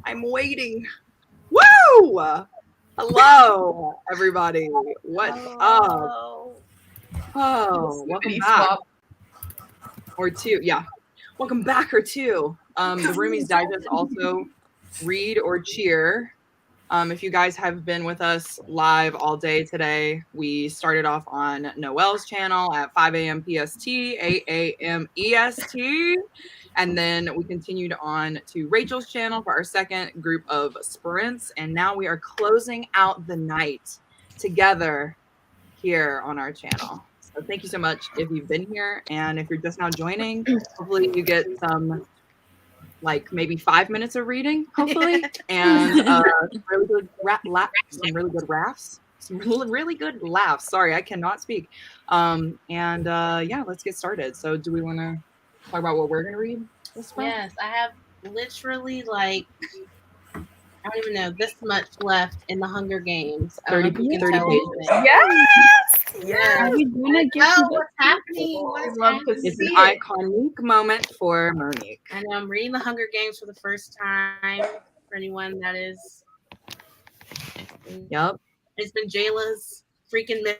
I'm waiting. Woo! Hello, everybody. What's up? Oh, welcome back. Or two, yeah. Welcome back or two. The Roomies Digest also read or cheer. If you guys have been with us live all day today, we started off on Noelle's channel at 5 a.m. PST, 8 a.m. EST. And then we continued on to Rachel's channel for our second group of sprints. And now we are closing out the night together here on our channel. So thank you so much if you've been here. And if you're just now joining, hopefully you get some, like maybe 5 minutes of reading, hopefully. And some really good laughs. Some really good laughs. Sorry, I cannot speak. Yeah, let's get started. So do we want to talk about what we're going to read this month? Yes, I have literally I don't even know, this much left in the Hunger Games. 30 pages. Yes. Are we gonna get what's happening? It's an iconic moment for Monique. I know, I'm reading the Hunger Games for the first time. For anyone that is... Yep. It's been Jéla's freaking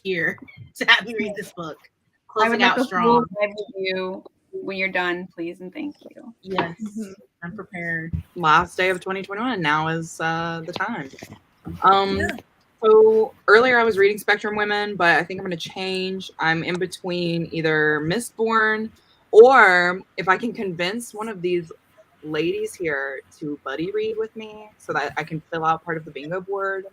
year to have me read this book. I would Closing like out a strong. full review when you're done, please, and thank you. Yes, I'm prepared. Last day of 2021. Now is the time. So earlier I was reading Spectrum Women, but I think I'm going to change. I'm in between either Mistborn or if I can convince one of these ladies here to buddy read with me so that I can fill out part of the bingo board,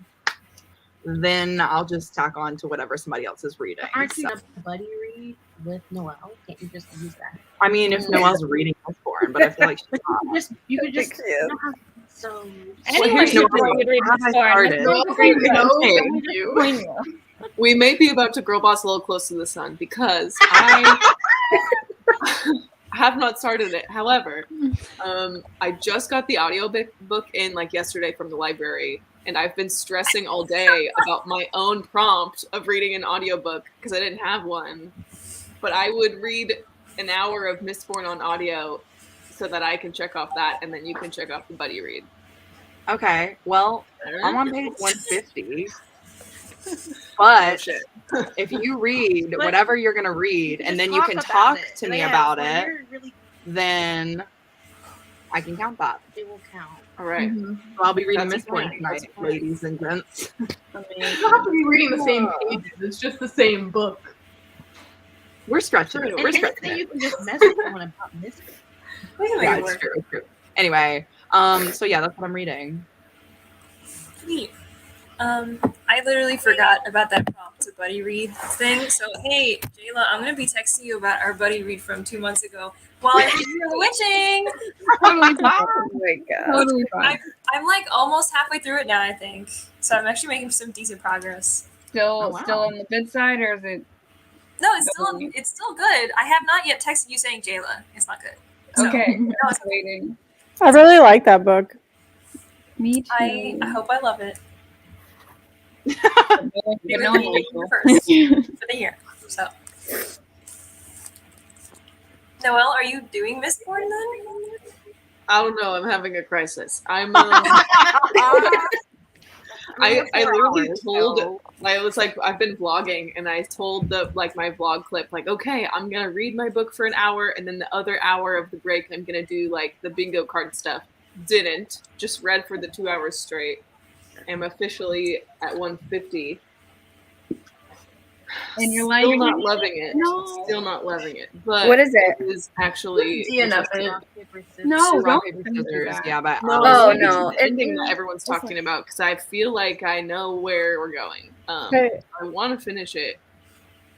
then I'll just tack on to whatever somebody else is reading. Aren't you a buddy read with Noelle? Can't you just use that? I mean, if Noelle's reading Mistborn, but I feel like she's not. You could just so Anyone should read We may be about to girl boss a little close to the sun because I have not started it. However, I just got the audiobook in yesterday from the library, and I've been stressing all day about my own prompt of reading an audiobook because I didn't have one. But I would read an hour of Mistborn on audio so that I can check off that, and then you can check off the buddy read. Okay, well, I'm on page 150. But if you read whatever you're going to read, and then you can talk to me about it, then I can count that. It will count. All right. So I'll be reading Mistborn tonight, ladies and gents. You don't have to be reading the same pages. It's just the same book. We're stretching it. We're stretching You it. can just message someone about Mistborn. Yeah, it's true, it's true. Anyway, so yeah, that's what I'm reading. Neat. I literally forgot about that prompt to buddy read thing. So hey, Jéla, I'm gonna be texting you about our buddy read from 2 months ago while I'm witching. Totally fine. Oh my God. Totally fine. I'm almost halfway through it now, I think. So I'm actually making some decent progress. Still on the good side, or is it? No, it's still good. I have not yet texted you saying Jéla. It's not good. So, Okay. no, it's Waiting. I really like that book. Me too. I hope I love it. You know, First for the year. So, Noelle, are you doing Mistborn then? I don't know. I'm having a crisis. I'm. I literally told. I've been vlogging, and I told my vlog clip, okay, I'm gonna read my book for an hour, and then the other hour of the break, I'm gonna do the bingo card stuff. Didn't. Just read for the 2 hours straight. I'm officially at 150. And you're still not loving it. No. Still not loving it. But What is it? It is actually No, rock, don't paper, do scissors. that. Yeah, but No, it's no. the ending that everyone's talking about because I feel like I know where we're going. Okay. I want to finish it,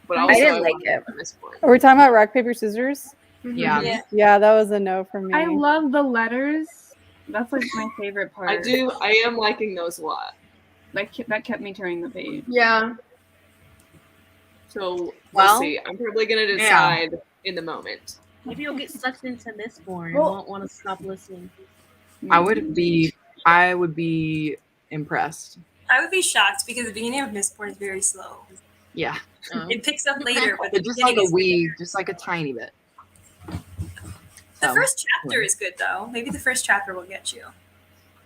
but I also didn't like want it. to miss one. Are we talking about rock, paper, scissors? yeah. Yeah, that was a no for me. I love the letters. That's my favorite part. I am liking those a lot. That kept me turning the page. Yeah. So Well, we'll see. I'm probably gonna decide in the moment. Maybe you'll get sucked into Mistborn and won't want to stop listening. I would be impressed. I would be shocked because the beginning of Mistborn is very slow. Yeah. It picks up later, but But just like a wee, just like a tiny bit. The first chapter is good though. Maybe the first chapter will get you.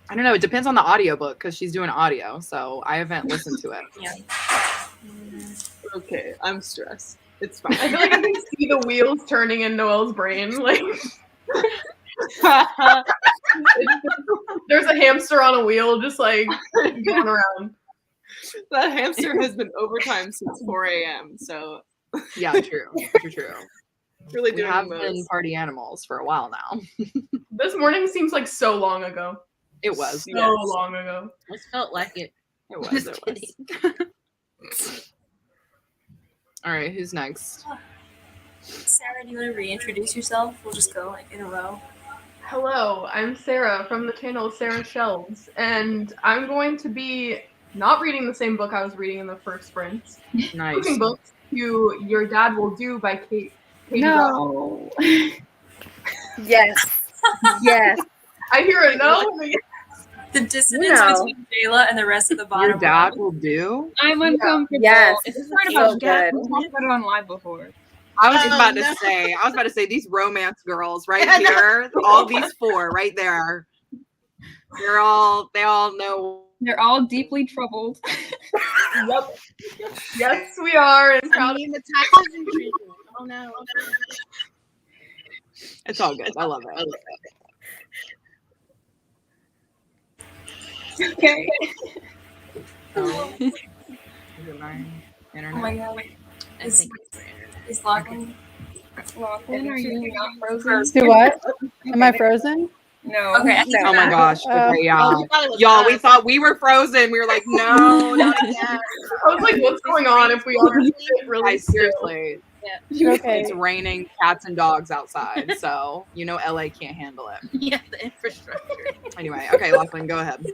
I don't know. It depends on the audiobook because she's doing audio, so I haven't listened to it. Yeah. Okay, I'm stressed. It's fine. I feel like I can see the wheels turning in Noelle's brain. Like there's a hamster on a wheel just like going around. That hamster has been overtime since 4 a.m. So Yeah, true. really We doing have the been most. party animals for a while now. This morning seems like so long ago. It was. So Yes. long ago. It felt like it. It was. Just It kidding. was. All right, who's next? Sarah, do you want to reintroduce yourself? We'll just go like in a row. Hello, I'm Sarah from the channel Sarah Shelves, and I'm going to be not reading the same book I was reading in the first sprint. Nice. Switching books to Your Dad Will Do by Katie No. Yes. Yes. I hear a no. The dissonance No. between Jéla and the rest of the bottom. Your dad row. will do. I'm uncomfortable. Yes. Is this part So about dad? good. We talked about it on live before. I was Oh, about no. to say these romance girls right here, all these four right there. They all know. They're all deeply troubled. Yep. Yes, we are. And I proud mean, the taxes and treatment. Oh no. It's all good. I love it. Okay. Oh. Is it my Oh internet? my god. I Is, think it's is Lochlyn? Lochlyn, are you not frozen? Do what? Am I frozen? No. Okay, I think Oh my gosh. Okay, yeah. Oh, you thought it was Y'all, we us. thought we were frozen. We were like, no, not again. I was like, what's going on if we are really I seriously. Okay. It's raining cats and dogs outside, so you know LA can't handle it. Yeah, the infrastructure. Anyway, okay, Lochlyn, go ahead.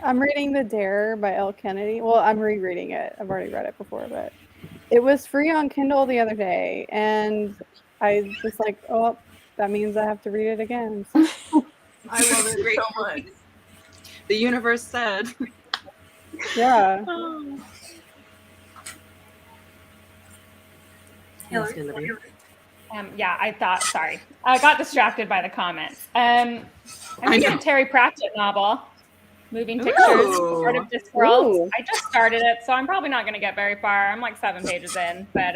I'm reading The Dare by L. Kennedy. Well, I'm rereading it. I've already read it before, but it was free on Kindle the other day, and I was like, oh, that means I have to read it again. I love it so much. The universe said. Yeah. Yeah, I thought, sorry. I got distracted by the comments. I'm reading a Terry Pratchett novel, Moving Pictures, Ooh. Part of Discworld. Ooh. I just started it, so I'm probably not going to get very far. I'm like 7 pages in, but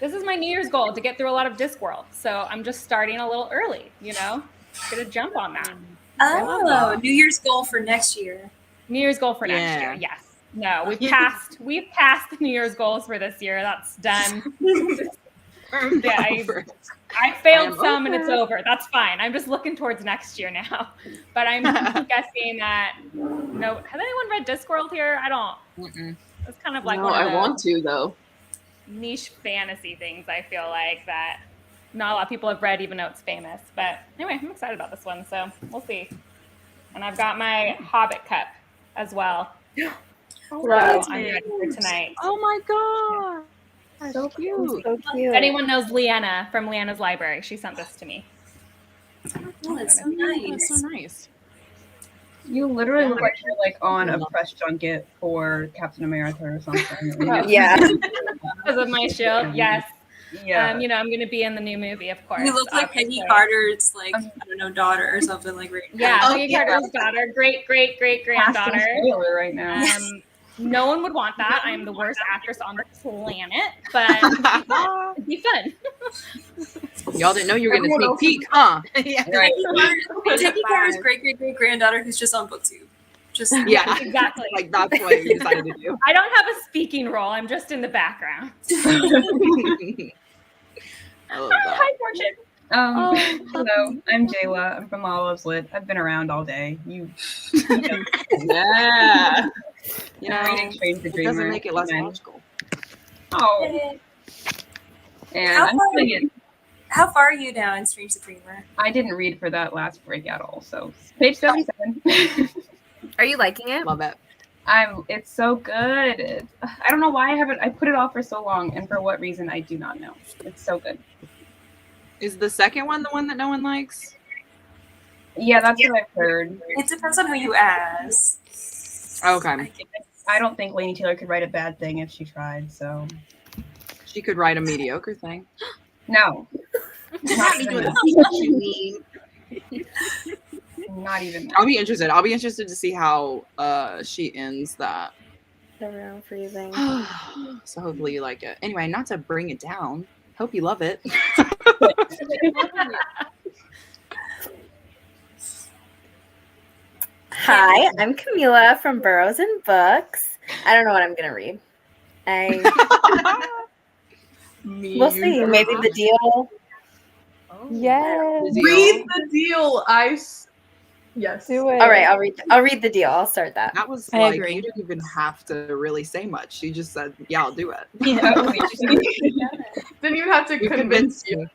this is my New Year's goal, to get through a lot of Discworld. So I'm just starting a little early, you know? Get a jump on that. Oh, New Year's goal for next year. New Year's goal for next year, yes. No, we've passed the New Year's goals for this year. That's done. Yeah, I failed some and it's over. That's fine. I'm just looking towards next year now. But I'm guessing that no. Has anyone read Discworld here? I don't. Mm-mm. It's kind of like No, one of I those want to though. niche fantasy things. I feel like that not a lot of people have read, even though it's famous. But anyway, I'm excited about this one, so we'll see. And I've got my Hobbit cup as well. Wow. So I'm ready for tonight. Oh my god. So cute. So If cute. anyone knows Leanna from Leanna's library, she sent this to me. Oh, that's so That's nice. so nice. You literally look like you're like on a press junket for Captain America or something. Yeah. Because of my shield, yes. Yeah. You know, I'm going to be in the new movie, of course. You look like Peggy obviously. Carter's, like, I don't know, daughter or something, like, right now. Yeah, Oh, Peggy yeah. Carter's daughter, great granddaughter. Trailer right now. No one would want that. I'm the worst actress on the planet, but it'd be fun. Y'all didn't know you were getting a sneak peek, huh? Yeah. Right. Peggy Carter's great-great-great-granddaughter who's just on BookTube. Just Yeah, Exactly. like that's what you decided to do. I don't have a speaking role. I'm just in the background. I love that. Hi, Fortune. Hello, I'm Jéla. I'm from Olive's Lit. I've been around all day. Yeah. You I'm know, reading Strange the it Dreamer. doesn't make it less and- logical. Oh, and How I'm far- feeling it. How far are you now in Strange the Dreamer? I didn't read for that last break at all. So page 77. Are you liking it? Love it. It's so good. I don't know why I put it off for so long, and for what reason I do not know. It's so good. Is the second one the one that no one likes? Yeah, that's what I've heard. It depends on who you ask. Okay. I don't think Laini Taylor could write a bad thing if she tried. So She could write a mediocre thing. no, Not me doing the speech you mean. Not even that. I'll be interested. I'll be interested to see how she ends that. Everyone freezing. So hopefully you like it. Anyway, not to bring it down. Hope you love it. Hi, I'm Camila from Burrows and Books. I don't know what I'm gonna read. We'll see. Maybe The Deal. Yes. Read The Deal. Yes. Do it. All right, I'll read The Deal. I'll start that. That was I like agree. you didn't even have to really say much. She just said, "Yeah, I'll do it." Didn't even have to You convince you.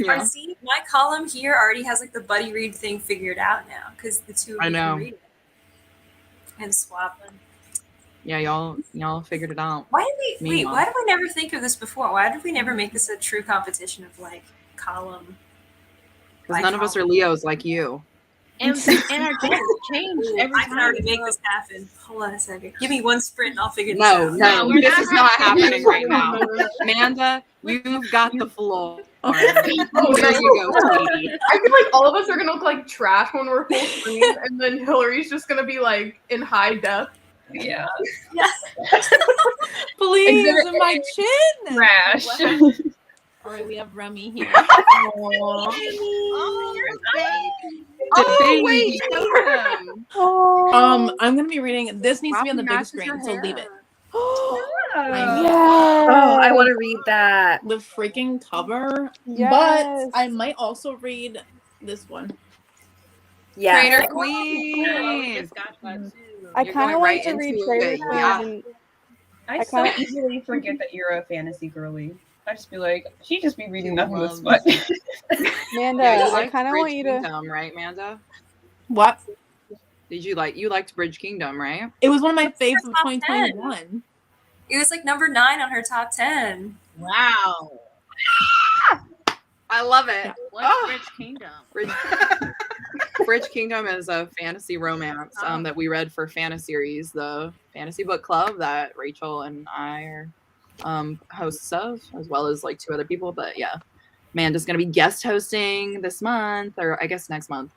I see my column here already has like the buddy read thing figured out now because the two of I you know. can read it and swap them. Yeah, y'all figured it out. Why did we Meanwhile. why did we never think of this before? Why did we never make this a true competition of like column? Because none of us are Leos like you. And our days change every I can already time. make this happen. Hold on a second. Give me one sprint and I'll figure this No, out. no, we're this not is not happening right now. Amanda, you've got the floor. There you go, sweetie. I feel like all of us are gonna look like trash when we're full screen, and then Hillary's just gonna be like in high def. Yeah. Please, Exhibit my chin. Trash. All right, we have Remy here. Oh, you're baby. Oh, wait, Oh. I'm gonna be reading. This needs to be on the big matches screen, your so leave it. hair. Yes. Oh, I want to read that. The freaking cover. Yes. But I might also read this one. Yeah. Trader Oh, Queen. just got that too. I You're kind of going want right to read into Trader it, Queen. yeah. and I I so kinda- easily forget that you're a fantasy girly. I just be like, she just be reading nothing but Loves- smut. Manda, Yeah, you I liked kind of Bridge want you to. Kingdom, right, Manda? What? Did you liked Bridge Kingdom, right? It was one of my faves of Top 10. 2021. It was like number 9 on her top 10. Wow. I love it. What's Oh. Rich Kingdom? Bridge Kingdom is a fantasy romance that we read for Fana Series, the fantasy book club that Rachel and I are hosts of, as well as like 2 other people. But yeah, Amanda's going to be guest hosting this month, or I guess next month,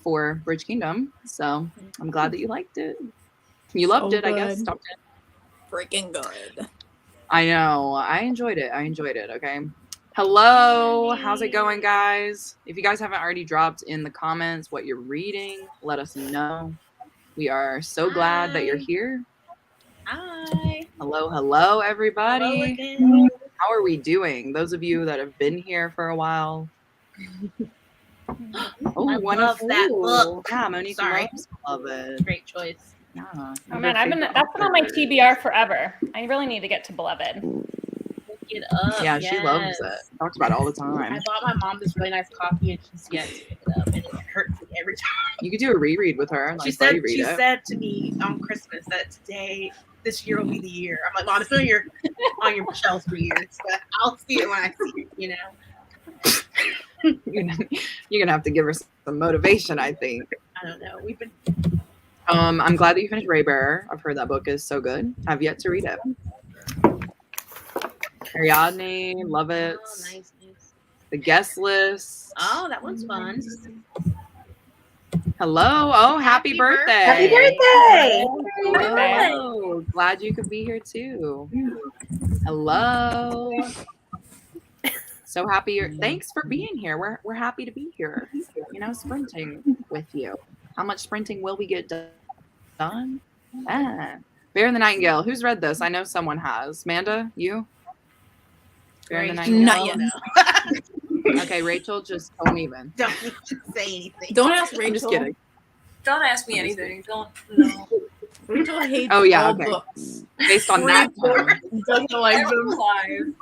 for Bridge Kingdom. So I'm glad that you liked it. You loved it, I guess. good. Top 10. Freaking good. I know. I enjoyed it. Okay. Hello. How's it going, guys? If you guys haven't already dropped in the comments what you're reading, let us know. We are so glad that you're here. Hi. Hello, everybody. Hello again. How are we doing? Those of you that have been here for a while. Oh, I love that book. Yeah, Monique Sorry. love it. Great choice. Yeah. Oh man, that's been on my TBR forever. I really need to get to Beloved. Look it up. Yeah, she loves yes. it. Talks about it all the I time. bought my mom this really nice coffee and she's yet to pick it up and it hurts me every time. You could do a reread with her. She Like, buddy said read she it. said to me on Christmas that this year will be the year. I'm like, Mom, it's been on your shelf for years, but I'll see it when I see it, you know. You're gonna have to give her some motivation, I think. I don't know. We've been I'm glad that you finished Raybearer. I've heard that book is so good. I've yet to read it. Ariadne, love it. Oh, nice. The guest list. Oh, that one's fun. Hello. Oh, happy birthday. Happy birthday! Hello. Glad you could be here too. Hello. So happy you're thanks for being here. We're happy to be here. You know, sprinting with you. How much sprinting will we get done? Bear and the Nightingale. Who's read this? I know someone has. Manda, you? Bear and the Nightingale? Not yet. Okay, Rachel, just don't even. Don't say anything. Don't ask Rachel. I'm just kidding. Don't ask me anything. Don't. No. Rachel hates Oh, yeah, all okay. books. Based on that tone. Doesn't like Every them. live.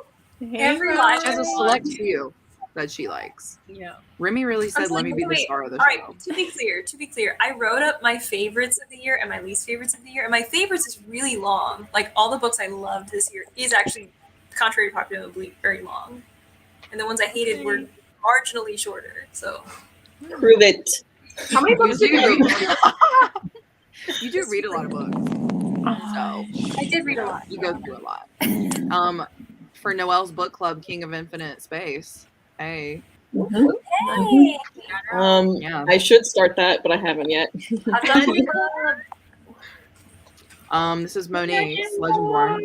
Every live. She has a select few that she likes. Yeah. Remy really said, I'm let like, me be the wait, star of the all right, show. to be clear, I wrote up my favorites of the year and my least favorites of the year, and my favorites is really long. Like all the books I loved this year is actually, contrary to popular belief, very long, and the ones I hated were marginally shorter. So Prove it. How many books did you read? You do read a lot of books. So I did read a lot. you go through a lot. For Noelle's book club, King of Infinite Space. Hey. Hey. I should start that, but I haven't yet. I've done it. This is Monique's Legendborn.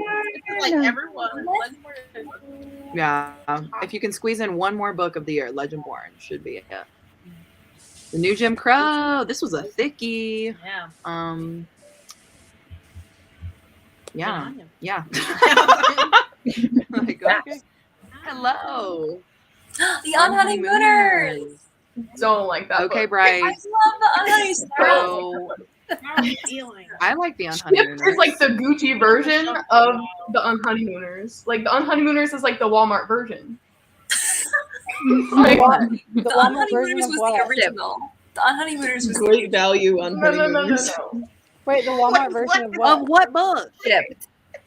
Like everyone. Yeah. If you can squeeze in one more book of the year, Legendborn should be it. The New Jim Crow. This was a thickie. Yeah. Yeah. Like, okay. Hello. The Unhoneymooners. Don't like that. Okay, book. Bryce. I love the Unhoneymooners. So, How are you feeling? I like the Shift Unhoneymooners. is like the Gucci version of the Unhoneymooners. Like the Unhoneymooners is like the Walmart version. Like, The Unhoneymooners was the original. The Unhoneymooners was Great value on no. honeymooners. Wait, the Walmart version of what? Of what book?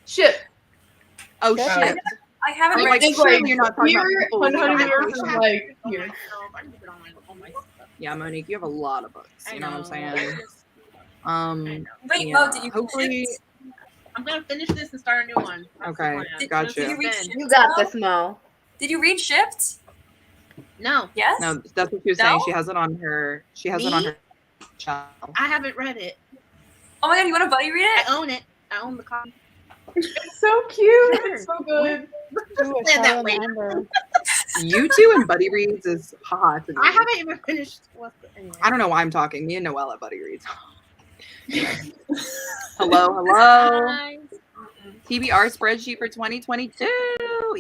Shit. Oh, Shit. shit. I haven't I'm read like, It's surely like you're not talking about here, people with Unhoneymooners is education. like here. Yeah, Monique, you have a lot of books. You know what I'm saying? Wait, Yeah, Mo, did you hopefully. I'm gonna finish this and start a new one. Okay, gotcha. Did you read You got this, Mo. Did you read Shift? No, Yes. No, that's what she was saying. She has it on her. She has it on her shelf. I haven't read it. Oh my god, you want to buddy read it? I own it. I own the copy. It's so cute. It's so good. Ooh, a Said that Silent later. Ember. You two and Buddy Reads is haha to me. I haven't even finished. Anyway. I don't know why I'm talking. Me and Noelle at Buddy Reads. Hello. TBR spreadsheet for 2022.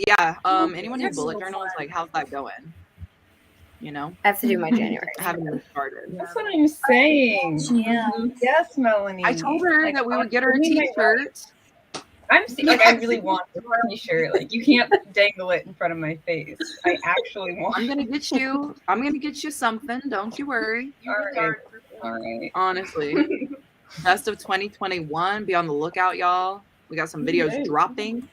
Yeah. Anyone who bullet journals, like, how's that going? You know, I have to do my January. I haven't even started. That's what I'm saying. Yeah. Yes, Melanie. I told her Like, that we would get her a I mean, t-shirt. I really want the t-shirt. Like, you can't dangle it in front of my face. I actually want. I'm gonna get you something. Don't you worry. All right. Honestly, best of 2021. Be on the lookout, y'all. We got some videos Okay. dropping.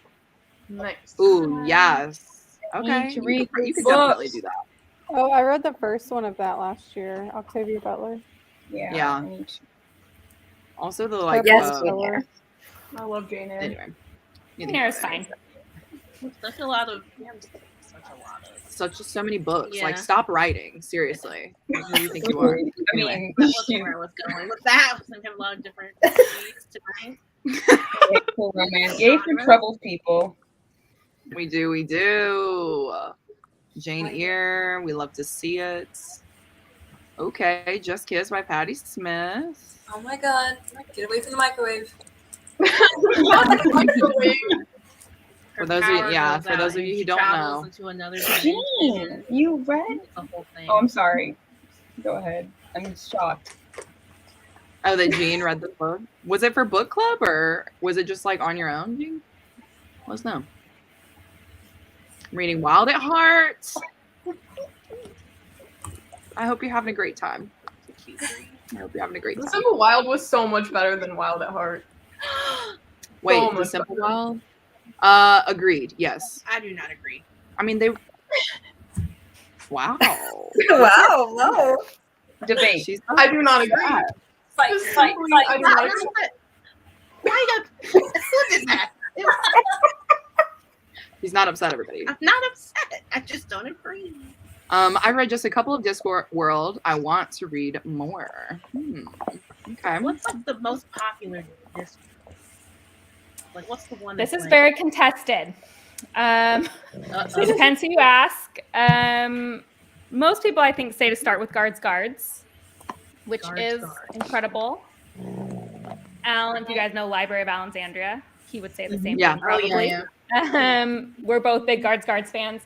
Nice. Ooh, yes. Okay, need to read you could books. definitely do that. Oh, I read the first one of that last year. Octavia Butler. Yeah. Yeah. I need to- Also, the like. Yes, Jane Eyre. I love Jane Eyre. Anyway, Jane Eyre is fine. Such a lot of. so many books. Yeah. Like, stop writing. Seriously. Who do you think you are? I Anyway. mean, That wasn't where I was going with that. I have a lot of different needs tonight. cool romance. Yay for troubled people. We do. Jane Eyre. We love to see it. Okay, Just Kiss by Patti Smith. Oh my god. Get away from the microwave. For those of you who don't know. Into another Jane, you read? the whole thing. Oh, I'm sorry. Go ahead. I'm shocked. Oh, that Jean read the book. Was it for book club or was it just like on your own, Jean? Let's know. I'm reading Wild at Heart. I hope you're having a great time. I hope you're having a great The time. Simple Wild was so much better than Wild at Heart. Wait, so The much Simple better. Wild? Agreed. Yes. I do not agree. I mean, they. Wow. Wow, Mo. Debate. She's I do not agree. Fight. Simply, I do not agree. Why you got look at that? He's not upset, everybody. I'm not upset. I just don't agree. I read just a couple of Discworld. I want to read more. Okay. What's like the most popular disc? Like, what's the one? This that's is like, very contested. It depends who you ask. Most people, I think, say to start with Guards, which is incredible. Alan, if you guys know Library of Alexandria, he would say the same Yeah. thing probably. We're both big Guards fans.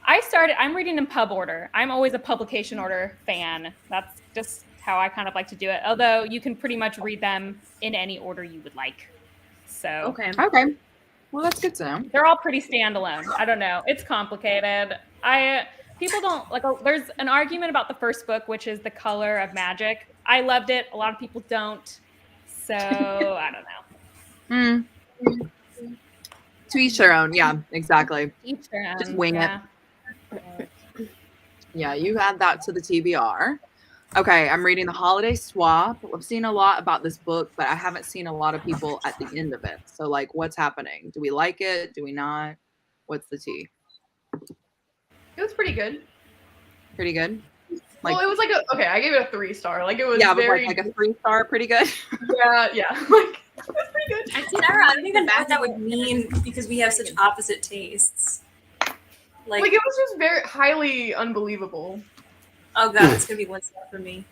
I'm reading in pub order. I'm always a publication order fan. That's just how I kind of like to do it. Although you can pretty much read them in any order you would like. So Okay. Well, that's good to know. they're all pretty standalone. I don't know. It's complicated. People don't like. There's an argument about the first book, which is The Color of Magic. I loved it. A lot of people don't. So I don't know. To each their own. Yeah, exactly. Each their own. Just wing yeah. it. Yeah, you add that to the TBR. Okay, I'm reading The Holiday Swap. I've seen a lot about this book, but I haven't seen a lot of people at the end of it. So, like, what's happening? Do we like it? Do we not? What's the tea? It was pretty good. Pretty good. Well, it was like okay, I gave it a 3-star. Like it was but very like a 3-star, pretty good. yeah. Like it was pretty good. Sarah, I don't even know what that would mean because we have such opposite tastes. Like it was just very highly unbelievable. Oh god, it's gonna be 1 star for me.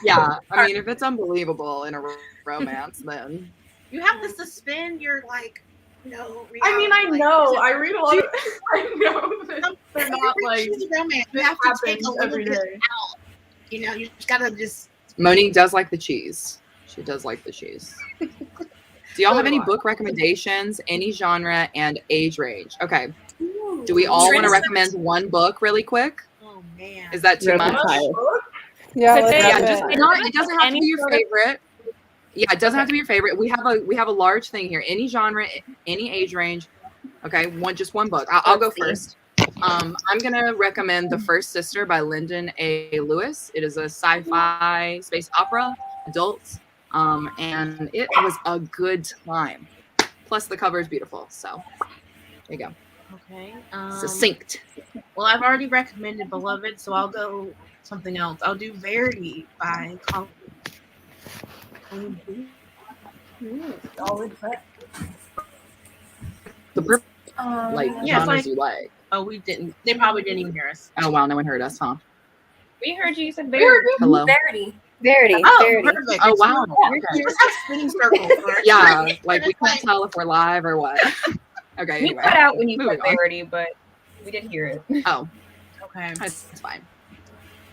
Yeah, I mean, if it's unbelievable in a romance, then you have to suspend your like. No, I mean, I know. I read a lot of. I know that they're not like romance. You have to take a little bit out. You know, you just gotta just. Monique does like the cheese. She does like the cheese. Do y'all have any book recommendations, any genre, and age range? Okay. Do we all want to recommend one book really quick? Oh man. Is that too much? Yeah, it doesn't have to be your favorite. Yeah, it doesn't have to be your favorite. We have a large thing here. Any genre, any age range. Okay, just one book. I'll go first. I'm gonna recommend The First Sister by Lyndon A. Lewis. It is a sci-fi space opera, adults, and it was a good time. Plus, the cover is beautiful. So, there you go. Okay. Succinct. Well, I've already recommended Beloved, so I'll go something else. I'll do Verity by Colin. Solid prep. The genres you like. Oh, we didn't. They probably didn't even hear us. Oh wow, no one heard us, huh? We heard you said Verity. Hello. Verity. Oh, perfect. Oh wow. We just have spinning circles. Yeah, like we can't tell if we're live or what. Okay. We Anyway. cut out when you Moving said on. Verity, but we did hear it. Oh, okay. It's fine.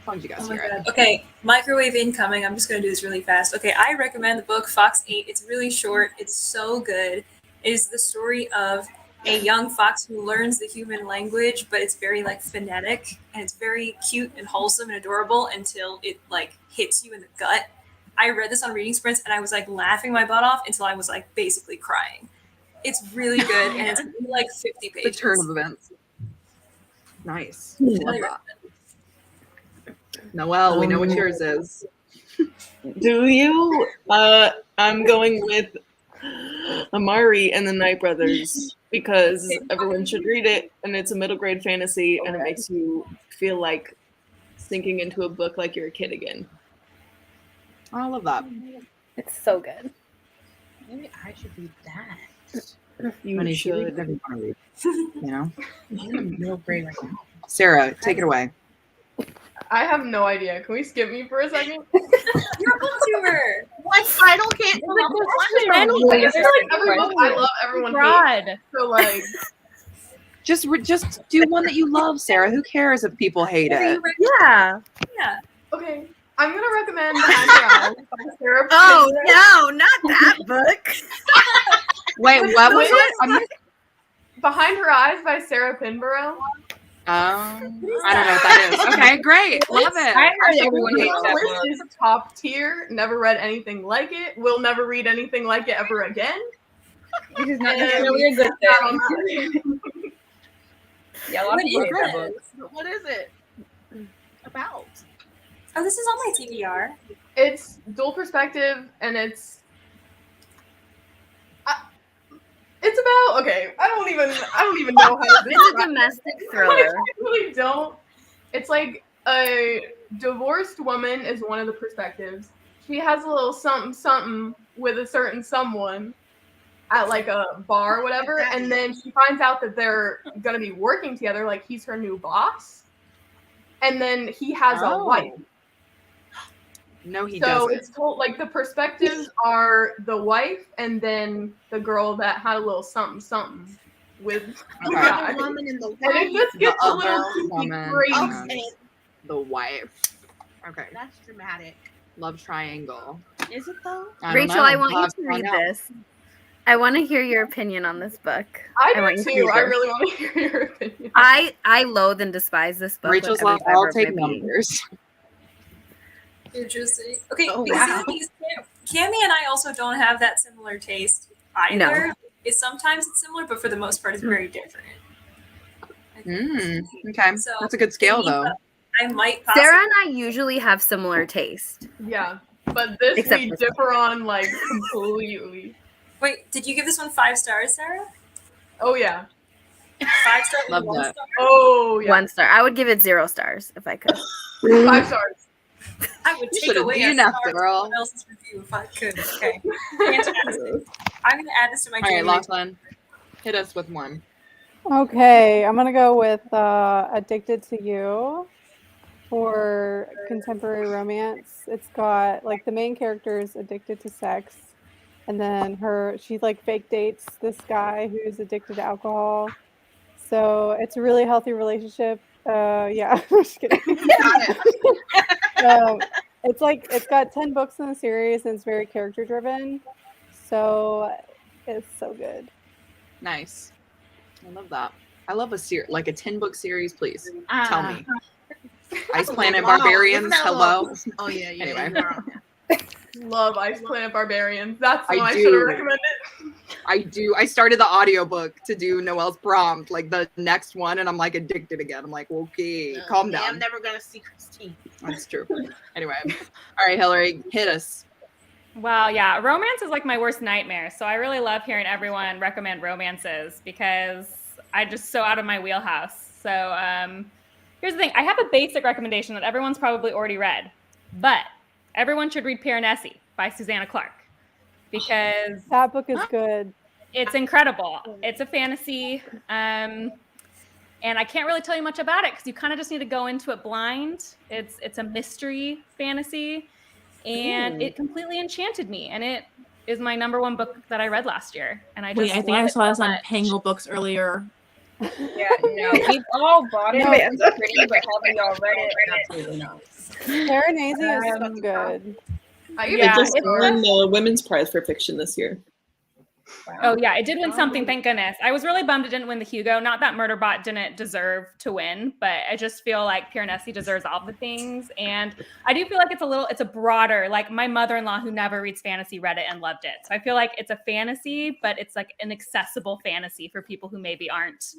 As long as you guys Oh my hear god. it. Okay, microwave incoming. I'm just going to do this really fast. Okay, I recommend the book Fox 8. It's really short. It's so good. It is the story of a young fox who learns the human language, but it's very like phonetic and it's very cute and wholesome and adorable until it like hits you in the gut. I read this on reading sprints and I was like laughing my butt off until I was like basically crying. It's really good and it's like 50 pages. The turn of events. Nice. Really Love that. Noelle, we know what yours is. Do you? I'm going with Amari and the Night Brothers because everyone should read it, and it's a middle grade fantasy, and it makes you feel like sinking into a book like you're a kid again. I love that. It's so good. Maybe I should read that. You Honey, should. read whatever you want to read. You know, I'm in middle grade right now. Sarah, take it away. I have no idea. Can we skip me for a second? You're a booktuber. What title can't come up with one? I love everyone. Broad. So like, Just do one that you love, Sarah. Who cares if people hate it? Yeah. Yeah. okay, I'm gonna recommend Behind Your Eyes by Sarah. Oh Pinborough. no, not that book. Wait, what was it? Behind Her Eyes by Sarah Pinborough. I don't know what that is. Okay, great. Love it. I heard everyone hates that This book. is top tier. Never read anything like it. Will never read anything like it ever again. Which is not And- necessarily a good thing. Yeah, a lot of people hate that book. What is it about? Oh, this is on my TBR. It's dual perspective, and it's about okay. I don't even know how to It's a domestic I thriller. really don't. It's like a divorced woman is one of the perspectives. She has a little something with a certain someone at like a bar or whatever, and then she finds out that they're gonna be working together, like he's her new boss. And then he has a wife. No, he So doesn't. it's told like the perspectives are the wife and then the girl that had a little something with the Okay. guy. The woman in the And it white. just gets a other little too woman. crazy. Okay, The wife. Okay. that's dramatic. Love triangle. Is it though? I don't Rachel, know. I want We'll you have to find read out. this. I want to hear your opinion on this book. I want do you to too. read I this. really want to hear your opinion. I loathe and despise this book. Rachel's with like, every I'll fiber of take my being. numbers. Interesting. Okay, Oh, because wow. the thing is, Cami and I also don't have that similar taste either. No. It's sometimes it's similar, but for the most part, it's very different. Okay. So, That's a good scale, maybe, though. I might possibly. Sarah and I usually have similar taste. Yeah, but this Except we for- differ on like completely. Wait, did you give this one 5 stars, Sarah? Oh yeah. 5 stars. Love One that. star. Oh, yeah. 1 star. I would give it 0 stars if I could. 5 stars. I would You take should've away a DNF'd, star girl. from someone else's review if I could. Okay. Fantastic. I'm gonna add this to my All right, January. Lochlyn, hit us with one. Okay, I'm gonna go with Addicted to You for contemporary romance. It's got like the main character is addicted to sex, and then she like fake dates this guy who's addicted to alcohol. So it's a really healthy relationship. Yeah, I'm just kidding. It's got 10 books in the series and it's very character driven. So it's so good. Nice. I love that. I love a 10-book series, please. Tell me. Ice Planet Barbarians, hello. Oh yeah. Anyway. Love Ice Planet Barbarians. That's the one I do. should have recommended. I do. I started the audiobook to do Noelle's prompt, like the next one, and I'm like addicted again. I'm like, okay, calm down. I'm never gonna see Christine. That's true. Anyway. All right, Hillary, hit us. Well, yeah, romance is like my worst nightmare. So I really love hearing everyone recommend romances because I'm just so out of my wheelhouse. So here's the thing. I have a basic recommendation that everyone's probably already read, but everyone should read Piranesi by Susanna Clarke because that book is good. It's incredible. It's a fantasy. And I can't really tell you much about it because you kind of just need to go into it blind. It's a mystery fantasy. And it completely enchanted me. And it is my #1 book that I read last year. And I just I think I saw this on Pangle Books earlier. Yeah, no, we've all bought it. It's pretty, but have we all read it? Absolutely not. Piranesi is so good. It just won the Women's Prize for Fiction this year. Wow. Oh yeah, it did win something, thank goodness. I was really bummed it didn't win the Hugo. Not that Murderbot didn't deserve to win, but I just feel like Piranesi deserves all the things. And I do feel like it's a broader, like my mother-in-law who never reads fantasy read it and loved it. So I feel like it's a fantasy, but it's like an accessible fantasy for people who maybe aren't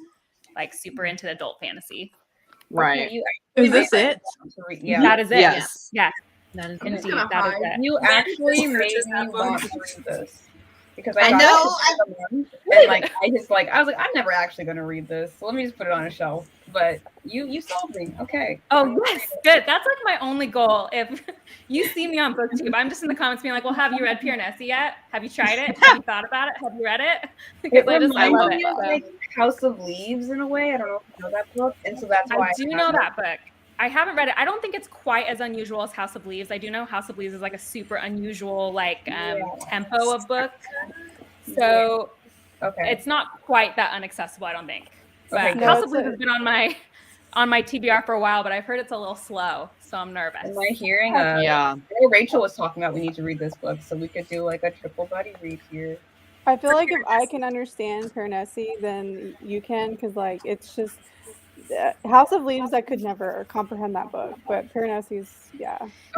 like super into adult fantasy. Right. Is this it? Yeah. That is it. Yes. Yes. That is indeed. That is it. You actually made me want to read this. Because I know. got it and like I was like, I'm never actually gonna read this. So let me just put it on a shelf. But you sold me. Okay. Oh yes, good. That's like my only goal. If you see me on BookTube, I'm just in the comments being like, well, have you read Piranesi yet? Have you tried it? Have you thought about it? Have you read it? Because I love it. Like House of Leaves in a way. I don't know if you know that book. And so that's why I do know that book. I haven't read it. I don't think it's quite as unusual as House of Leaves. I do know House of Leaves is like a super unusual tempo of book. So it's not quite that inaccessible, I don't think. But House of Leaves has been on my TBR for a while, but I've heard it's a little slow, so I'm nervous. Am I hearing? Yeah. Rachel was talking about we need to read this book, so we could do like a triple buddy read here. I feel like if I can understand Piranesi, then you can, because like it's just House of Leaves. I could never comprehend that book, but Piranesi's, yeah.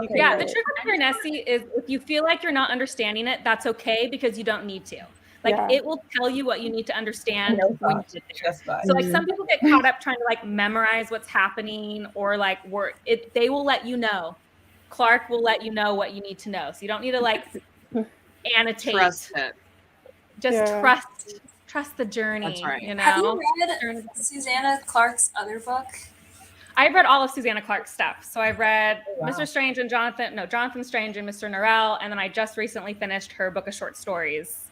Yeah, the trick with Piranesi is if you feel like you're not understanding it, that's okay because you don't need to. Like it will tell you what you need to understand when you get there. So like some people get caught up trying to like memorize what's happening or like they will let you know. Clark will let you know what you need to know. So you don't need to like annotate. Trust it. Just trust the journey. That's right. You know? Have you read Susanna Clarke's other book? I've read all of Susanna Clarke's stuff. So I've read Mr. Strange and Jonathan Strange and Mr. Noelle, and then I just recently finished her book of short stories.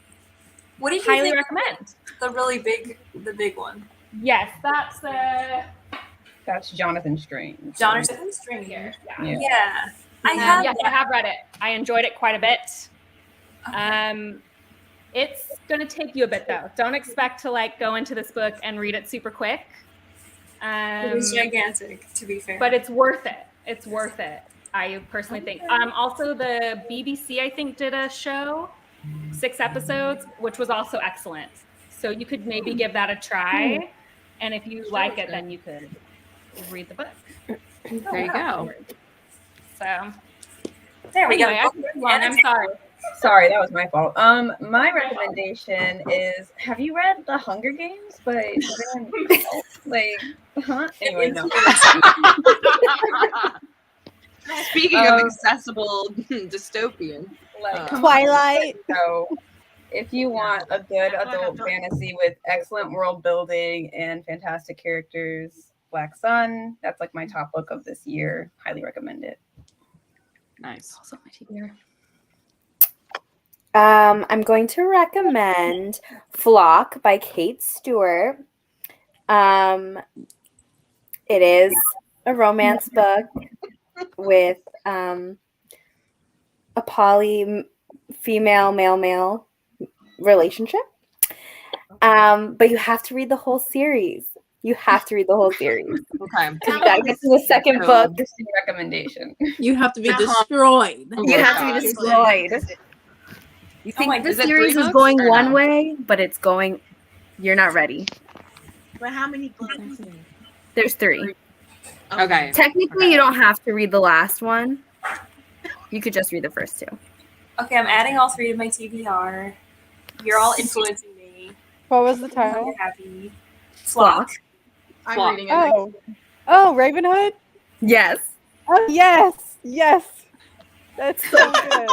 What did you highly recommend? The big one. Yes, that's Jonathan Strange. Jonathan Strange. Yeah. I have read it. I enjoyed it quite a bit. Okay. It's going to take you a bit though. Don't expect to like go into this book and read it super quick. It was gigantic, to be fair. But it's worth it. It's worth it. I personally think. Also the BBC, I think, did a show, 6 episodes, which was also excellent. So you could maybe give that a try. And if you like it, then you could read the book. There you go. So there we go. I'm sorry. Sorry, that was my fault. My recommendation is: have you read The Hunger Games by Anyway, no. Speaking of accessible dystopian, Twilight. So If you want a good adult fantasy with excellent world building and fantastic characters, Black Sun, that's like my top book of this year. Highly recommend it. Nice. Also my TBR. I'm going to recommend Flock by Kate Stewart. It is a romance book with a poly female male relationship. But you have to read the whole series. You have to read the whole series. Okay. You gotta get to the second book. Interesting recommendation. You have to be destroyed. You have to be destroyed. You think the series is going one way, but it's going. You're not ready. But how many books? There's 3. Okay. Technically, you don't have to read the last one. You could just read the first 2. Okay, I'm adding all 3 to my TBR. You're all influencing me. What was the I'm title? so happy. Flock. I'm reading it. Oh, Ravenhood? Yes. Oh, yes. That's so good.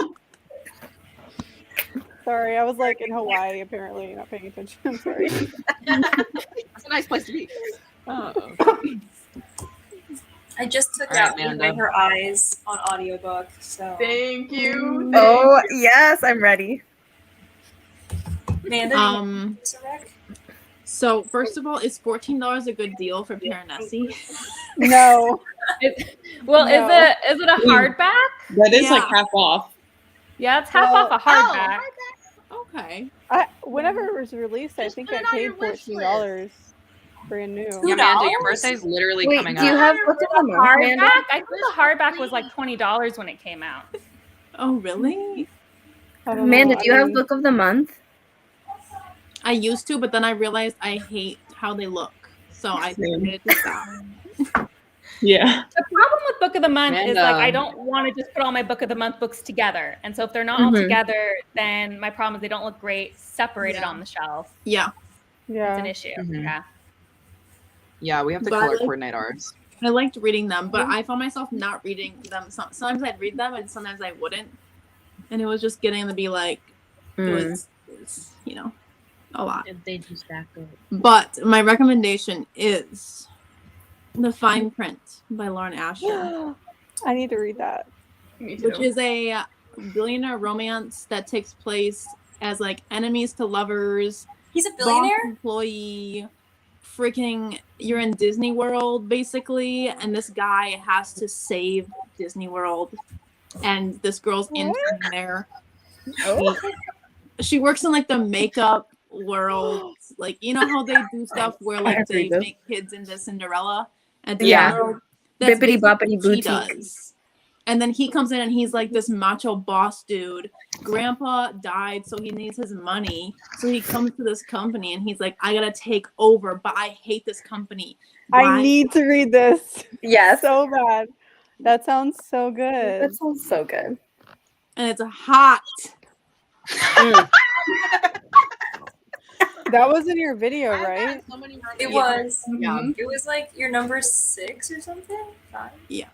Sorry, I was like in Hawaii, apparently, not paying attention. I'm sorry. That's a nice place to be. Oh. I just took All right, out Manda. By Her Eyes on audiobook, so. Thank you. Oh, yes, I'm ready. Manda, So first of all, is $14 a good deal for Piranesi? No. Is it a hardback? That is Yeah. like half off. Yeah, it's half off a hardback. Okay. Whenever it was released, I think I paid $14 brand new. Yeah, Amanda, your birthday's literally coming up. Do you have Book of the Month, Hardback? Amanda? I think the hardback was like $20 when it came out. Oh, really? Amanda, do you have Book of the Month? I used to, but then I realized I hate how they look. So I made it to stop. Yeah. The problem with Book of the Month is like Manda. I don't want to just put all my Book of the Month books together. And so if they're not all together, then my problem is they don't look great separated on the shelf. Yeah. It's an issue. Mhm. Yeah. Yeah, we have to But color like- coordinate ours. I liked reading them, but I found myself not reading them. Sometimes I'd read them and sometimes I wouldn't. And it was just getting to be like, it was a lot. If they do stack up. But my recommendation is The Fine Print by Lauren Asher, I need to read that. Me too. which is a billionaire romance that takes place as like enemies to lovers. He's a boss billionaire? employee. Freaking, you're in Disney World basically, and this guy has to save Disney World, and this girl's intern there. She works in like the makeup world, like you know how they do stuff where like they make kids into Cinderella and that's Bippity boppity basically what she boutique. does. And then he comes in and he's like this macho boss dude. Grandpa died, so he needs his money. So he comes to this company and he's like, I gotta take over, but I hate this company. I need to read this. Yes. So bad. That sounds so good. That sounds so good. And it's hot. That was in your video, right? It was. Yeah. It was like your number 6 or something? 5? Yeah.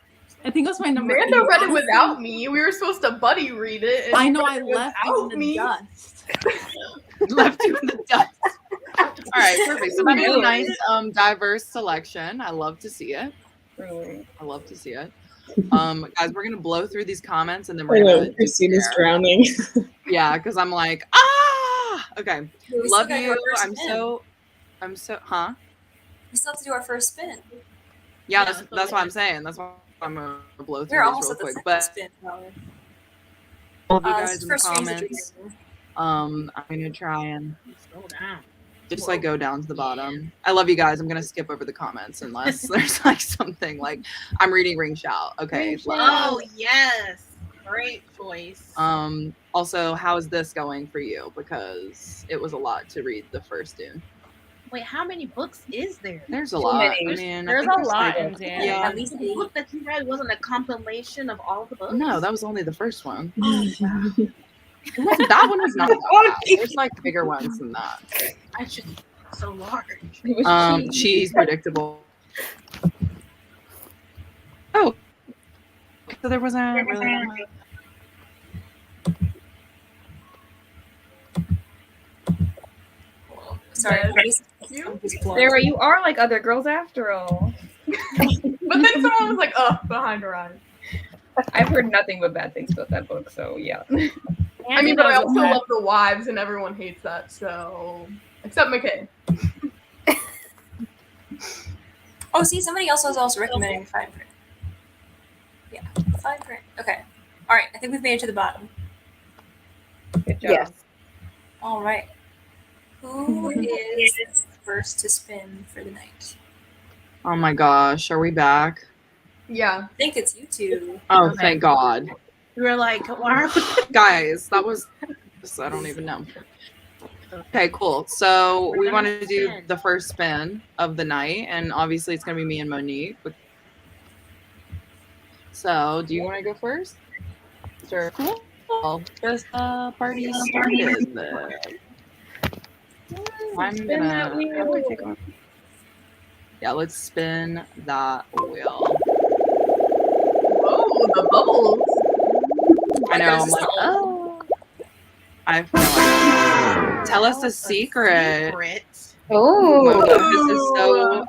I think it was my number. Amanda 8. read it without me. We were supposed to buddy read it. and I know she I read it left you in without the me. dust. Left you in the dust. All right, perfect. So that is a nice diverse selection. I love to see it. Really. I love to see it. Guys, we're gonna blow through these comments and then we're gonna Christina's drowning. Yeah, because I'm like, okay. We Love still got you. your first I'm spin. so huh? We still have to do our first spin. Yeah, that's what I'm saying. That's why I'm gonna blow through We're these almost real at the quick. second But spin, probably. all of you This guys is in the first Dreams of comments. Dreaming. I'm gonna try and Slow down. just like go down to the bottom. I love you guys. I'm gonna skip over the comments unless there's like something like I'm reading Ring Shout. Okay. Oh yes, great choice. Also, how is this going for you? Because it was a lot to read the first Dune. Wait, how many books is there? There's a Too lot. many. I mean, There's I think a lot in like- Dune. Yeah. At least The book that you read wasn't a compilation of all the books. No, that was only the first one. Oh, wow. That one was not that bad. There's like bigger ones than that. I should so large. She's predictable. Oh, so there wasn't really. Sorry. Sarah, you are like other girls after all. But then someone was like, "Oh, behind her eyes." I've heard nothing but bad things about that book, so yeah. I mean, but I also love the wives, and everyone hates that. So, except McKay. Oh, see, somebody else was also recommending fine print. Yeah, fine print. Okay. All right. I think we've made it to the bottom. Good job. Yes. All right. Who is first to spin for the night? Oh my gosh, are we back? Yeah. I think it's you two. Oh, Okay. thank God. We were like, why? Guys, that was, I don't even know. Okay, cool. So we want to do the first spin of the night, and obviously it's going to be me and Monique. So do you want to go first? Sure. Cool. Just party started. I'm gonna. Yeah, let's spin that wheel. Whoa, the bubbles. I know. I'm like, oh. I have no idea. Tell us a secret. Oh, This is so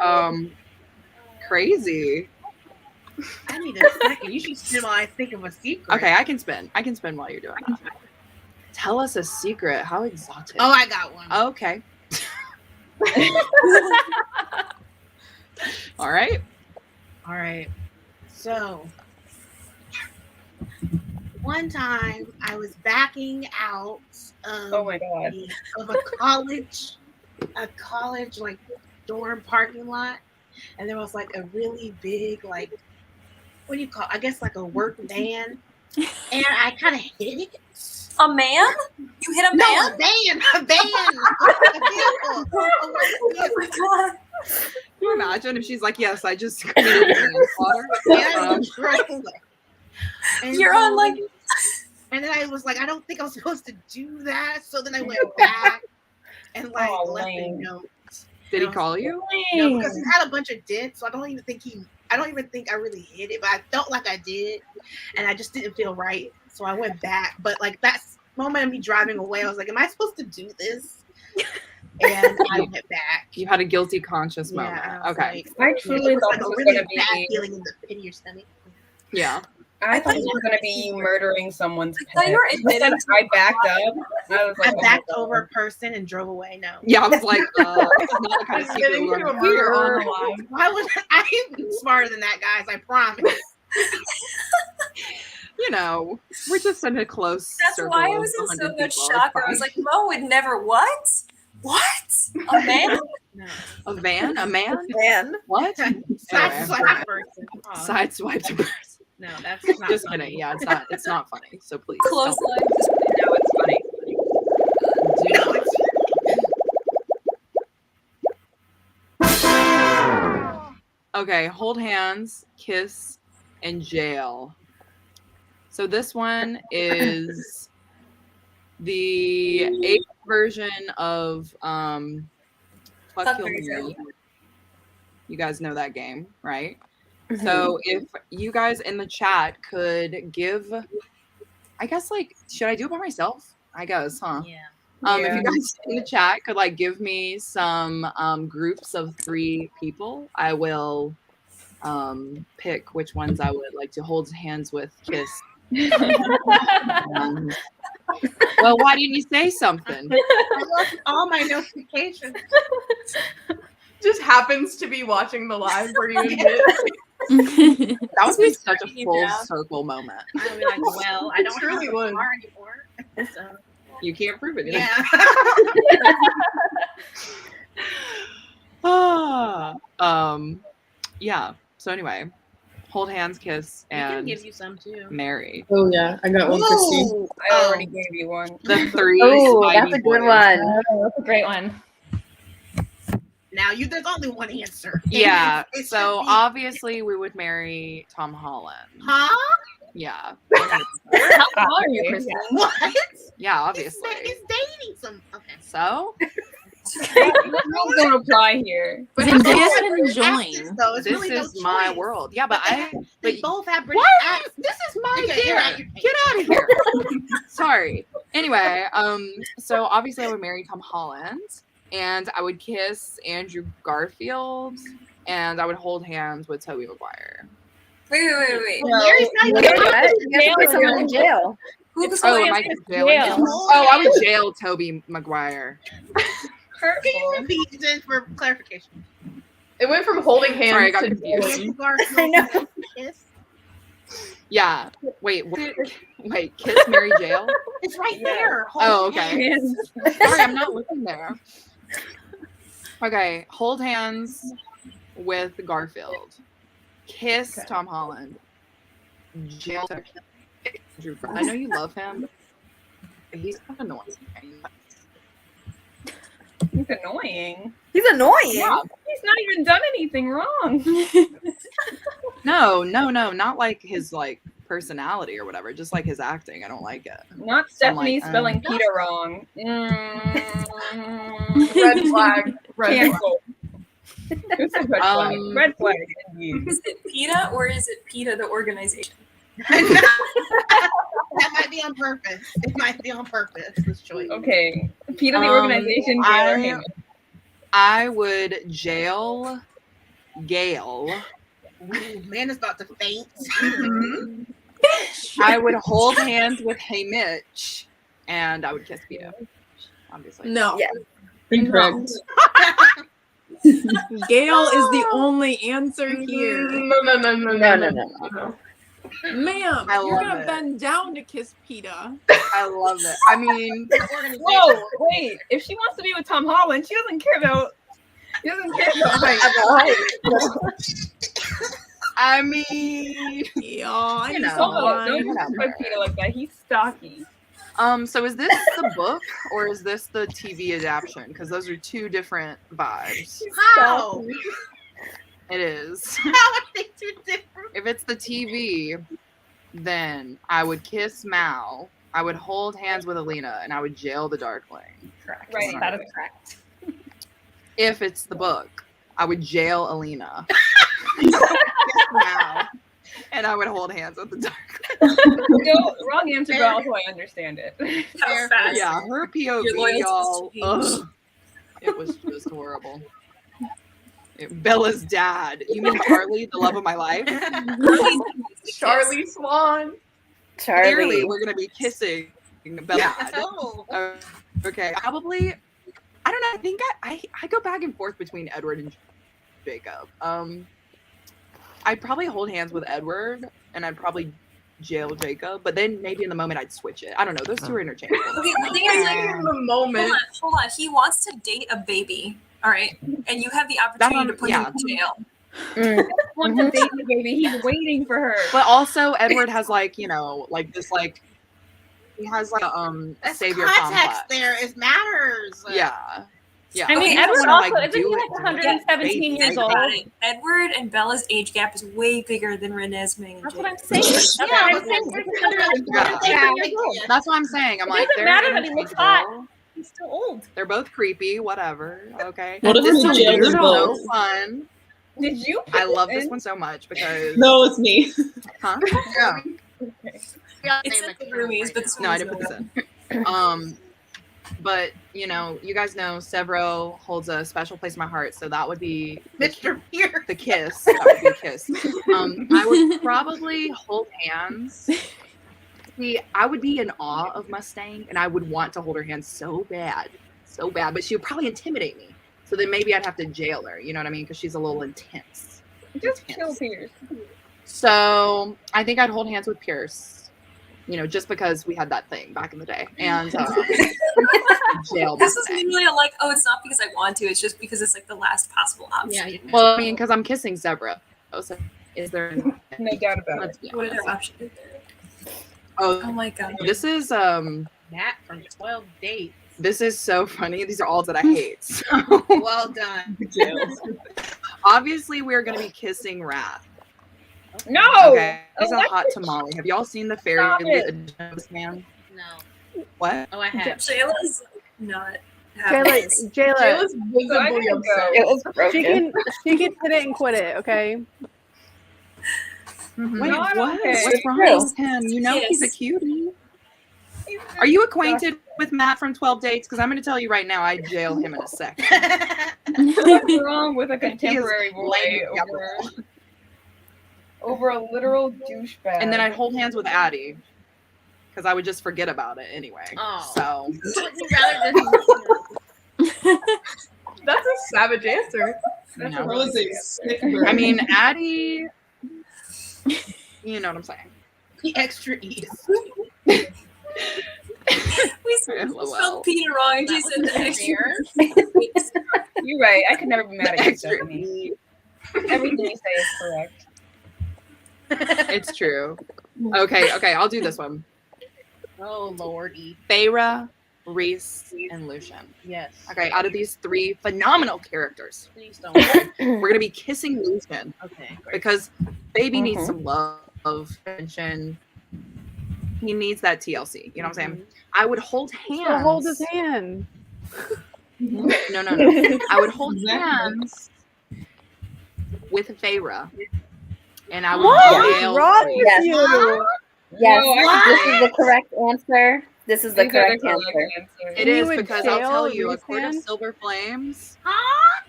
crazy. I need a second. You should spin while I think of a secret. Okay, I can spin. I can spin while you're doing that. Tell us a secret. How exotic. Oh, I got one. Okay. All right. All right. So, one time I was backing out of, Oh my God. of a college like dorm parking lot, and there was like a really big like, what do you call it? I guess like a work van, and I kind of hit it. A man? You hit a man? No, a van. A vehicle. Oh my God. Can you imagine if she's like, yes, I just committed manslaughter? Yeah, and You're on like. And then I was like, I don't think I was supposed to do that. So then I went back and like left a note. Did he call you? No, because he had a bunch of dents, so I don't even think I really hit it, but I felt like I did, and I just didn't feel right. So I went back. But like that moment of me driving away, I was like, am I supposed to do this? And I went back. You had a guilty conscious moment. Yeah, Okay. I truly thought this was really going to bad be. feeling in the pit of your stomach. Yeah. I thought it was going to be you murdering someone's I thought you were admitting to I backed up. I was like, I backed over a person and drove away. No. Yeah, I was like, it's not the kind of secret Admitting we're to a gonna murder on hear. the line. Why would I'm smarter than that, guys? I promise. You know, we're just in a close That's circle why I of was in so 100 much people. shock. It's I was fine. like, Mo would never what? What? A man? No. A van? A man? man. What? Sideswipe person. Oh, Sideswiped a person. no, that's not Just funny. kidding. Yeah, it's not funny. So please. Close don't. line. Just No, it's funny. Do No, not. Okay, hold hands, kiss, and jail. So this one is the 8th version of Fuck Kill Marry. You guys know that game, right? So if you guys in the chat could give, I guess, like, should I do it by myself? I guess, huh? Yeah. If you guys in the chat could like give me some groups of 3 people, I will pick which ones I would like to hold hands with, kiss. Well, why didn't you say something? I lost all my notifications. Just happens to be watching the live where you admit. That would be such a you full down. circle moment. I'd be like, well, I don't truly have a would. car anymore. So, You can't prove it. yeah. Yeah. So anyway, hold hands, kiss, I can and give you some too. marry. Oh yeah, I got one for Steve. Ooh, I already gave you one. The 3. Oh, Spidey that's a good boys. one. That's a great one. now there's only one answer. Yeah. It So should be- obviously we would marry Tom Holland. huh? Yeah. How are you, Kristen? What? Yeah, He's obviously. dating some. Okay. So Don't apply here. But But Zendaya both said have British enjoying. accents, though. It's this really no is my choice. world. Yeah, but They but both have British what? accents. This is my Okay, you're right, dinner. you're right. Get out of here. Sorry. Anyway, so obviously I would marry Tom Holland. and I would kiss Andrew Garfield, and I would hold hands with Tobey Maguire. Wait. Well, Mary's not even You have to put someone in jail. Who was Oh, going am I against jailing jail? him? Oh, I would jail Tobey Maguire. Can you repeat it for clarification? It went from holding hands Sorry, I got to confused. jailing. I know. Kiss. Yeah. Wait, kiss, marry, jail? It's right there. Oh, Hold okay. hands. Sorry, I'm not looking there. Okay, hold hands with Garfield. Kiss Tom Holland. Jail Andrew. I know you love him. But he's kind of annoying. He's annoying. He's annoying. Yeah. He's not even done anything wrong. No, not like his like personality or whatever. Just like his acting. I don't like it. Not Stephanie like, spelling Peter wrong. Red flag. Red flag. Cancel. This is red flag. Red flag. Indeed. Is it PETA or is it PETA, the organization? That might be on purpose. It might be on purpose, this choice. Okay. Peter, the organization. Jail or Hammond? I would jail Gail. Ooh, man is about to faint. I would hold hands with Hey Mitch, and I would kiss Peter. Obviously. No. Yes. Incorrect. Gail is the only answer here. No. Ma'am, I you're love gonna it. bend down to kiss PETA. I love it. I mean, Whoa, wait. If she wants to be with Tom Holland, she doesn't care about height. I mean, Yeah, I You know. know. Don't put Peter like that. He's stocky. so is this the book or is this the TV adaptation? Because those are two different vibes. How? It is. How are they two different? If it's the TV, then I would kiss Mal. I would hold hands with Alina, and I would jail the Darkling. Correct. Right, that is correct. If it's the book, I would jail Alina. Mal, and I would hold hands with the Darkling. No, wrong answer, but also I understand it. How fast? Yeah, her Your POV, loyalties y'all. changed. Ugh, it was just horrible. Bella's dad. You mean Charlie, the love of my life? Charlie Swan. Clearly, Charlie. we're gonna be kissing Bella's dad. Oh. Okay, probably. I don't know. I think I go back and forth between Edward and Jacob. I'd probably hold hands with Edward, and I'd probably jail Jacob. But then maybe in the moment I'd switch it. I don't know. Those two are interchangeable. Okay, the thing is, like, In the moment. hold on. He wants to date a baby. All right, and you have the opportunity to put him in jail. Wants to date the baby. He's waiting for her. But also Edward has like like this like he has like a That's savior context complex. there. It matters. Yeah. Yeah. I mean, He doesn't Edward wanna, also, isn't do he it like to 117 baby. years Think old? about it. Edward and Bella's age gap is way bigger than Renee's, Ming, and That's what I'm Jacob's. saying. That's what I'm saying. Yeah. That's what I'm saying. I'm It like, doesn't they're matter that he looks hot. interchangeable. He's still old. They're both creepy, whatever. Okay. What if This we is jail them so both? fun. Did you? I love this one so much because No, it's me. huh? Yeah. It's in the roomies, but this No, I one didn't put this in. But you guys know Severo holds a special place in my heart, so that would be Mr. Pierce. the kiss. That would be a kiss. I would probably hold hands. See, I would be in awe of Mustang, and I would want to hold her hand so bad. But she would probably intimidate me. So then maybe I'd have to jail her. You know what I mean? Because she's a little intense. Just kill Pierce. So I think I'd hold hands with Pierce. Just because we had that thing back in the day, and jail. This is Mustang. literally like, oh, it's not because I want to. It's just because it's like the last possible option. Yeah. Well, I mean, because I'm kissing Zebra. So is there? No doubt about it. Let's be What honest. other option? Oh, Oh my god. this is That from 12 dates. This is so funny. These are all that I hate. So, Well done. obviously, we're going to be kissing Wrath. No. Okay. He's a hot Alexis, tamale. Have y'all seen the fairy Stop it. of this man? No. What? Oh, I have. Shayla's not having Jayla, this. Jayla, Jayla's So I visibly gotta upset. go. It was broken. she can hit it and quit it, okay? Wait, Not what? okay. What's wrong True. with him? He's a Yes. cutie. Are you acquainted with Matt from 12 Dates? Because I'm going to tell you right now, I'd jail him in a second. What's wrong with a contemporary boy over a literal douchebag? And then I'd hold hands with Addie. Because I would just forget about it anyway. Oh. So. That's a savage answer. That's That was a sick burn. I mean, Addie, you know what I'm saying. The extra ease. We spelled Peter wrong and she said the extra. You're right. I could never be mad at you, Stephanie. Everything you say is correct. It's true. Okay, I'll do this one. Oh, Lordy. Feyre, Reese, and Lucian. Yes. Okay, out of these three phenomenal characters, Please don't. we're going to be kissing Lucian. Okay. Great. Because baby needs some love, attention. He needs that TLC. You know what I'm saying? I would hold hands. So hold his hand. No. I would hold hands with Feyre. And I would jail Yes. You. Yes, No, this is the correct answer. This is the correct answer. It You is would because I'll jail tell you, Reese according to hand? Silver Flames,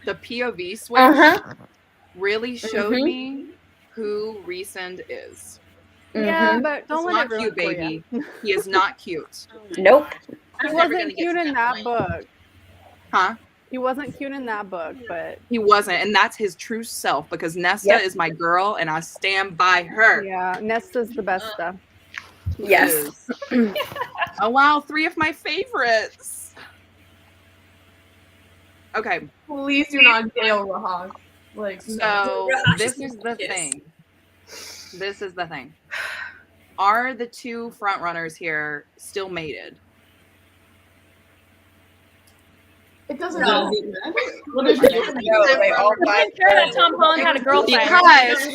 the POV switch really showed me who Resend is. Yeah, but don't He's let it not ruin cute, it for baby. you. He is not cute. Nope. He I'm never wasn't gonna get cute to in that that point. book. Huh? He wasn't cute in that book, but He wasn't, and that's his true self because Nesta Yep. is my girl and I stand by her. yeah, Nesta's the best stuff. Yes. Oh wow, 3 of my favorites. Okay, Please do not jail Rahag. Like, so No. this is the thing. This is the thing. Are the 2 front runners here still mated? it doesn't No. matter. What if you No, they all I'm five. sure that Tom Holland had a girlfriend. Because-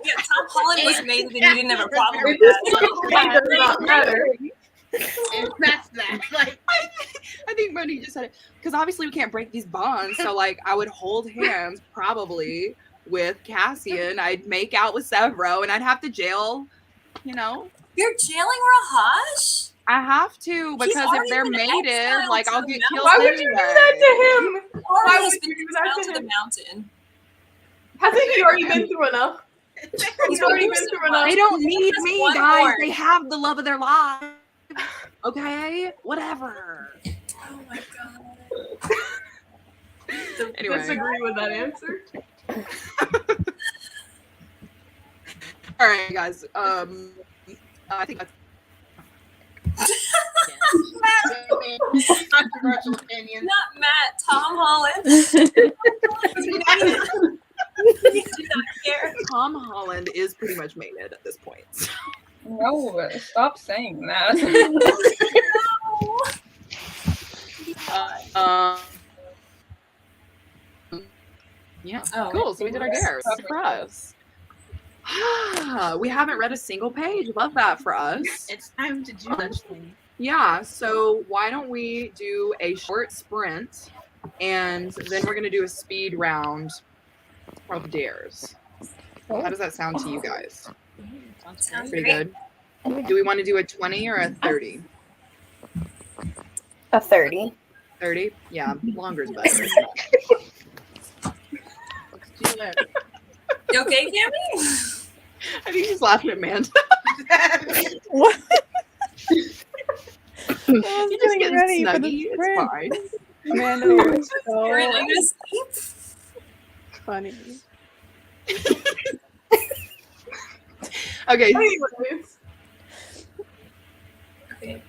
Yeah, Tom Holland was made and you didn't have a problem with that. It does not matter. And that's that. Like, I think Moni just said it because obviously we can't break these bonds. So like, I would hold hands probably with Cassian. I'd make out with Severo, and I'd have to jail. You know, You're jailing Rahash? I have to because if already they're been mated, exiled like to I'll the get mountain. killed Why would anyway. you do that to him? Why Why would would you you been do that exiled to to the him? mountain? Hasn't he already been through enough? He's already been through enough. They don't need That's me, one guys. more. They have the love of their lives. Okay, whatever. Oh my god. Anyway, Disagree with that answer. all right, guys. I think that's controversial opinion. Not Matt, Tom Holland. He did not care. Tom Holland is pretty much mated at this point. No, stop saying that. Yeah. Oh, Cool. So we did our dares. Surprise. We haven't read a single page. Love that for us. It's time to do such thing. Yeah. So why don't we do a short sprint, and then we're gonna do a speed round of dares. How does that sound to you guys? Sounds Pretty great. good. Do we want to do a 20 or a 30? A 30. 30? Yeah, longer is better. Let's do it. You okay, Cami? I think she's laughing at Manda. What? I was You're just getting getting ready for snuggy. the It's sprint. fine. Amanda, you're You're so gonna sleep? funny. Okay. Anyways, Okay.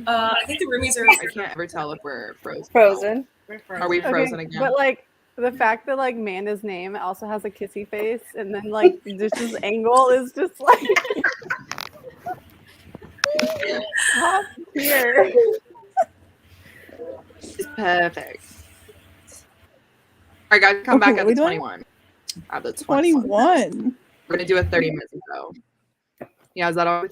I think the roomies are. I can't ever tell if we're frozen. Frozen. Are we frozen again? But like the fact that like Manda's name also has a kissy face, and then like Dish's angle is just like top tier. It's perfect. All right, guys, come back Okay, at we the doing- 21. At the 21. 21. We're gonna do a 30 minutes ago. Yeah, is that all?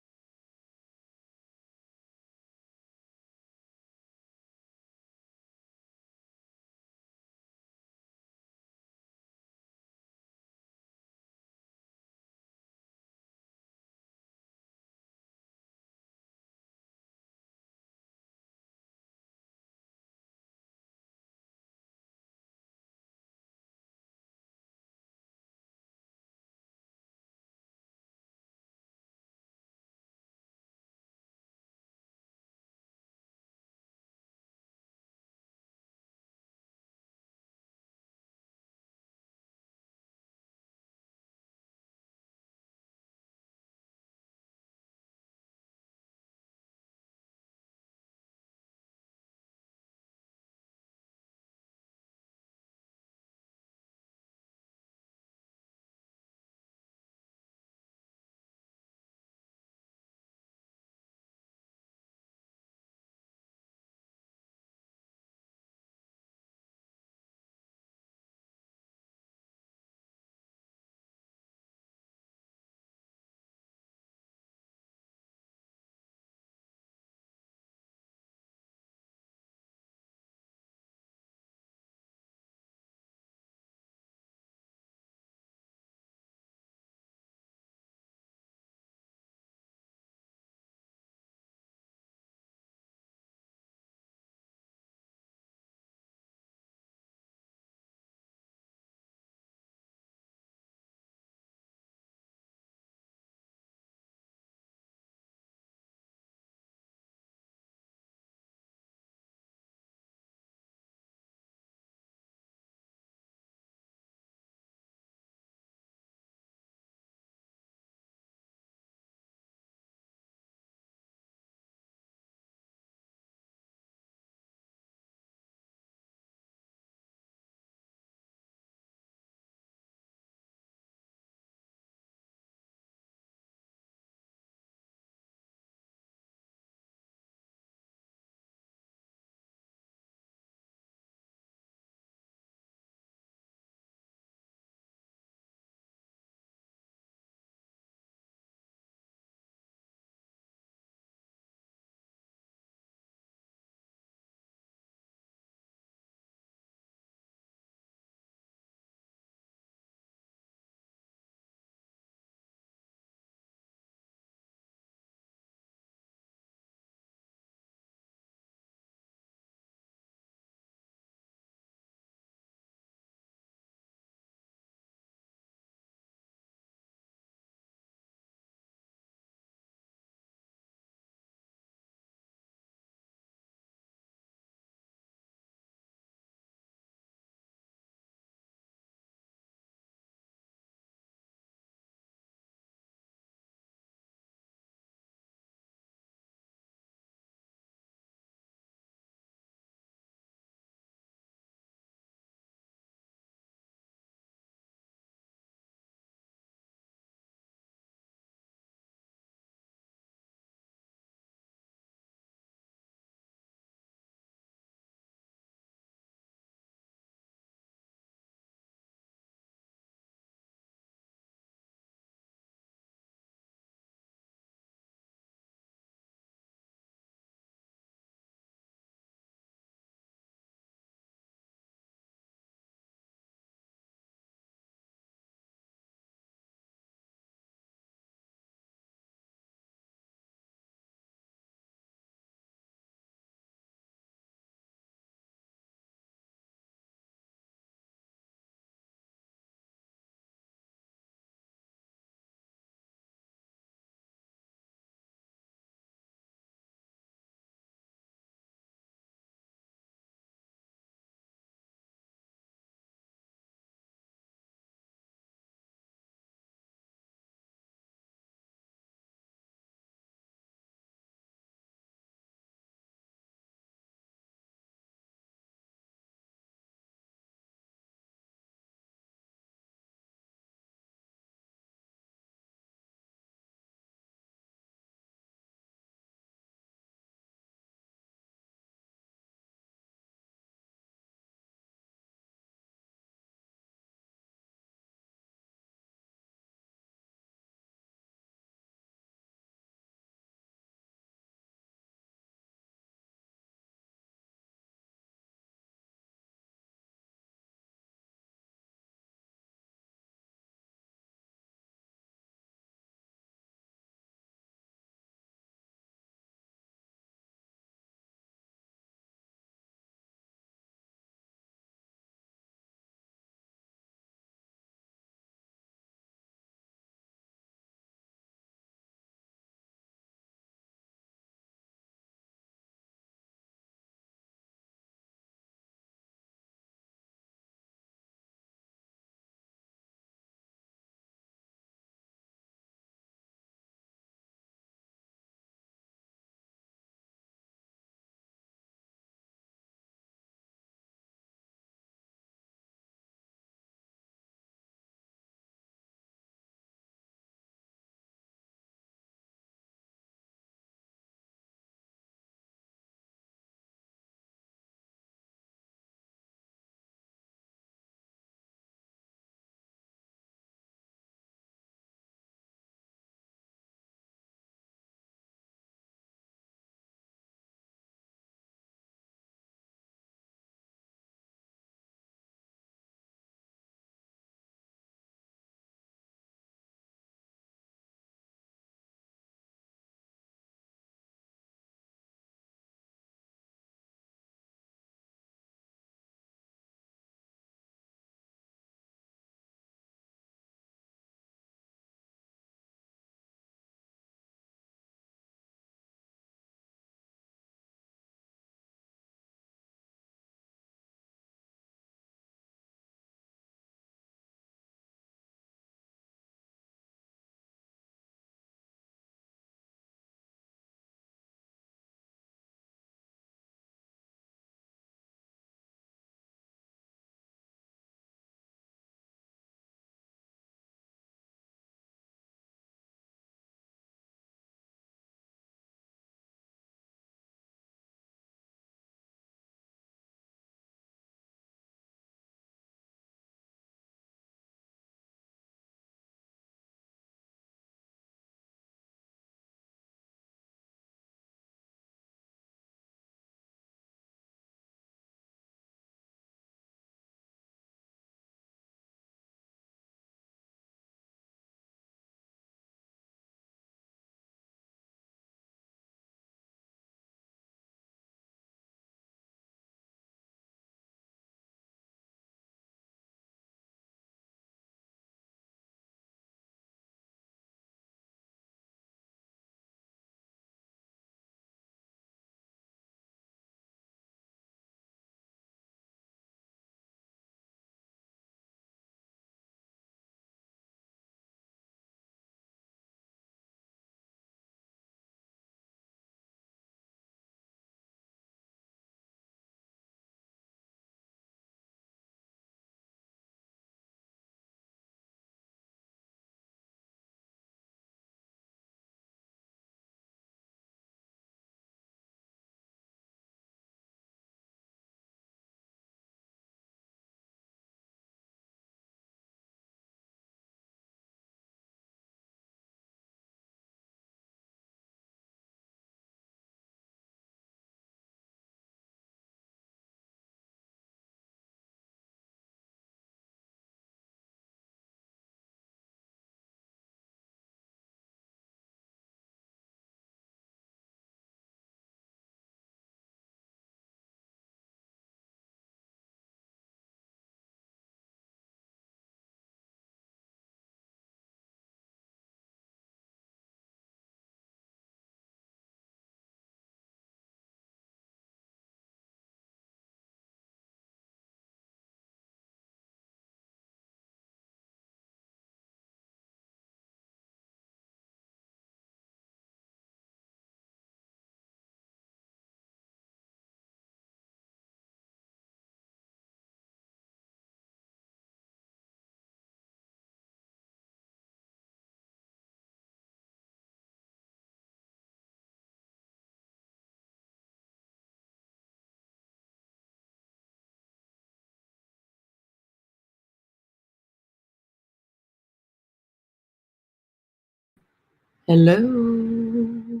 Hello.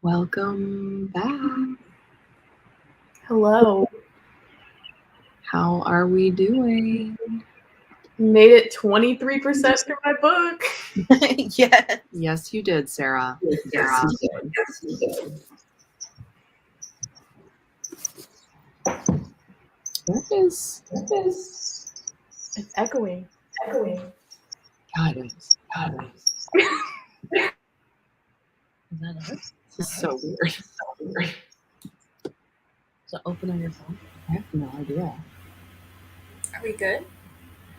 Welcome back. Hello. How are we doing? Made it 23% through my book. Yes. Yes, you did, Sarah. Sarah. Yes, you did. What is? It's echoing. God, it is. This is so weird. So open on your phone. I have no idea. Are we good?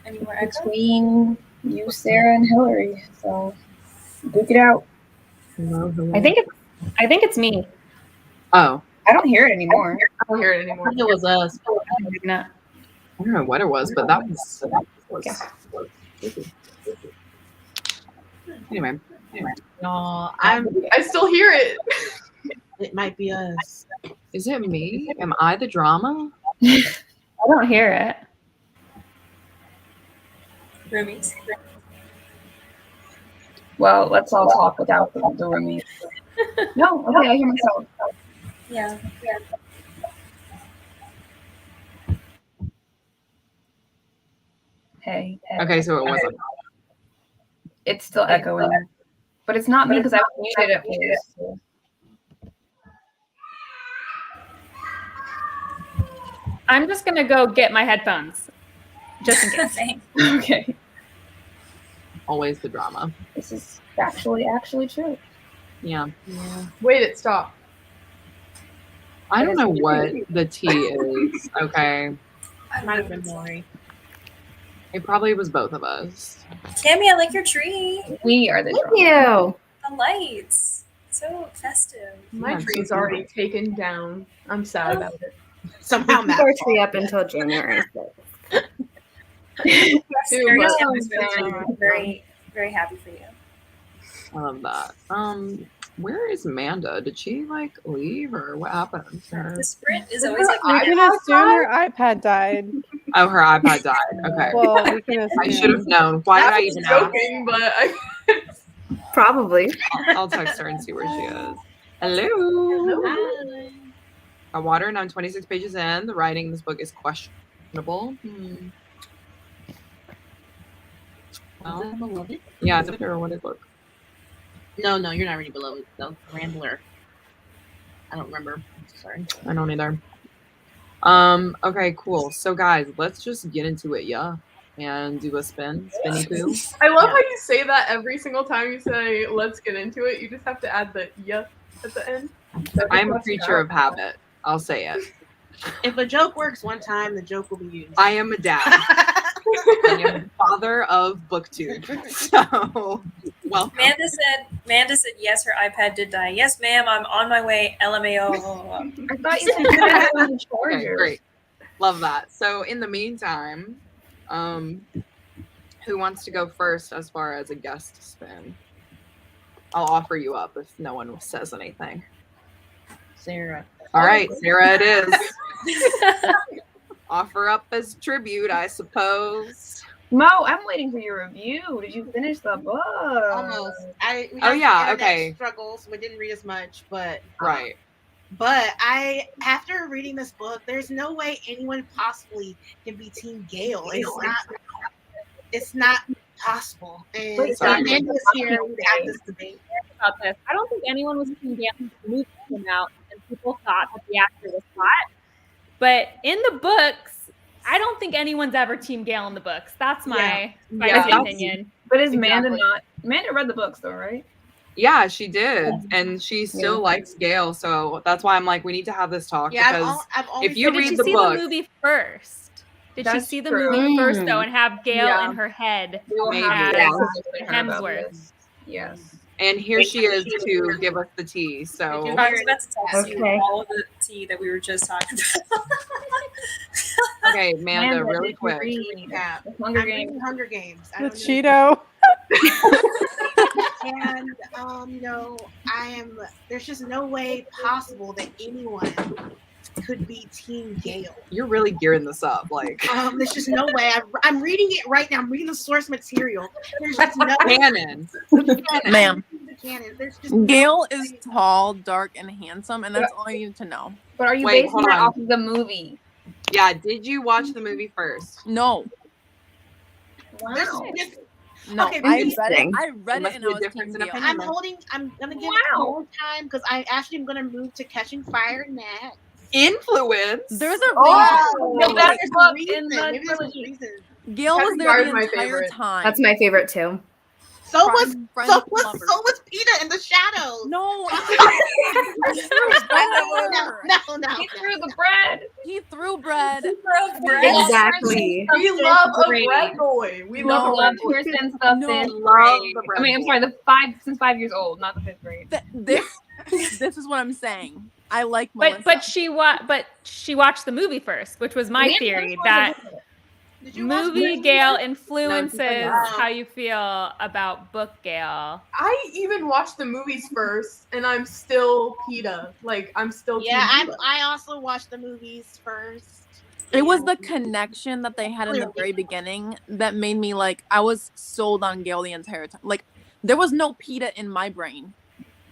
Any more echo? Between you, Sarah, and Hillary. So duke it out. Hello. I think it's me. Oh, I don't hear it anymore. I don't hear it anymore. It was us. Not. I don't know what it was, but that was. Anyway. No, I still hear it. It might be us. Is it me? Am I the drama? I don't hear it. Roomies? Well, let's all talk without the roommate. No, okay, I hear myself. Yeah. Hey. Okay, so it wasn't. It's still echoing. But it's not me because I muted it first. I'm just gonna go get my headphones. Just in case. Thanks. Okay. Always the drama. This is actually true. Yeah. Wait, it stopped. I don't know what the T is. Okay. Might have been Lori. It probably was both of us. Cami, I like your tree. We are the Thank drama. you. The lights. So festive. My Yeah, tree's so already taken down. I'm sad about it. Somehow Keep Matt. our tree up until January 6th. Very, much. very, very happy for you. I love that. Where is Manda? Did she like leave or what happened to her? The sprint is always like We can assume her iPad died. Oh, her iPad died. Okay. Well, we can assume. I should have known. Why did I even ask? Joking, but I Probably. I'll text her and see where she is. Hello. Got water and I'm 26 pages in. The writing in this book is questionable. Well, yeah, it's a fair what it look. No, you're not reading Beloved. No, Rambler. I don't remember. Sorry. I don't either. Okay, cool. So guys, let's just get into it, yeah? And do a spinny poo. I love how you say that every single time you say "let's get into it." You just have to add the "yeah" at the end. I'm a creature of habit. I'll say it. If a joke works one time, the joke will be used. I am a dad. I am the father of booktube. So, welcome. Manda said yes, her iPad did die. Yes, ma'am, I'm on my way. LMAO. I thought you said you had it on the charger. Okay, great. Love that. So in the meantime, who wants to go first as far as a guest spin? I'll offer you up if no one says anything. Sarah. All right, Sarah it is. Offer up as tribute, I suppose. Mo, I'm waiting for your review. Did you finish the book? Almost. We Oh, had yeah, some internet okay. struggles. We didn't read as much, but Right. But after reading this book, there's no way anyone possibly can be Team Gale. It's not possible. And Wait, so sorry. Amanda's here. We have this debate. About this. I don't think anyone was Team Gale when the movie came out, and people thought that the actor was hot. But in the books, I don't think anyone's ever Team Gale in the books. That's my opinion. But is Manda Exactly. not? Manda read the books though, right? Yeah, she did. And she still likes Gale. So that's why I'm like, we need to have this talk. Yeah, because I've always if you But read did she the see book, the movie first? Did she That's see the true. movie first though, and have Gale Yeah. in her head? We will Maybe. have Yeah. Hemsworth. Yes. and here she is to give us the tea. So I was about to text you Okay. all of the tea that we were just talking about. okay, Amanda, really quick. Yeah. Hunger I'm Games. reading Hunger Games. I The don't know. Cheeto. And I am. There's just no way possible that anyone could be Team Gale. You're really gearing this up, like. There's just no way. I'm reading it right now. I'm reading the source material. There's just no canon. Ma'am. There's just Gale is tall, dark, and handsome, and that's all you need to know. But are you Wait, basing hold that on. off of the movie? Yeah, did you watch the movie first? No. Wow. No, Okay, I maybe- read it. I read must it, and be I a was difference Team in Gale. opinion. I'm gonna give it more time because I actually am gonna move to Catching Fire next. Influence. There's a reason. The best There's a book reason. in the Maybe there's a trilogy. reason. Gale was Catching there Fire the is my entire favorite. time. That's my favorite too. So was Friends so and lovers. was Peter in the shadows. No. No. He threw the bread. He threw bread. Exactly. We love a bread boy. We love a No. bread boy. Love her since the No. fifth Love grade. the bread I mean, I'm boy. sorry, since 5 years old, not the 5th grade. This is what I'm saying. I like Melissa. But she watched the movie first, which was my We theory watched that Did you watch movie the Gale movie? influences No. how you feel about book Gale. I even watched the movies first, and I'm still PETA. Like, I'm still Yeah, Team PETA. I also watched the movies first. it was the connection that they had in the very beginning that made me like, I was sold on Gale the entire time. Like, there was no PETA in my brain.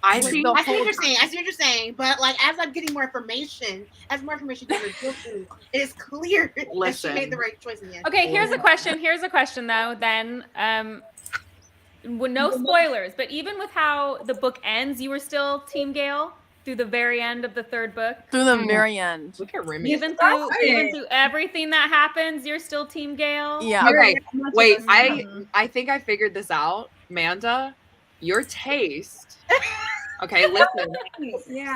I Like, see. the I see whole what you're time. saying. I see what you're saying. But like, as I'm getting more information, gets revealed to me, it is clear that Listen. she made the right choice in the end. Okay, here's a question though. Then, no spoilers, but even with how the book ends, you were still Team Gale through the very end of the third book. Through the very end. Look at Remy. Even through everything that happens, you're still Team Gale. Yeah. Okay, wait. us. I think I figured this out, Manda. Your taste. Okay, listen.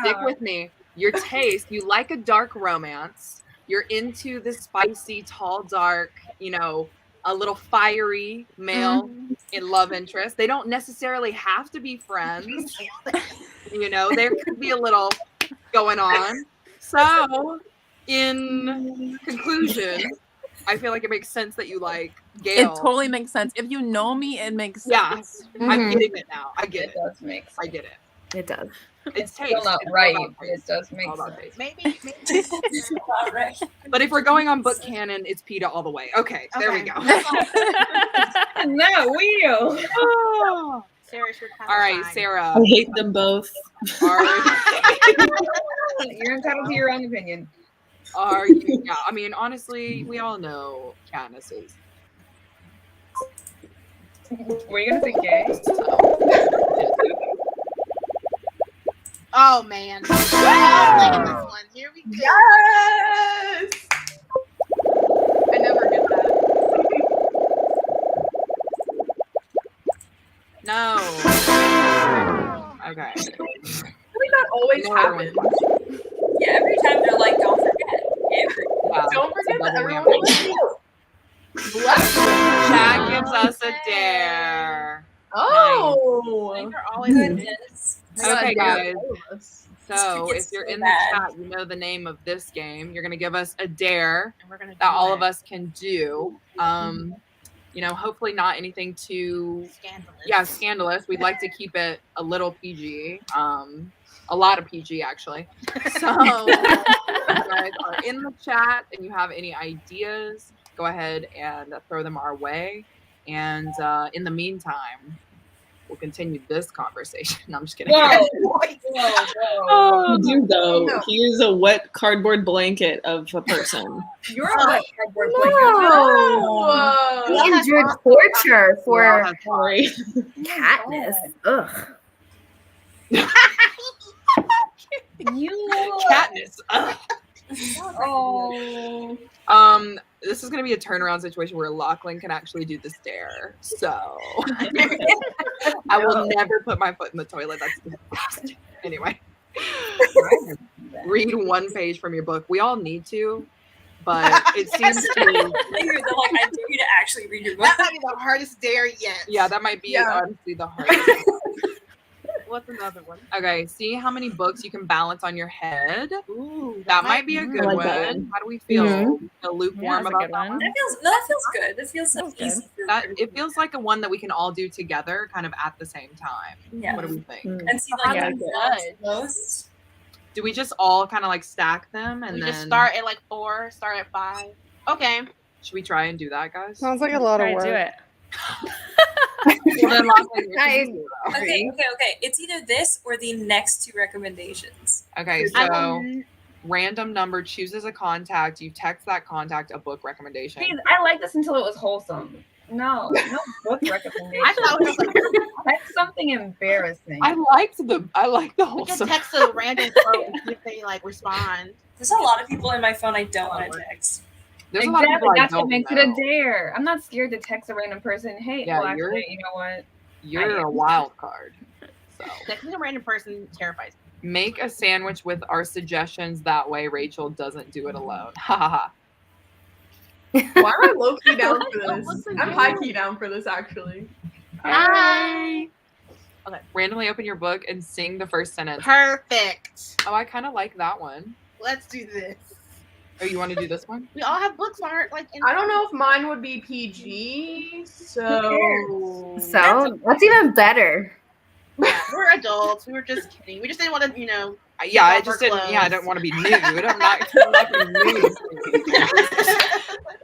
Stick with me. Your taste. You like a dark romance. You're into the spicy, tall, dark. A little fiery male in love interest. They don't necessarily have to be friends. There could be a little going on. So, in conclusion, I feel like it makes sense that you like Gale. It totally makes sense. If you know me, it makes sense. Yes, I'm getting it now. I get it. does make sense. I get it. It does. It's taste. Still not It's all right, about but taste. it does make It's all about sense. taste. Maybe. But if we're going on book canon, it's PETA all the way. Okay, there we go. No, wheel. Sarah's your kind All of right, sign. Sarah. I hate them both. Are You're entitled to your own opinion. you? Yeah, I mean, honestly, we all know Katniss is. Were you gonna say gay? Oh man. I like this one. Here we go. Yes! I never get that. No. Okay. I think that always No, happens. Yeah, every time they're like, don't forget. Yeah, Don't it's a forget that double everyone whammy. Bless you. Chat gives us a dare. Oh. You're always Goodness. Okay, guys. Us. So This if you're could get in so the bad. chat, you know the name of this game. You're gonna give us a dare And we're gonna that do all it. of us can do. Hopefully not anything too scandalous. We'd like to keep it a little PG. A lot of PG actually. So if you guys are in the chat and you have any ideas, go ahead and throw them our way. And in the meantime, we'll continue this conversation. No, I'm just kidding. You do though. No. He is a wet cardboard blanket of a person. You're a wet cardboard Whoa. He endured torture for Sorry. Katniss. Ugh. You. Katniss. Oh. This is gonna be a turnaround situation where Lochlyn can actually do this dare. So I will never put my foot in the toilet. That's disgusting. Anyway. Read one page from your book. We all need to, but it seems to They're like, I dare you to actually read your book. That might be the hardest dare yet. yeah, that might be honestly the hardest. What's another one? Okay, see how many books you can balance on your head. Ooh, That might be a good like one. that one. How do we feel? Mhm. Feel lukewarm that's a about good that one. one? That feels good. That feels so good. easy. For That it feels like a one that we can all do together, kind of at the same time. Yeah. What do we think? And see like Yeah. what's most. Do we just all kind of like stack them and we then just start at like 4, start at 5. Okay. Should we try and do that, guys? Sounds like a lot of Try to work. do it. Well, then Lochlyn, you Nice. can do it. Okay. It's either this or the next 2 recommendations. Okay, so random number chooses a contact. You text that contact a book recommendation. Please, I liked this until it was wholesome. No book recommendation. I thought it was like, That's something embarrassing. I like the we can wholesome. text a random quote and see if they like respond. There's a lot of people in my phone I don't want to text. There's a lot of Exactly. people I That's what don't makes know. it a dare. I'm not scared to text a random person. Hey, Yeah, well, actually, you know what? You're a wild card. So Texting a random person terrifies me. make a sandwich with our suggestions. That way, Rachel doesn't do it alone. Ha ha ha. Why am I low key down for this? I'm high key down for this actually. Hi. Okay. Randomly open your book and sing the first sentence. Perfect. Oh, I kind of like that one. Let's do this. Oh, you want to do this one? We all have books aren't like in I don't know if mine would be PG, so So that's even better. Yeah, we're adults. We were just kidding. We just didn't want to, Yeah, I off just our didn't. Yeah, I clothes. don't want to be nude. I'm not going to be nude.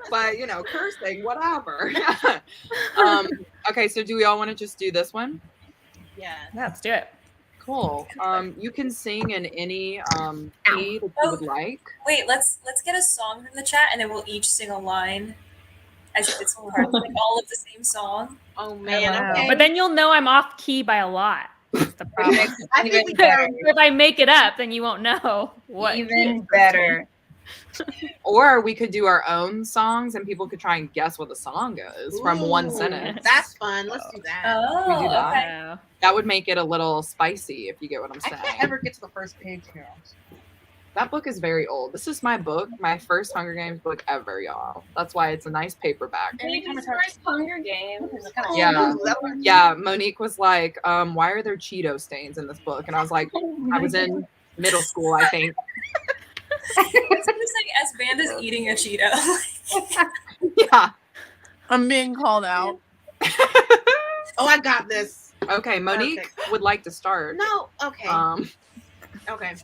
But cursing, whatever. Okay, so do we all want to just do this one? Yeah. Let's do it. Cool. You can sing in any key that you would like. Wait, let's get a song from the chat and then we'll each sing a line as if it's part of like all of the same song. Oh man. Wow. Okay. But then you'll know I'm off key by a lot. That's the problem. I think we can. If I make it up, then you won't know what. Even better. Or we could do our own songs and people could try and guess what the song is from one Ooh, sentence. That's fun. Let's do that. Oh, We do that. okay. That would make it a little spicy, if you get what I'm I saying. can't ever get to the first page here. That book is very old. This is my book, my first Hunger Games book ever, y'all. That's why it's a nice paperback. Jesus Christ, Hunger Games. Yeah. Yeah, Monique was like, why are there Cheeto stains in this book? And I was like, I was in middle school, I think. I was gonna say as Manda's eating a Cheeto. Yeah. I'm being called out. Oh, I got this. Okay, Monique would like to start. No. Okay. Okay.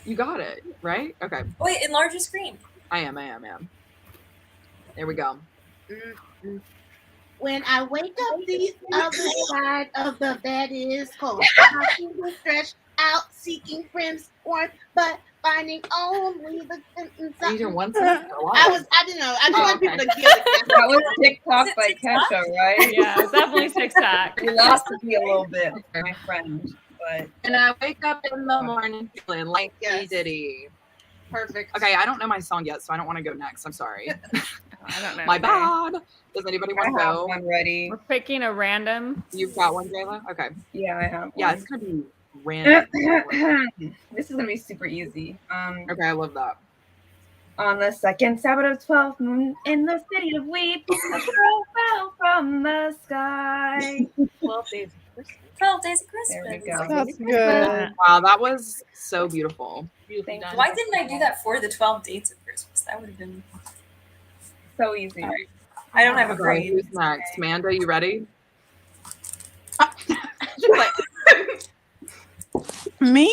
You got it, right? Okay. Wait, enlarge the screen. I am. There we go. When I wake up, the other side of the bed is cold. My fingers stretched out, seeking friends' warmth, but finding only the You did one sentence or what? I didn't know. I just want people to get it. That was TikTok by Kesha, right? Yeah, it's definitely TikTok. You lost me a little bit, my friend. But And I wake up in the morning feeling like Yes. P. Diddy. Perfect. Okay, I don't know my song yet, so I don't want to go next. I'm sorry. I don't know. My bad. Does anybody I want to have go? one ready. We're picking a random. You've got one, Jéla? Okay. Yeah, I have. Yeah, one. it's gonna be random. This is gonna be super easy. Okay, I love that. On the second Sabbath of 12th moon in the city of Weep, a crow fell from the sky. 12 days. 12 Days of Christmas. There we go. That's good. Wow, that was so beautiful. Beautifully done. Why didn't I do that for the 12 dates of Christmas? That would have been. So easy. I don't have a Okay, grade. who's next? Manda, you ready? She's like, Me?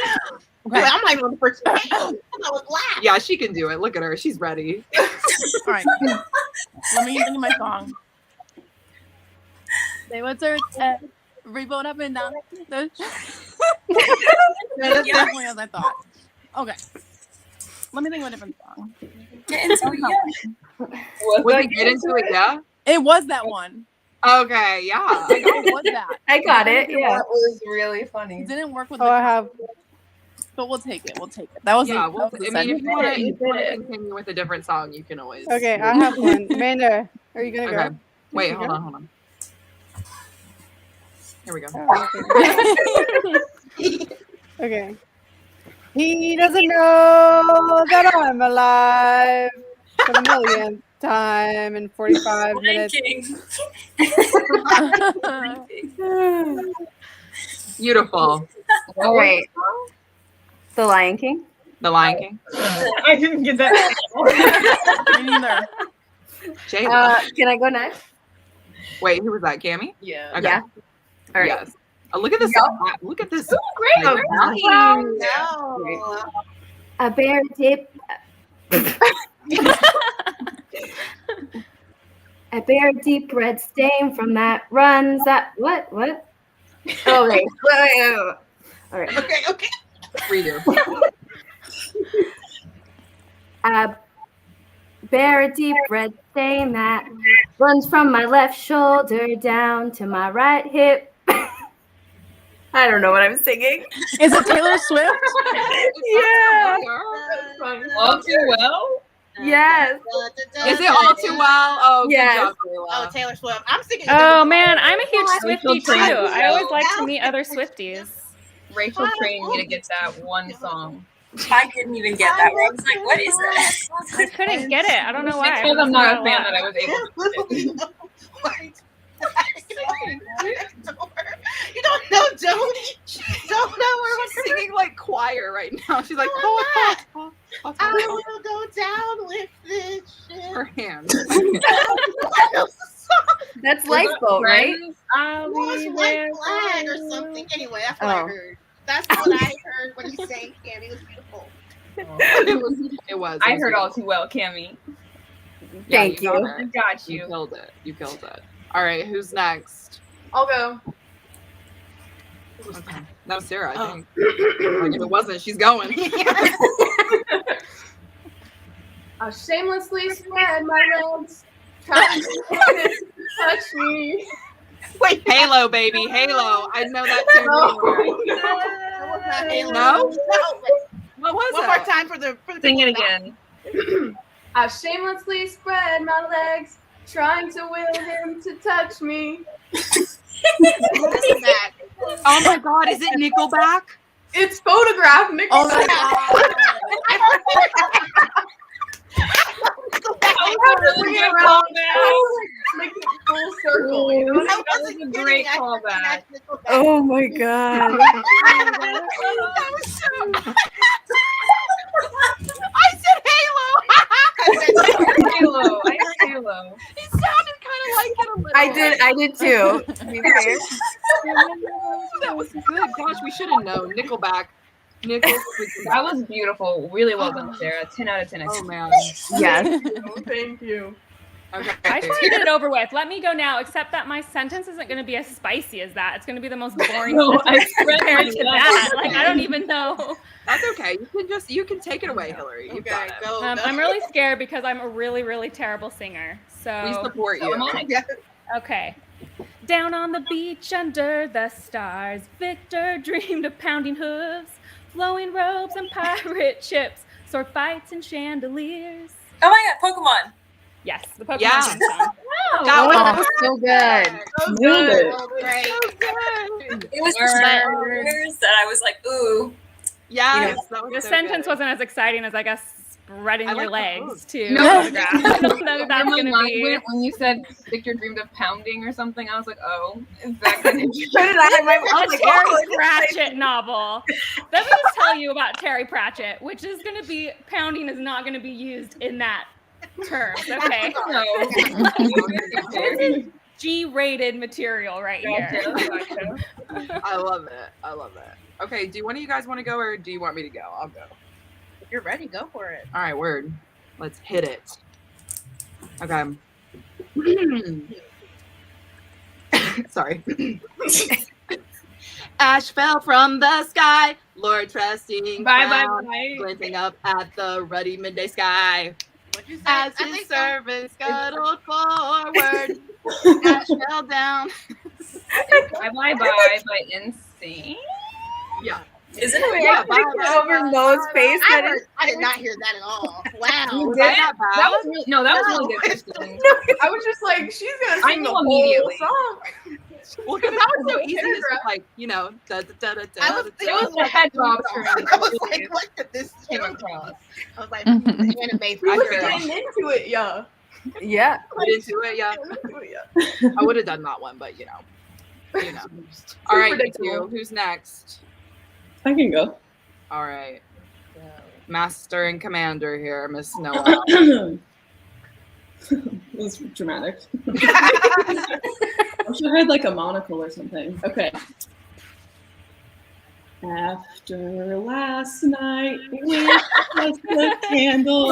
wait, I'm not even on the first page. I was last. Yeah, she can do it. Look at her. She's ready. All right. Let me think of my song. They would search reboot up and down. That's definitely as I thought. Okay. Let me think of a different song. Get into it, yeah. Would we get into it? Yeah. It was that one. Okay. Yeah. It was that. I got it. Yeah. That was really funny. It didn't work with Oh, I have. but we'll take it. We'll take it. That was Yeah. a, Well, that was I a mean, if you segment. want to continue with a different song, you can always. Okay, I have one. Amanda, are you gonna Okay. go? Wait. Hold on. Here we go. Oh, okay. He doesn't know that I'm alive for the millionth time in 45 Lion minutes. King. Beautiful. All right. The Lion King. The Lion King. I didn't get that. Me neither. Jéla. Can I go next? Wait, who was that? Cami? Yeah. Okay. Yeah. All right. Yes. Oh, look at this. Yep. Look at this. Great. Like, No. A bear dip. A bare deep red stain from that runs that what? Okay. All right. Okay. Redo. A bare deep red stain that runs from my left shoulder down to my right hip. I don't know what I'm singing. Is it Taylor Swift? Yeah. All too well. Yes. Is it all too well? Oh, Yes. good job, Jéla. Oh, Taylor Swift. I'm singing. Oh man, I'm a huge Rachel Swiftie too. trained I always like to meet other Swifties. Rachel trained me to get that one song. I didn't even get that. I was like, what is this? I couldn't get it. I don't know why. Because I'm not a fan that I was able to. You don't know Jody. Don't know her. She's singing like choir right now. She's like, I will go down with this ship. her hands. That's Lifeboat, right? I'll Well, it's be white there flag for or you. something. Anyway, that's what I Oh. heard. That's what I heard when you sang Cami. It was beautiful. It was. I heard all too well, Cami. Yeah, Thank you. got I it. got You you. killed it. You killed it. All right, who's next? I'll go. Okay. No, Sarah, I think. Like, if it wasn't, she's going. I shamelessly spread my legs, trying to touch me. Wait, Halo, baby, Halo. I know that too. That was not Halo. No? No. What was One it? more time for the Sing it again. I shamelessly spread my legs, trying to will him to touch me. What is that? Oh my God, is it Nickelback? It's photograph, Nick. Oh my Bring it around, make it full circle. You know? I That was wasn't a kidding. great I callback. actually go back. Oh my god. That was so. I said Halo. Halo. I heard Halo. It sounded kind of like it a little. I did too. To be fair. That was good. Gosh, we should have known. Nickelback. That was beautiful. Really well done, Sarah. 10 out of 10. Oh man. Yes. Thank you. Okay. I just want to get it over with. Let me go now, except that my sentence isn't going to be as spicy as that. It's going to be the most boring No, I sentence compared to that. Like, I don't even know. That's okay. You can take it away, Hillary. You Okay, got it. go. I'm really scared because I'm a really, really terrible singer. We So, support you. okay. Down on the beach under the stars, Victor dreamed of pounding hooves, flowing robes and pirate ships, sword fights and chandeliers. Oh my god, Pokemon. Yes, the Pokemon Yeah. theme song. That was so good. Great. It was the words that I was like, ooh. Yes, that was The so sentence good. wasn't as exciting as, I guess, spreading I your like the legs hook. to No. photograph. I don't know if that's Where going my to mind be. went when you said Victor dreamed of pounding or something, I was like, oh, is that going to be So did I. A Terry Pratchett novel. Let me just tell you about Terry Pratchett, which is going to be, pounding is not going to be used in that terms, okay? This is G-rated material right here. I love it. I love it. Okay, do one of you guys want to go or do you want me to go? I'll go. If you're ready, go for it. All right, word. Let's hit it. Okay. Sorry. Ash fell from the sky, Lord trusting crown, glinting up at the ruddy midday sky. What'd you say? As I his think so. servant scuttled forward, Ash fell down. Bye Bye Bye by Insane? Yeah. Isn't it? Yeah, Over Mo's face. I did not hear that at all. Wow. Was that bad? That was really, no, that was really good. Kristen. I was just like, she's gonna I sing knew the whole immediately. song. Well, because that was so easy. Just like, you know, da da da da I da. was It was the head bobs for me. I was like, what did this Came do? across. I was like, anime. We I was hear getting into it, yeah. Yeah. Put into it, yeah. Into it, yeah. I would have done that one, but you know. All right, you predictable. two. Who's next? I can go. All right. Master and Commander here, Miss Noelle. That's dramatic. I should have had like a monocle or something. Okay. After last night, we just the candle.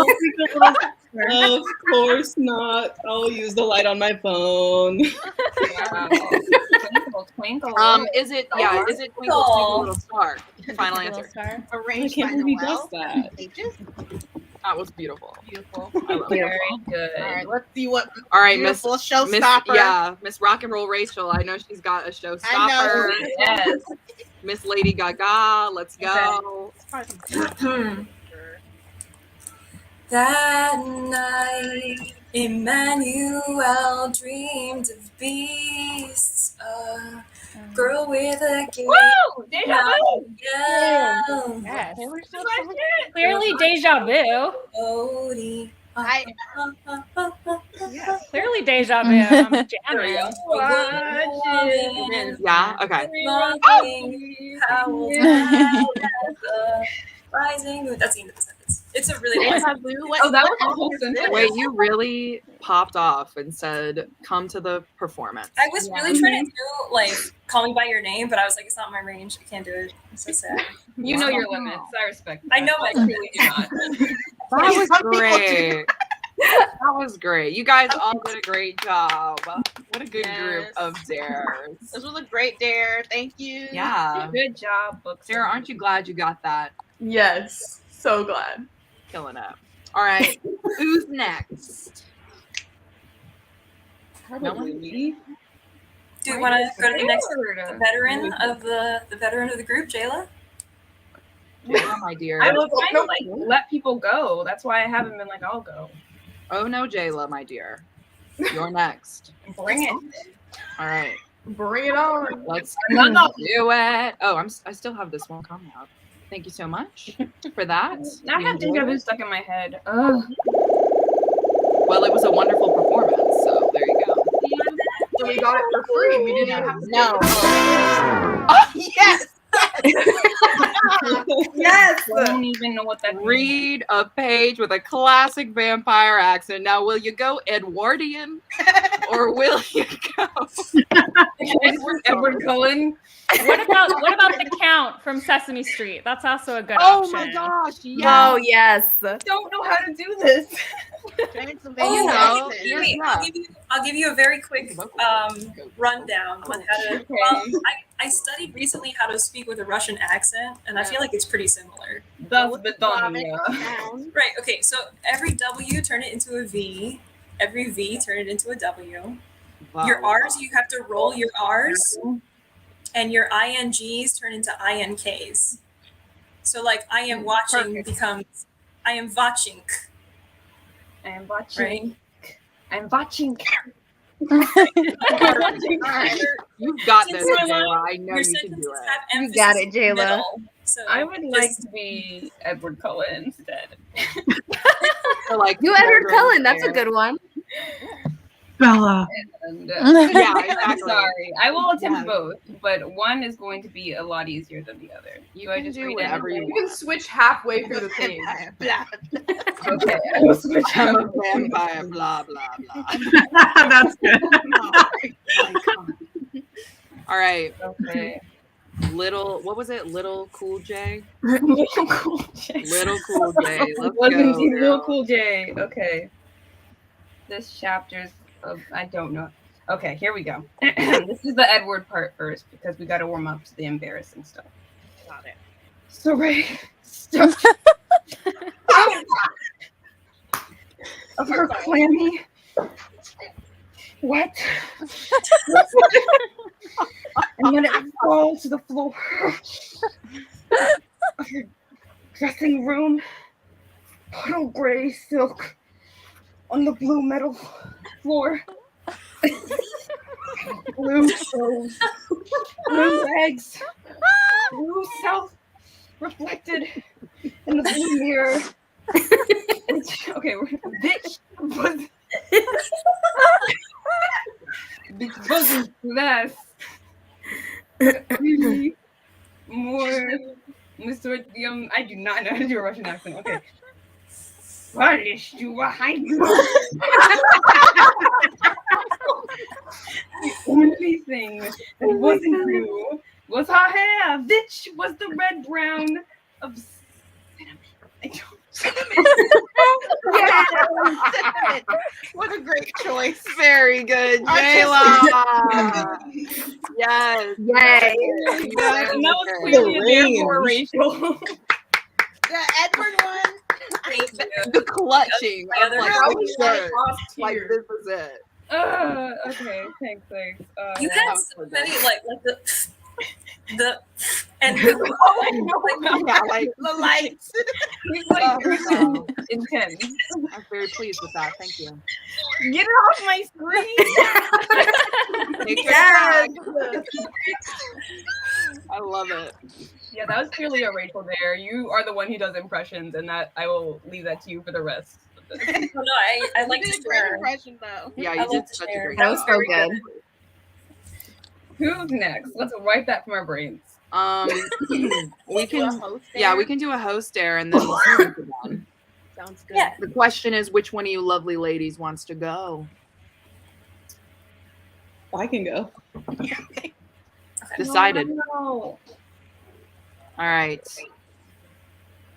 Of course not. I'll use the light on my phone. Wow. Twinkle, twinkle. Is it Twinkle Twinkle Little Star? Final answer. I Arranged can't by believe he Noelle. does that. That was beautiful. Beautiful. I love it. Very good. All right, let's see what All right, Miss beautiful showstopper. Miss Rock and Roll Rachel. I know she's got a showstopper. know. Yes. Miss Lady Gaga. Let's go. That night, Emmanuel dreamed of beasts, a girl with a gay Woo! Deja vu! Yeah. Yes. Clearly deja vu. Odie. Yes, clearly deja vu. I'm jamming. Yeah. Okay. Rising moon. That's the end of the sentence. It's a really long That was the whole sentence. Wait, you really popped off and said, "Come to the performance." I was really trying to do like "Call Me by Your Name," but I was like, it's not my range. I can't do it. I'm so sad. You know your limits. I respect that. I know I really do not. That was great. That was great. You guys all did a great job. What a good group of dares. This was a great dare. Thank you. Yeah. Good job, book. Sarah, aren't you glad you got that? Yes, so glad. Killing it. All right. Who's next? Probably me. Do you want to go to the next veteran of the veteran of the group, Jéla? Yeah, my dear. I was trying to like let people go. That's why I haven't been like, I'll go. Oh no, Jéla, my dear. You're next. Bring it. All right. Bring it on. Let's do it. Oh, I still have this one coming up. Thank you so much for that. I have deja vu stuck in my head. Ugh. Well, it was a wonderful performance, so there you go. So we got it for free. We didn't even have to No. Oh, yes. Yes. I don't even know what that means. Read a page with a classic vampire accent. Now, will you go Edwardian or will you go Edward Cullen? What about the Count from Sesame Street? That's also a good Oh option. my gosh! Yes. Oh yes. Don't know how to do this. Oh, I'll give you a very quick rundown on how to. Well, I studied recently how to speak with a Russian accent, and I feel like it's pretty similar. Right. Okay. So every W, turn it into a V. Every V, turn it into a W. Wow. Your R's, you have to roll your R's, and your INGs turn into INKs. So like I am watching becomes I am watching. I am watching. I'm watching. You've got this, Jéla. I know Your you can do sentences it. have You emphasis got it, in the Jéla. middle. So I would like to be Edward Cullen instead. So, like, You Edward Cullen, that's a good one. Bella. And, Yeah, I'm exactly. sorry. I will attempt both, but one is going to be a lot easier than the other. You can do whatever you You can switch halfway through the thing. Okay, I will switch I'm out. a vampire, blah, blah, blah. That's good. All right. Okay. What was it? Little Cool J? Little Cool J. Little Cool J. Let's Welcome go. to Little girl. Cool J. Okay. This chapter's of, I don't know. Okay, here we go. This is the Edward part first because we got to warm up to the embarrassing stuff. Got it. So, right. Stuff of her clammy, wet, and let it fall to the floor of your dressing room. Puddle gray silk on the blue metal floor. Blue stoves, blue eggs, blue self reflected in the blue mirror. Okay, bitch wasn't less. Really more Mr. I do not know how to do a Russian accent. Okay. Polish you a high. The only thing that wasn't true was her hair. Vish was the red brown of cinnamon. Yeah, cinnamon. What a great choice. Very good, Jéla. Yes. Yay. And that was clearly a dare for Rachel. The Edward one. The clutching. My other Like, favorite like this is it. Okay, thanks. You had so many like the and Yeah, like The lights. He's like intense. I'm very pleased with that. Thank you. Get it off my screen. Take your time. I love it. Yeah, that was clearly a Rachel there. You are the one who does impressions, and that I will leave that to you for the rest. Oh, no, I like You to did a great share. impression though. Yeah, I you love did to such a share. great That was job. so good. Who's next? Let's wipe that from our brains. We can host yeah, there? we can do a host dare and then we'll move on. Sounds good. Yeah. The question is, which one of you lovely ladies wants to go? I can go. Decided. No. All right.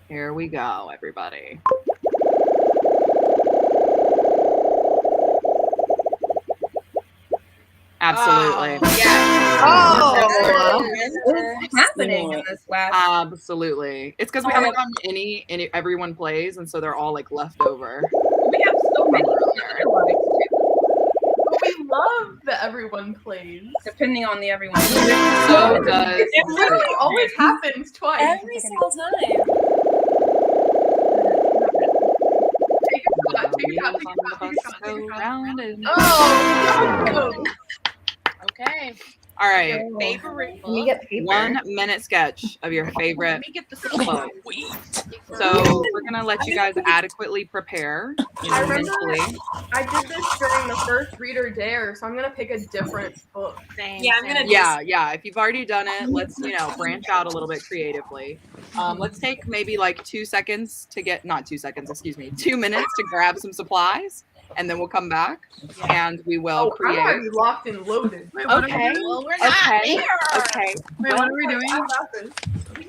Here we go, everybody. Absolutely. What's happening in this last? Absolutely. It's because we haven't gotten any everyone plays, and so they're all like left over. We have so many But we love that everyone plays. depending on the everyone. So does It literally always happens twice. Every single time. Take a shot, take a shot, take a shot, take a shot, take a shot. Round and- Oh, no. Okay. All right. Favorite Let me book. get paper. 1 minute sketch of your favorite Let me get the book. So we're gonna let you guys adequately prepare, I remember mentally. I did this during the first Reader Dare, so I'm gonna pick a different book. Yeah, I'm gonna Yeah. If you've already done it, let's branch out a little bit creatively. Let's take maybe like 2 seconds to get not 2 seconds, excuse me, 2 minutes to grab some supplies, and then we'll come back and we will I'm create. already locked and loaded. Okay. Well, we're not Okay. there. Okay. Wait, what are we doing? What happened?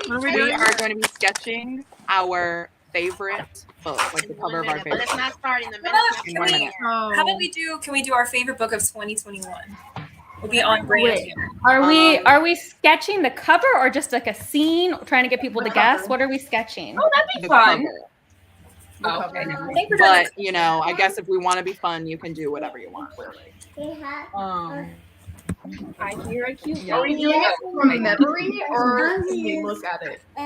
What are we We doing? are going to be sketching our favorite book, like the cover of our But favorite it's book. not starting the How minute. In 1 minute. Oh. about can we do our favorite book of 2021? We'll be on brand Wait. here. Are we sketching the cover or just like a scene, trying to get people to guess? What are we sketching? Oh, that'd be The fun. cover. Oh, okay. I think we're doing But I guess if we want to be fun, you can do whatever you want. I hear a cute. Are we doing it from memory or can we look at it? I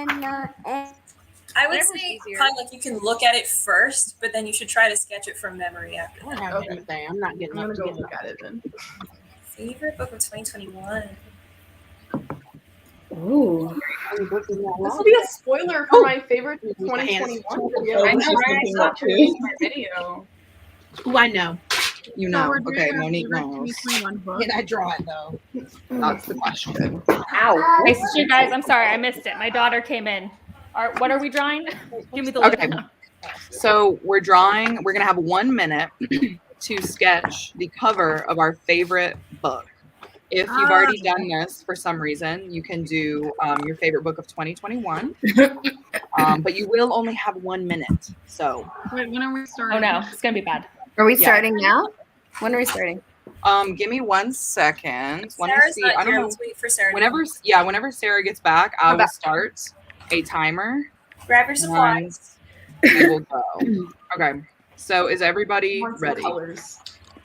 would Whatever's say easier. kind of like you can look at it first, but then you should try to sketch it from memory after I don't that. have anything. I'm not getting I'm up gonna to go get look at it then. Favorite book of 2021. Ooh. This will be a spoiler for my favorite 2021 video. I know, just right? I thinking saw that you too. in my video. Who I know. You So know. we're doing Okay, our Monique favorite knows. 2021 book. Can I draw it though? That's the question. Ow. Hey, you guys, I'm sorry, I missed it. My daughter came in. What are we drawing? Give me the Okay. So we're drawing. We're gonna have 1 minute to sketch the cover of our favorite book. If you've already done this for some reason, you can do your favorite book of 2021. But you will only have 1 minute. So Wait, when are we starting? Oh no, it's gonna be bad. Are we Yeah. starting now? When are we starting? give me 1 second. Let me Sarah's see. not I don't here. know. Let's wait for Sarah. to Whenever Sarah gets back, I will start a timer. grab your supplies. And we will go. Okay. So is everybody Want some ready? colors.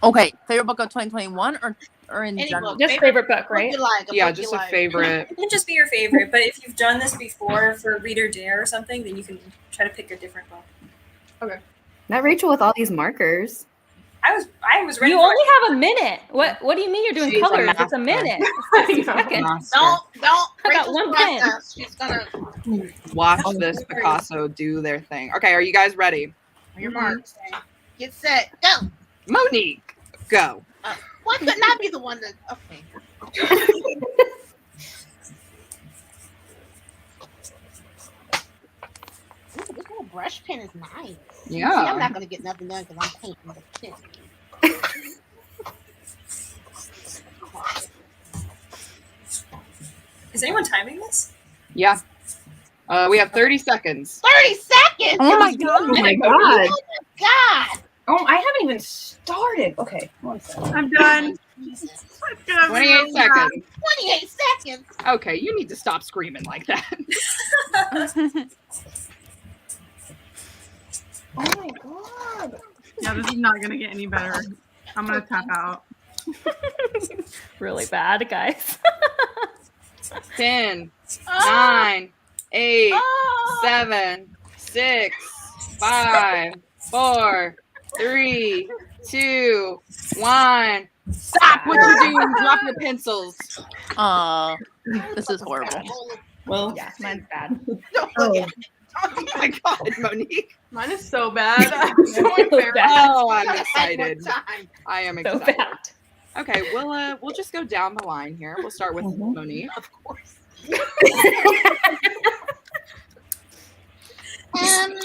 Okay, favorite book of 2021 or in Any general? book. Just favorite book, Book right? you like, a Yeah, book you just a like. favorite. It can just be your favorite, but if you've done this before for Reader Dare or something, then you can try to pick a different book. Not Rachel with all these markers. I was ready. You for only have a minute. What do you mean you're doing She's a colors? It's master. a minute. I 60 know. seconds. Master. Don't. I got Rachel's one pen. process. She's gonna Watch this Picasso do their thing. Okay, are you guys ready? on your marks. Get set. Go. Monique, go. Why couldn't I be the one that? Okay. Ooh, this little brush pen is nice. See, I'm Yeah. not gonna get nothing done because I'm painting the pen. Is anyone timing this? Yeah. We have 30 seconds. 30 seconds. Oh my god. Oh my god. God. Oh, I haven't even started. Okay, 1 second. I'm done. 28 seconds. 28 seconds. Okay, you need to stop screaming like that. Oh my god. Yeah, this is not gonna get any better. I'm gonna tap out. Really bad, guys. 10, 9, 8, 7, 6, 5, 4, 3, 2, 1. Stop what you're doing. Drop your pencils. This is horrible. Well, Yeah, mine's bad. Don't look at it. Oh my god, Monique. Mine is so bad. I'm so embarrassed. Oh, I'm One excited. time. I am So excited. bad. Okay, we'll just go down the line here. We'll start with Monique. Of course.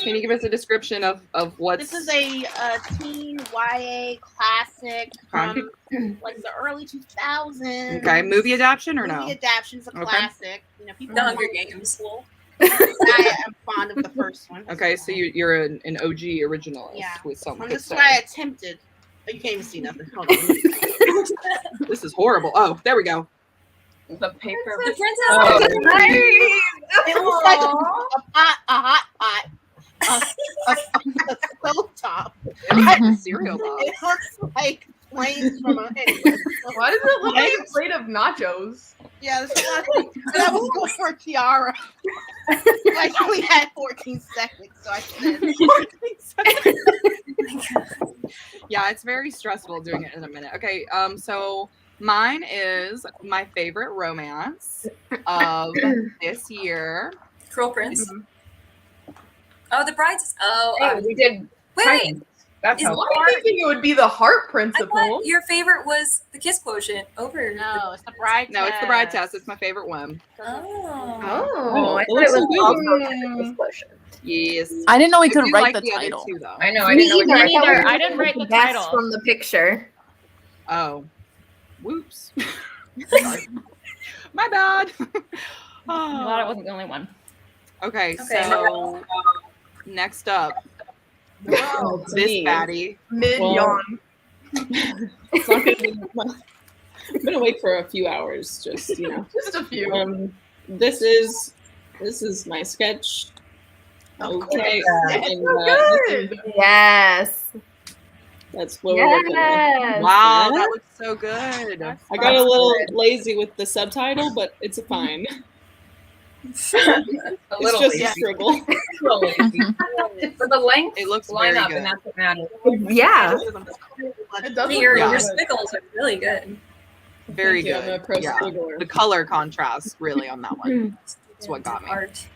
Can you give us a description of what's This is a teen YA classic from like the early 2000s. okay? Movie adaptation or no? Movie adaptation's a Okay. classic. You know, people. The Hunger Games. I am fond of the first one. Okay, so you're an OG originalist Yeah. with some. This could is say. why I attempted. Oh, you can't even see nothing. Hold on. This is horrible. Oh, there we go. The paper. The princess. Oh. It looks like a hot pot, a stove top. It's cereal box. It looks like flames from a. Anyway, Why does it look like a plate of nachos? yeah, there's a lot of things. But I was going for a tiara. I only had 14 seconds, so I said 14 seconds. Yeah, it's very stressful doing it in a minute. Okay, so mine is my favorite romance of this year. Cruel Prince. Oh, the bride's. Oh, Hey, we did. wait. That's Is how. Why am I thinking it would be the heart I principle? thought your favorite was the kiss quotient over. No, it's the bride. No, it's the bride test. It's my favorite one. Oh. Oh, I it thought it looks was so also explosion. Yes. I didn't know we I could do write like the other title. two, though. I know. I Me didn't know. either. what I thought we were I didn't write the guess title. from the picture. Oh, whoops. Sorry. My bad. I'm glad I wasn't the only one. Okay, Okay. so next up, Oh, to this me. baddie. Mid Well- yawn. It's not gonna be I'm gonna wait for a few hours, just Just a few. This is my sketch. Okay, and, Good. Yes. that's what we're working with. Yes. Wow, that looks so good. I got a little lazy with the subtitle, but it's fine. A It's little just lazy. a scribble. For the length, It looks line very up, good. and that's what matters. Yeah. It does look Your good. squiggles are really good. Very Thank you, I'm a good. pro Yeah. squiggler. The color contrast really on that one. That's what got me. Art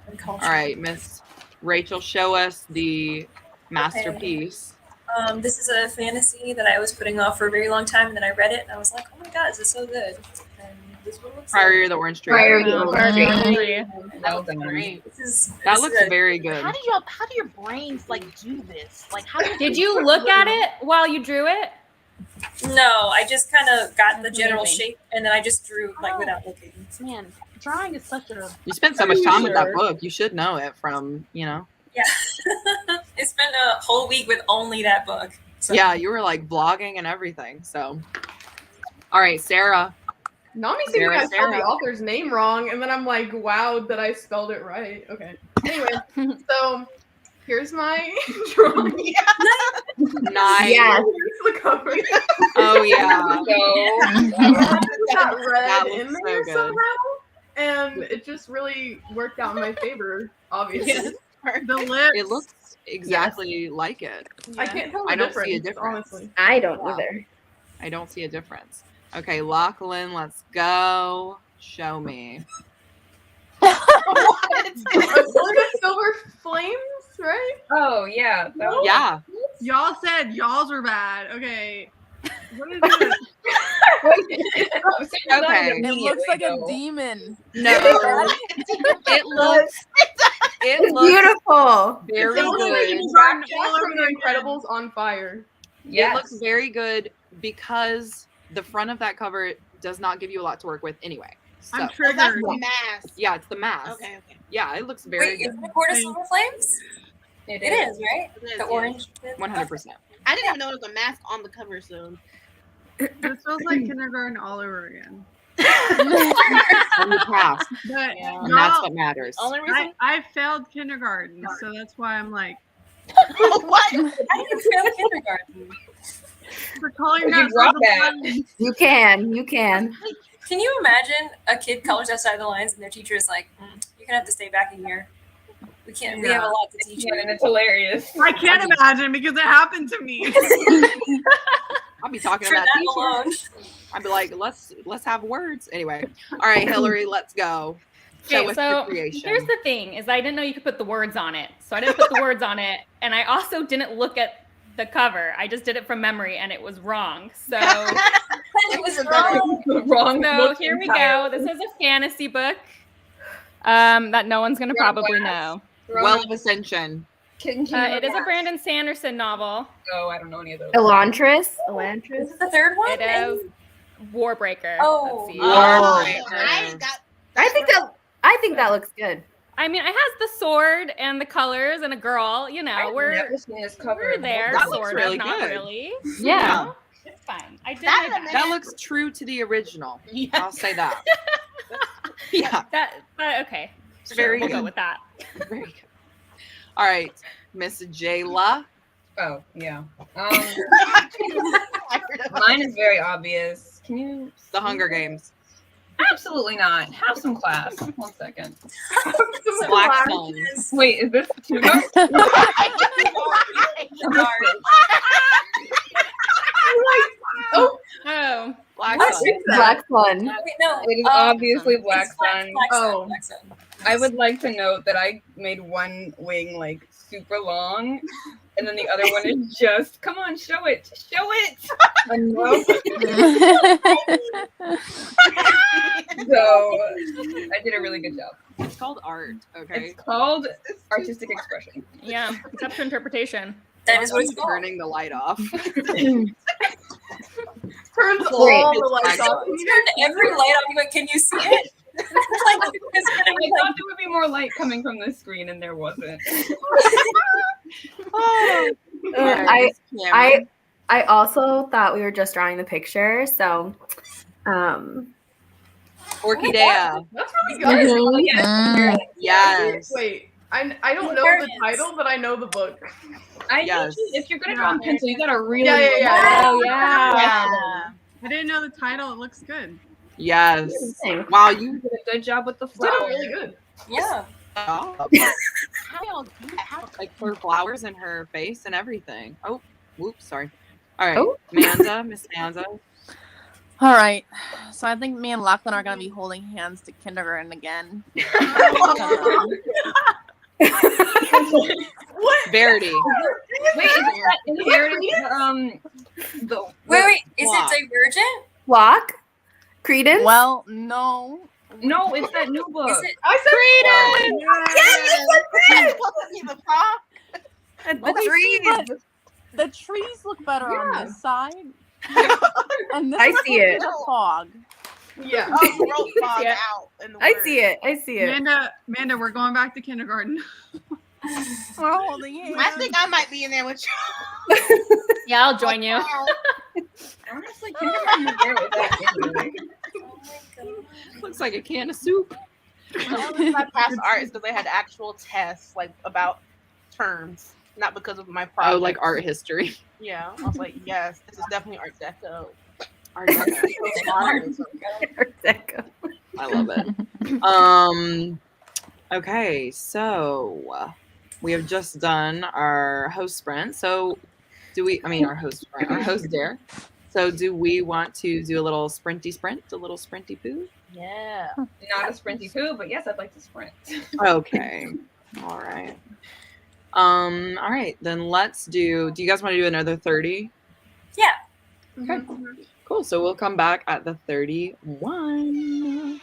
and culture. All right, Miss Rachel, show us the masterpiece. This is a fantasy that I was putting off for a very long time, and then I read it, and I was like, "Oh my god, this is so good!" And this one looks Prior like Year, the Orange Tree. Prior Year. Well done. That looks good. very good. How do your brains like do this? Like, how Did you look at it while you drew it? No, I just kind of got the That's general amazing. shape, and then I just drew like without looking. Man, drawing is such a. You spent so much time with that Sure. book. You should know it from, Yeah, I spent a whole week with only that book. So. Yeah, you were like vlogging and everything. So, all right, Sarah. Nami seemed like I spelled the Sarah. author's name wrong, and then I'm like, wow, that I spelled it right. Okay. Anyway, so here's my drawing. Nice. Yes. Here's the cover. Oh yeah. Got red That in looks there so good. somehow, and it just really worked out in my favor. Obviously, The lips. It looks exactly like it. I can't tell the I don't difference, see a difference. honestly. I don't Wow. either. I don't see a difference. Okay, Lochlyn, let's go. Show me. It's a silver flames, right? Oh yeah. That was, Yeah. Y'all said y'all's were bad. Okay. What is it? Okay. It looks like a demon. No. It looks. It It's looks beautiful. very It looks like good. you brought Jack from The Incredibles on fire. It looks very good because the front of that cover does not give you a lot to work with anyway. So, I'm That's triggered. the mask. yeah, it's the mask. Okay. Yeah, it looks very Wait, is good. it Court of Silver Flames? It is, right? It is, The yeah. orange. 100%. I didn't even know there was a mask on the cover, so. This feels like kindergarten all over again. On the past. But And that's what matters. Only reason I failed kindergarten, so that's why I'm like. What? How do you fail kindergarten? For calling You that brought sort of that. You can. Can you imagine a kid colors outside the lines and their teacher is like, you're gonna have to stay back a year. We can't. We have a lot to teach you. And it's hilarious. I can't imagine because it happened to me. I'll be talking For about that teachers. alone. I'd be like, let's have words. Anyway. All right, Hillary, let's go. Show Okay, us so the creation. here's the thing: is I didn't know you could put the words on it, so I didn't put the words on it, and I also didn't look at the cover. I just did it from memory, and it was wrong. So It was wrong. Wrong. So book here we entirely. go. This is a fantasy book that no one's gonna probably know. Well of Ascension. It is a Brandon Sanderson novel. Oh, I don't know any of those. Elantris. Is it the third one? It is Warbreaker. Oh. Let's see. I think that looks good. I mean, it has the sword and the colors and a girl. You know, I've we're never seen this cover. we're there, That looks sort really of, not good. really. Yeah. It's fine. I did That my best. That looks true to the original. Yeah. I'll say that. Yeah. Okay. It's Sure, very we'll good. go with that. Very good. All right, Miss Jéla. Oh, yeah. Mine is very obvious. Can you? The Hunger Games. Absolutely not. Have some class. 1 second. Black Sun. Wait, is this too much? Oh. Black What? Sun. Black Sun. Wait, no. It is obviously Black it's Black Sun. Sun, Black Sun. I would like to note that I made one wing like super long, and then the other one is just, come on, show it. I know. So I did a really good job. It's called art, okay? It's called artistic expression. Yeah, it's up to interpretation. That is what it's called. Turning the light off. turns all the lights Black off. Sun. You turned every light on. You went, can you see it? Like, it's gonna I be thought like, there would be more light coming from the screen, and there wasn't. I also thought we were just drawing the picture, so Orchidea. That's really good. Yes. Wait, I don't know the title, but I know the book. Yes. If you're gonna draw in pencil, you gotta really. Yeah. Oh yeah. I didn't know the title. It looks good. Yes. Wow, you did a good job with the Did flower. it really good. yeah. How y'all do that? How, like her flowers in her face and everything. Oh, whoops, sorry. All right, Oh. Manda, Miss Manda. All right. So I think me and Lochlyn are going to be holding hands to kindergarten again. Verity. Wait, is that inherited? Wait. Is Flock. it Divergent? Flock? Credence? Well, no. No, it's that new book. Is it? I said The trees look better on this side. And this I is see it. a fog. Yeah. I see it. Amanda, we're going back to kindergarten. We're holding hands. I think I might be in there with you. Yeah, I'll join you. Honestly, kindergarten is there with that anyway. Looks like a can of soup. My past art is because they had actual tests like about terms, not because of my project. Oh, like art history. Yeah, I was like, yes, this is definitely Art Deco. Art Deco. Art Deco. I love it. Okay, so we have just done our host sprint. So our host dare. So do we want to do a little sprinty sprint, a little sprinty poo? Yeah. Not a sprinty poo, but yes, I'd like to sprint. Okay. All right. All right, then let's do you guys want to do another 30? Yeah. Okay. Cool. So we'll come back at the 31.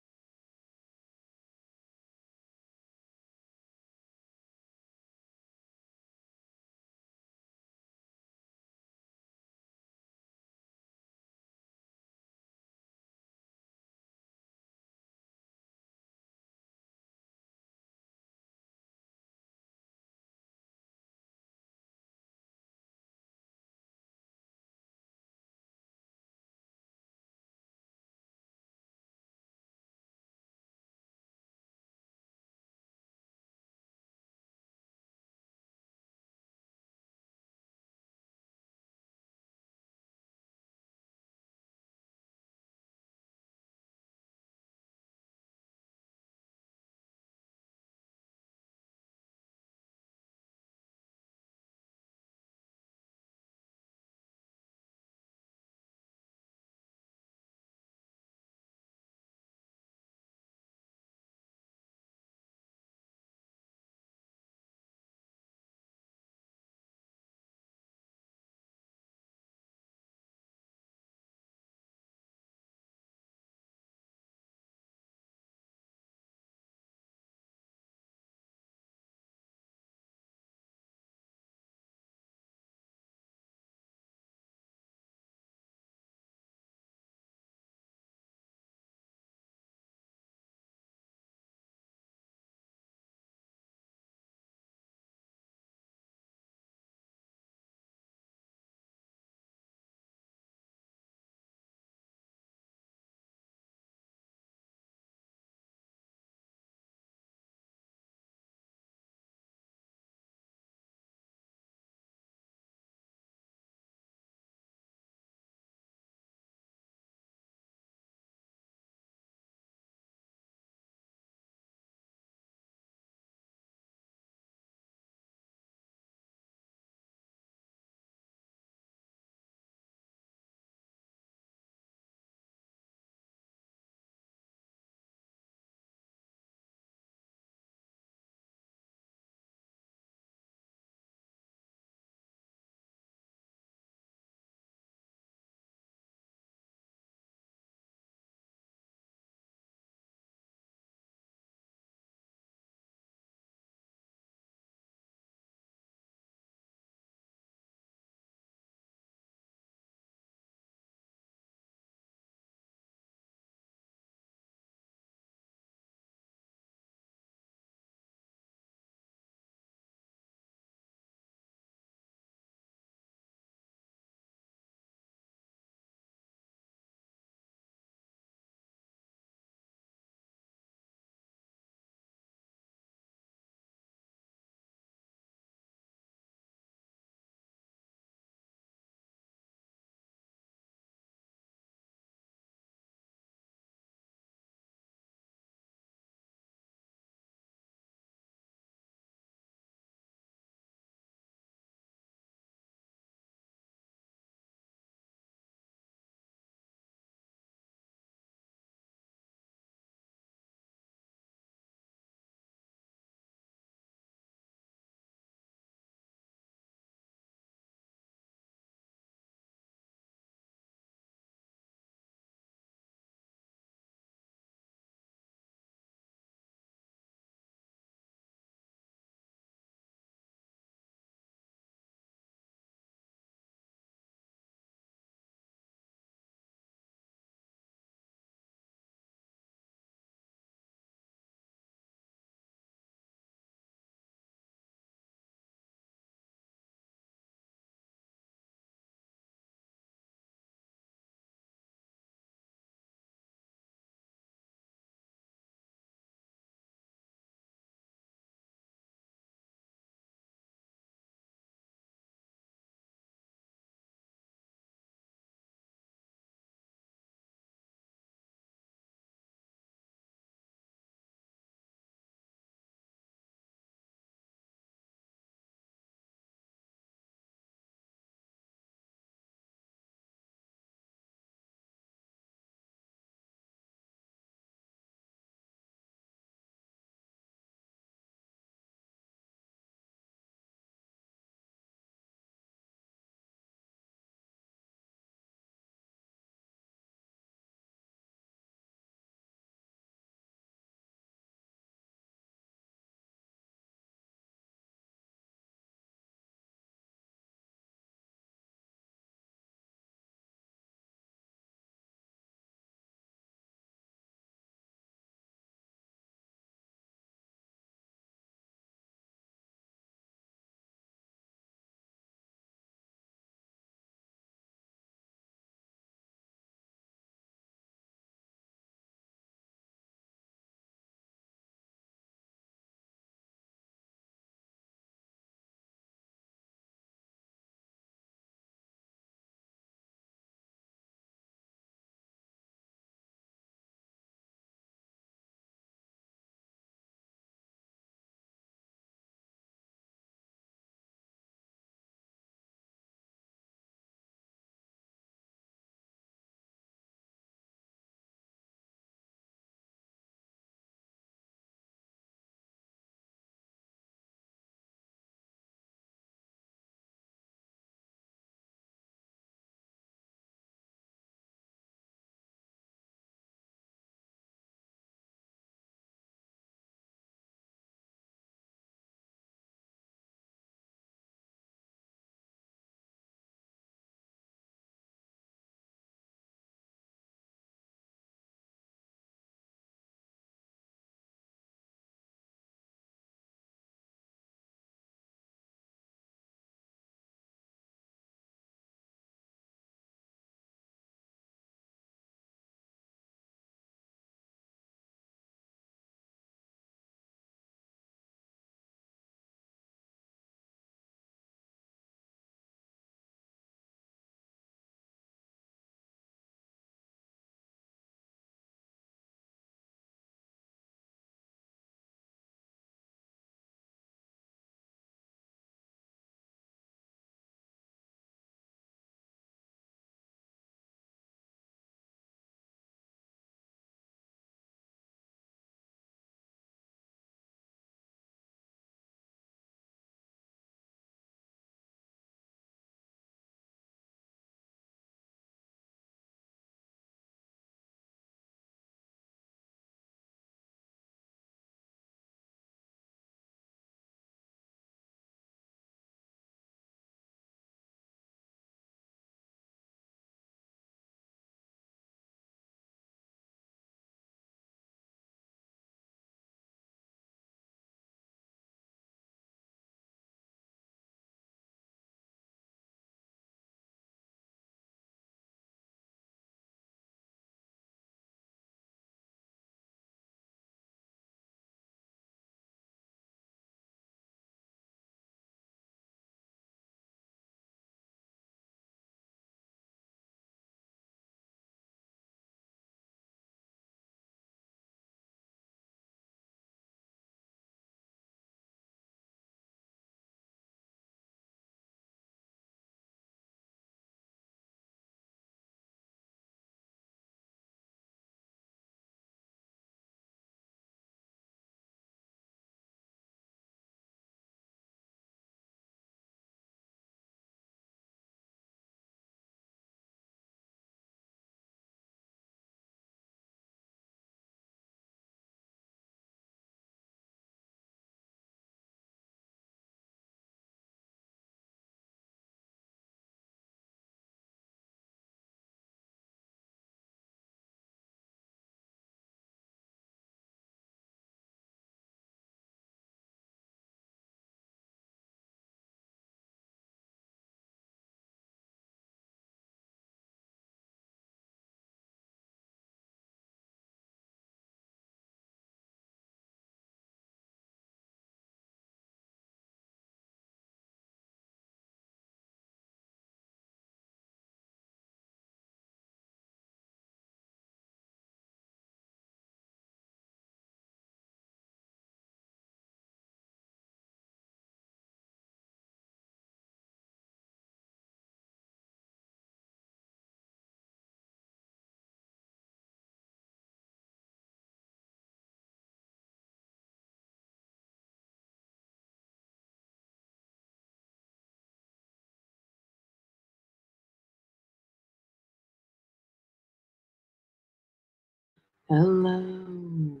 Hello.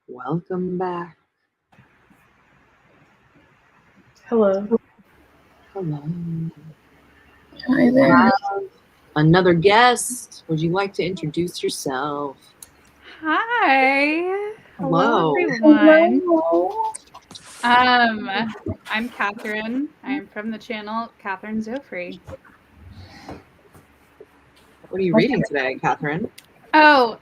Welcome back. Hello. Hello. Hi there. Another guest. Would you like to introduce yourself? Hi. Hello. Everyone. I'm Katherine. I'm from the channel Katherine Zofree. What are you reading today, Katherine? Oh,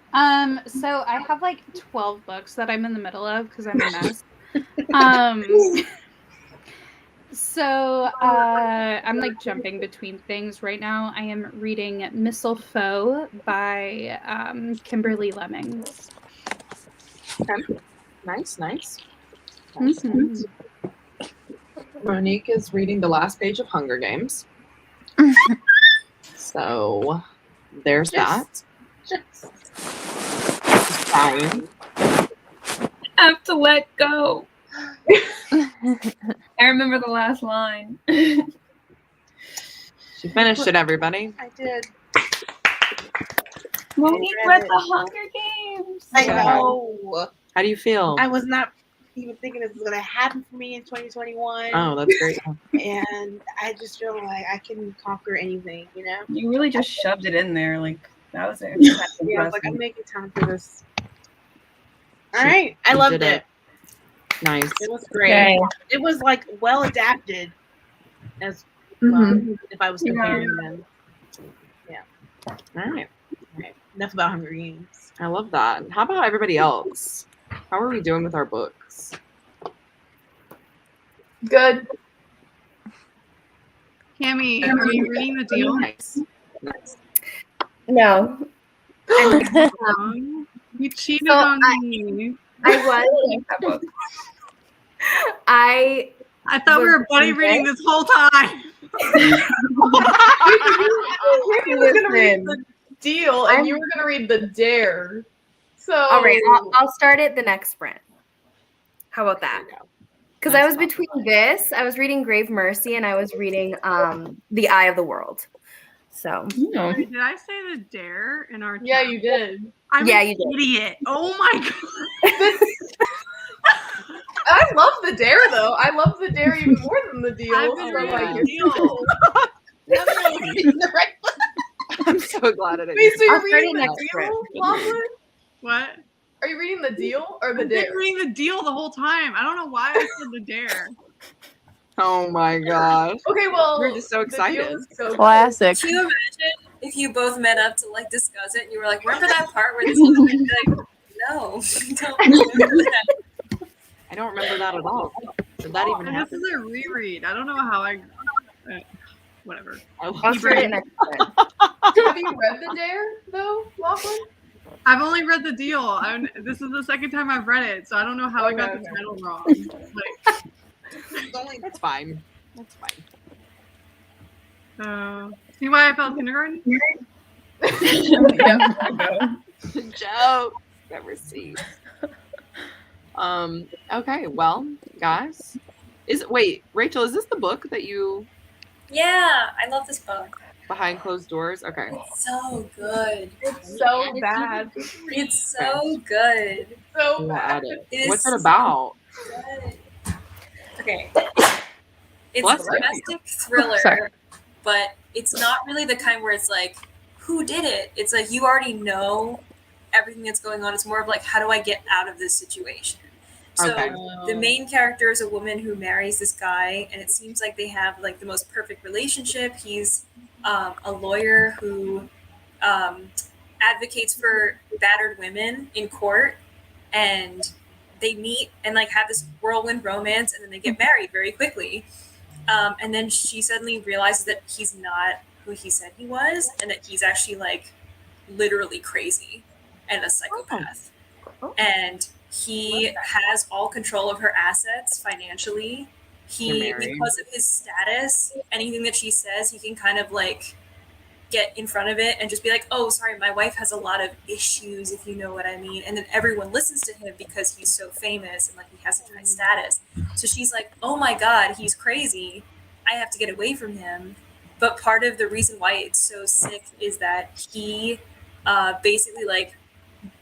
so I have like 12 books that I'm in the middle of because I'm a mess. I'm like jumping between things right now. I am reading Missile Foe by Kimberly Lemmings. Okay. Nice. Mhm. Monique is reading the last page of Hunger Games. So there's that. Just trying. I have to let go. I remember the last line. She finished it, everybody. I did. Monique read the Hunger Games. I know. How do you feel? I was not even thinking this was going to happen for me in 2021. Oh, that's great. And I just feel like I can conquer anything, you know? You really just shoved it in there. Like, that was it. Yeah, I was like, I'm making time for this. All right. I loved it. Nice. It was great. Okay. It was like well adapted as well, if I was comparing them. Yeah. All right. Enough about Hunger Games. I love that. How about everybody else? How are we doing with our books? Good. Cami, are you reading The Deal? Nice. No. You cheated So on me. I thought we were buddy reading this whole time. You were gonna read The Deal, and you were gonna read The Dare. So all right, I'll start it the next sprint. How about that? Because I was between this, I was reading Grave Mercy, and I was reading The Eye of the World. So Did I say The Dare in our chat? Yeah, you did. I'm Yeah, an you did. idiot. Oh my god. I love The Dare, though. I love The Dare even more than The Deal. I've been So, reading like, The Deal. I'm so glad I didn't. Wait, so I'll you're start reading it The next Deal, Lochlyn? What? Are you reading The Deal or The I've Dare? been reading The Deal the whole time. I don't know why I said The Dare. Oh my gosh. Okay, well, We're just so The Deal excited. is so Classic. Can you imagine if you both met up to like discuss it and you were like, remember that part where this is like, no, don't remember that. I don't remember that at all. Did that even And this happen? is a reread. I don't know how I. Whatever. I'll start it next sprint. Have you read The Dare, though, Lochlyn? I've only read The Deal. This is the second time I've read it, so I don't know how I got the title wrong. That's fine. That's fine. See why I failed kindergarten? Joke. Never see. Okay, well, guys. Wait, Rachel, is this the book that you Yeah, I love this book. behind closed doors? Okay. It's so good. It's so bad. It's so good. So We'll bad. add it. It is What's it about? Good. Okay. It's Bless a you. domestic thriller, Sorry. but it's not really the kind where it's like, who did it? It's like you already know everything that's going on. It's more of like, how do I get out of this situation? So Okay. the main character is a woman who marries this guy, and it seems like they have like the most perfect relationship. He's a lawyer who advocates for battered women in court, and they meet and like have this whirlwind romance, and then they get married very quickly. And then she suddenly realizes that he's not who he said he was, and that he's actually like literally crazy and a psychopath. And he has all control of her assets financially. He, because of his status, anything that she says, he can kind of like get in front of it and just be like, oh, sorry, my wife has a lot of issues, if you know what I mean. And then everyone listens to him because he's so famous and like he has such high status. So she's like, oh my God, he's crazy. I have to get away from him. But part of the reason why it's so sick is that he basically like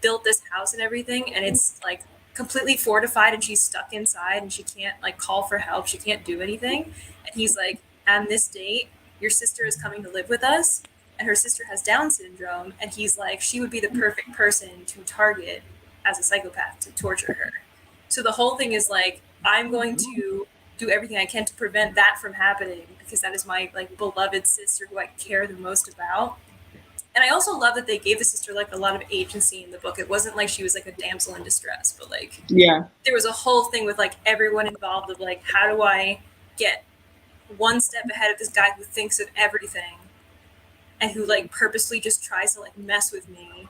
built this house and everything, and it's like completely fortified, and she's stuck inside, and she can't like call for help. She can't do anything. And he's like, on this date, your sister is coming to live with us, and her sister has Down syndrome. And he's like, she would be the perfect person to target as a psychopath to torture her. So the whole thing is like, I'm going to do everything I can to prevent that from happening, because that is my like beloved sister who I care the most about. And I also love that they gave the sister like a lot of agency in the book. It wasn't like she was like a damsel in distress, but like there was a whole thing with like everyone involved of like, how do I get one step ahead of this guy who thinks of everything and who like purposely just tries to like mess with me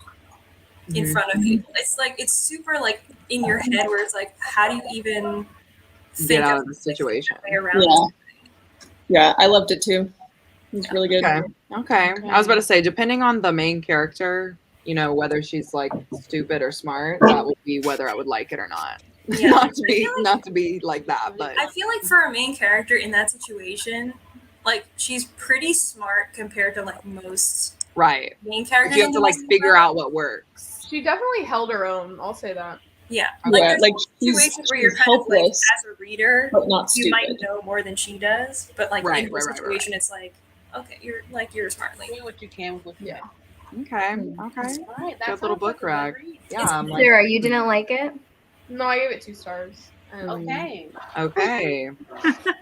in front of people. It's like, it's super like in your head where it's like, how do you even get out of the situation? Yeah, I loved it too. It was really good. Okay. I was about to say, depending on the main character, you know, whether she's like stupid or smart, that would be whether I would like it or not. Yeah. not to be like that, but I feel like for a main character in that situation, like she's pretty smart compared to like most main characters. You have to like figure out what works. She definitely held her own. I'll say that. Yeah, Yeah, there's like situations where you're kind of like, helpless, as a reader, but not you might stupid. know more than she does, but like Right, in her situation, it's like, okay, you're a smart lady. Do what you can with yeah. Okay. Right, Good little book rag. Yeah. I'm like, Sarah, you didn't like it? No, I gave it 2 stars. Okay. Okay.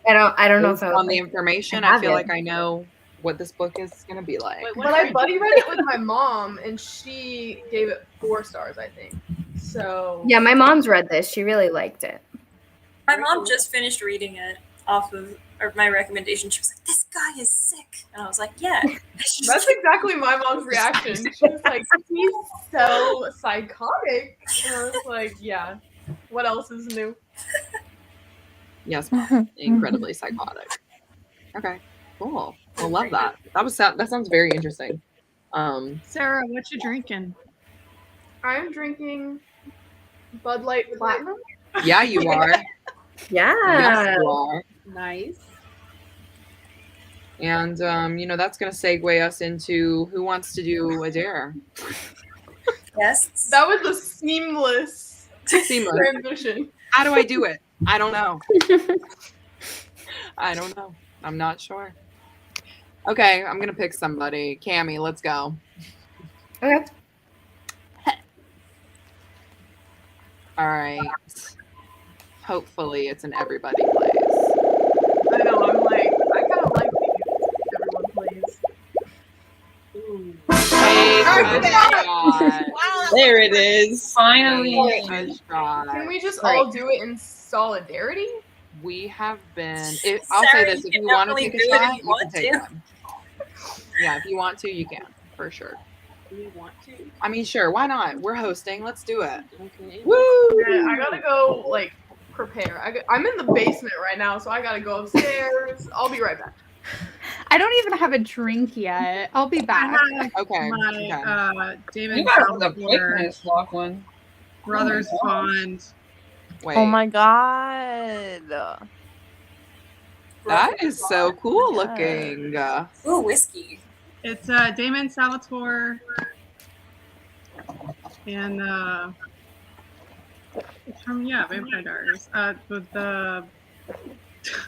I don't know if Based I on the information, I feel like I know what this book is gonna be like. But I buddy read it with my mom, and she gave it 4 stars, I think. So Yeah, my mom's read this. She really liked it. My mom just finished reading it off of my recommendation. She was like, "This guy is sick," and I was like, "Yeah." That's exactly my mom's reaction. She was like, "He's so psychotic," and I was like, "Yeah, what else is new?" Yes, incredibly psychotic. Okay, cool. I love that. That sounds very interesting. Sarah, what you drinking? I'm drinking Bud Light Platinum. Yeah, you are. Yeah. Yes, you are. Nice. And you know, that's gonna segue us into who wants to do a dare. Yes. That was a seamless transition. How do I do it? I don't know. I don't know. I'm not sure. Okay, I'm gonna pick somebody. Cami, let's go. Okay. All right. Hopefully it's an everybody plays. I know, I'm like, I kind of like these everyone plays. Hey, good shot. There it is. Finally. Good shot. Can we just all do it in solidarity? We have been. I'll say this: if you want to take a shot, you can take one. Yeah, if you want to, you can for sure. Do we want to? I mean, sure. Why not? We're hosting. Let's do it. Okay. Woo! Yeah, I gotta go like prepare. I'm in the basement right now, so I gotta go upstairs. I'll be right back. I don't even have a drink yet. I'll be back. Okay. My Damon You got the Salvatore quickness, Lochlyn. Brothers Pond. Wait. Oh my god. That is so cool looking. Ooh, whiskey. It's Damon Salvatore and it's from Vampire Diaries. With the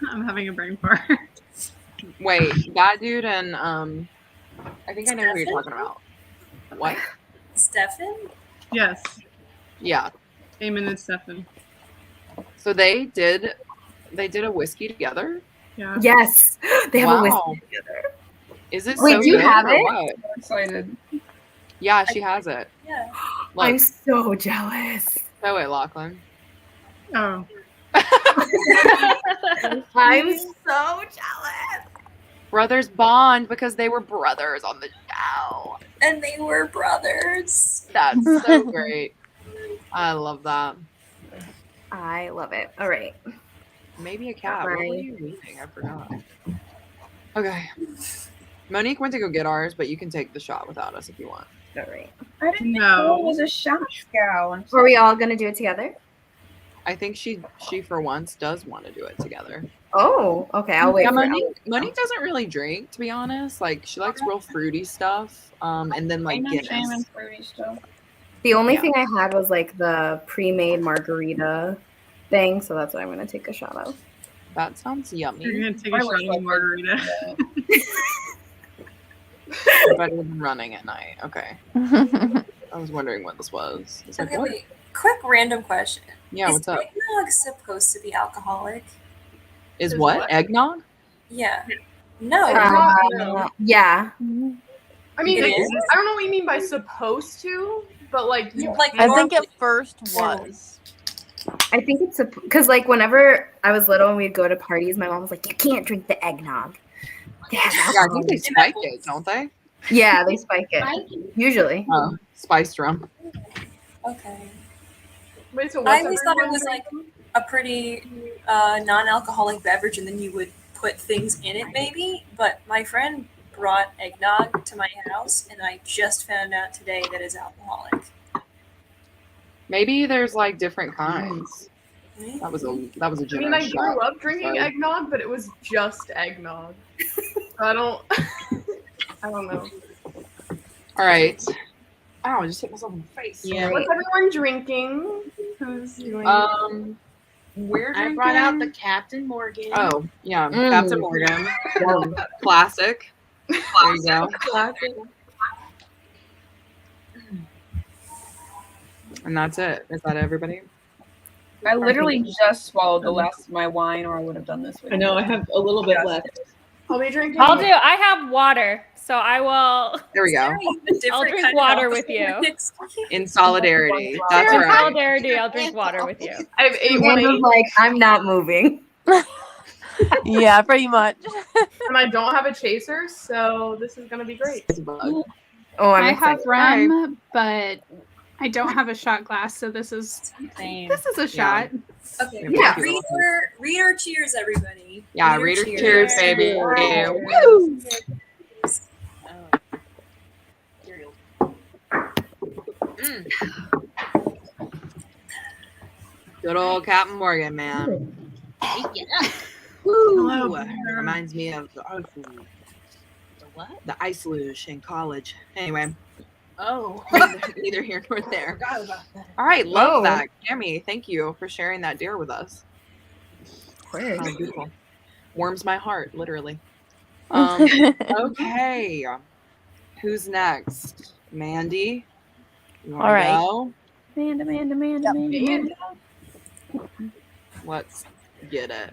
I'm having a brain fart. Wait, that dude and I think I know who you're talking about. What? Stefan? Yes, Yeah. Damon and Stefan. So they did a whiskey together? Yeah. Yes, they have a Wow. whiskey together. Is it Wait, so do you good have or it? what? I'm excited. Yeah, she has it. Yeah. Look, I'm so jealous. show it, Lochlyn. Oh. I'm so jealous. Brothers bond because they were brothers on the show. And they were brothers. That's so great. I love that. I love it. All right. Maybe a cat. What were you reading? I forgot. Okay. Monique went to go get ours, but you can take the shot without us if you want. All right. I didn't know it was a shot scowl. Are we all gonna do it together? I think she for once does want to do it together. Oh, okay. I'll wait. Yeah, for Monique doesn't really drink, to be honest. Like she likes real fruity stuff. And then like Guinness. Fruity stuff. The only thing I had was like the pre-made margarita thing, so that's what I'm gonna take a shot of. That sounds yummy. You're gonna take a shot of margarita. Better than running at night. Okay. I was wondering what this was. It's like, Okay, what? wait. Quick random question. Yeah, what's up? Is eggnog supposed to be alcoholic? Is what? Eggnog? Yeah. No. Yeah. I mean, I don't know what you mean by supposed to, but like I think at first was. I think it's because like whenever I was little and we'd go to parties, my mom was like, "You can't drink the eggnog." Yeah, I think they spike it, don't they? Yeah, they spike it. Usually. Oh, spiced rum. Okay. Wait, so I always thought it was like a pretty non-alcoholic beverage, and then you would put things in it, maybe. But my friend brought eggnog to my house, and I just found out today that it's alcoholic. Maybe there's like different kinds. That was a I generous mean, I shot. grew up drinking Sorry. eggnog, but it was just eggnog. I don't know. All right. Ow, I just hit myself in the face. Yeah. What's everyone drinking? Who's doing? We're I brought out the Captain Morgan. Oh, yeah, Captain Morgan. Classic. There you go. Classic. And that's it. Is that everybody? I literally just swallowed the last of my wine, or I would have done this with I know, I have a little bit left. I'll be drinking. I have water, so I will. There we go. I'll drink water with you. In solidarity. That's In right. solidarity, I'll drink water with you. I have 8 Amanda's like, I'm not moving. Yeah, pretty much. And I don't have a chaser, so this is gonna be great. Oh, I have rum, but I don't have a shot glass, so this is a shot. Okay. Yeah. Reader cheers, everybody. Yeah, reader cheers, baby. Yeah. Woo! Good old Captain Morgan, man. Yeah. Woo! Reminds me of the ice luge in college. Anyway. Oh. Neither here nor there. Forgot about that. All right, love that. Cami, thank you for sharing that deer with us. Beautiful. Warms my heart, literally. Okay. Who's next? Mandy? You wanna All right. go? Amanda. Let's get it.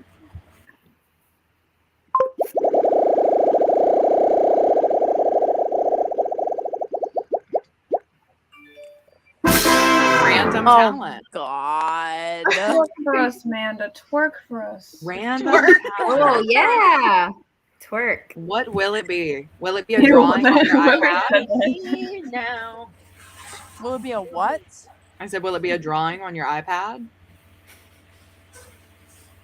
Random talent. God. Twerk for us, Manda. Twerk for us. Random Oh, talent. yeah. Twerk. What will it be? Will it be a drawing on your iPad? Now. Will it be a what? I said, will it be a drawing on your iPad?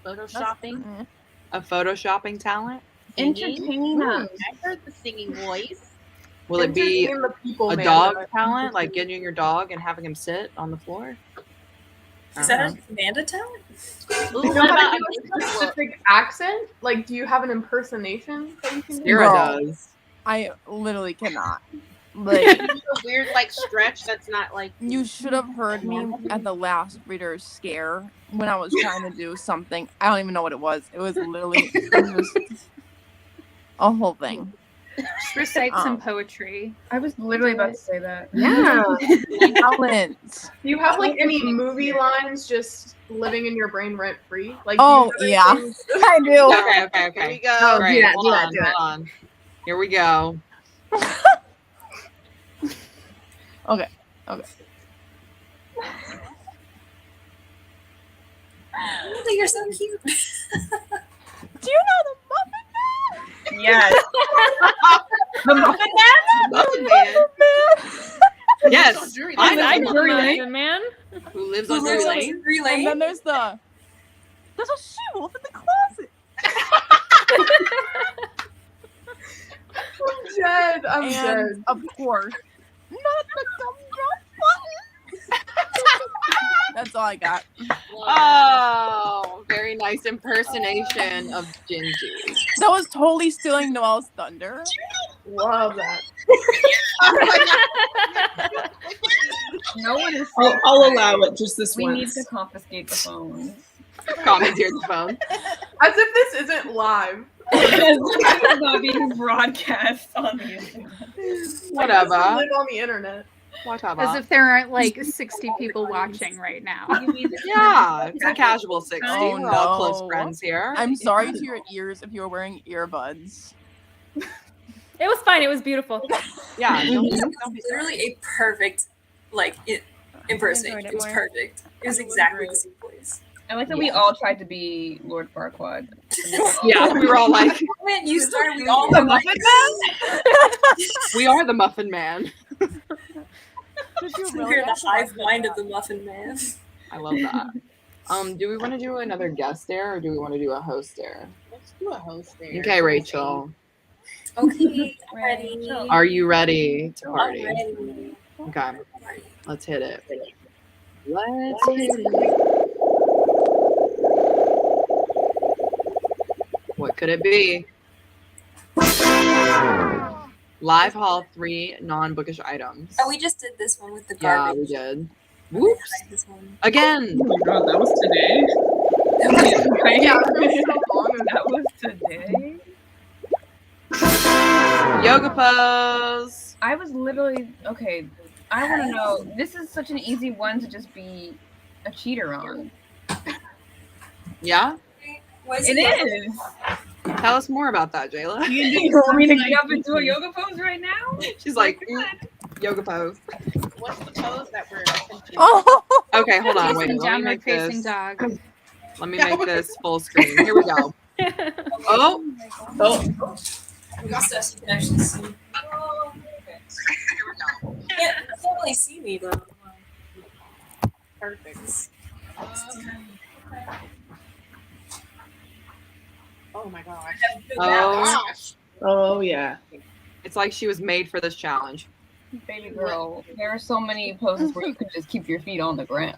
Photoshopping. A photoshopping talent? Entertain us. I heard the singing voice. Will it be Entertain the people, a man. dog talent, like getting your dog and having him sit on the floor? Is that a Manda talent? Do you know how to do a specific accent? Like, do you have an impersonation that you can do? Sarah Bro. does. I literally cannot. Like, A weird like stretch that's not like you should have heard me at the last Reader's Scare when I was trying to do something. I don't even know what it was. It was literally just a whole thing. Recite some poetry. I was literally about to say that. Yeah. Talent. Do you have like any movie lines just living in your brain rent free? Like, Oh, do you yeah. have anything- I do. Okay. Here we go. Oh, Great. do that, Hold do that, on, do that. hold on. Here we go. Okay. Oh, you're so cute. Do you know the Muppet Man? Yes. The Muffin Man? Yes. I I know know. the Muffin Man. Who lives Who on lives Drury on Lane? Drury And Lane? then there's a shoe in the closet. I'm dead. I'm And dead. of course, not the gumdrop button. That's That's all I got. Oh, very nice impersonation of Gingy. That was totally stealing Noelle's thunder. Love that. No one is. I'll allow it just this We once. need to confiscate the phone. Commandeered the phone. As if this isn't live. It's not being broadcast on the internet. Whatever. Live on the internet. Whatever. As if there aren't like 60 people watching right now. Yeah, it's a casual 60. Oh, We're all no. close friends here. I'm sorry to your ears if you were wearing earbuds. It was fine. It was beautiful. Yeah, don't It's literally a perfect, like, impersonation. It was perfect. It was exactly the same voice. I like that we all tried to be Lord Farquaad. Yeah, we were all like, When you started, we all The were like, Muffin Man? we are the Muffin Man. we're the hive mind of the Muffin Man. I love that. Do we want to do another guest dare or do we want to do a host dare? Let's do a host there. Okay, Rachel. Okay, I'm ready. Are you ready to I'm party? ready. Okay, let's hit it. Let's hit it. What could it be? Live haul 3 non-bookish items. Oh, we just did this one with the Yeah, garbage. we did. Whoops. This one. Again. Oh my god, that was today. Yeah, it was so long ago. That was today. Yoga pose. I was literally okay. I want to know. This is such an easy one to just be a cheater on. Yeah? Why is It it is. Tell us more about that, Jéla. You want me to get up and do a yoga pose right now? She's like, yoga pose. What's the pose that we're Oh, Okay, hold on. Wait, Facing let me downward make facing this. dog. Let me make this full screen. Here we go. Oh. Oh, We got stuff so you can actually see. Oh, okay. You can't really see me though. perfect? Oh my gosh. Oh. oh yeah. It's like she was made for this challenge. Baby girl, there are so many poses where you can just keep your feet on the ground.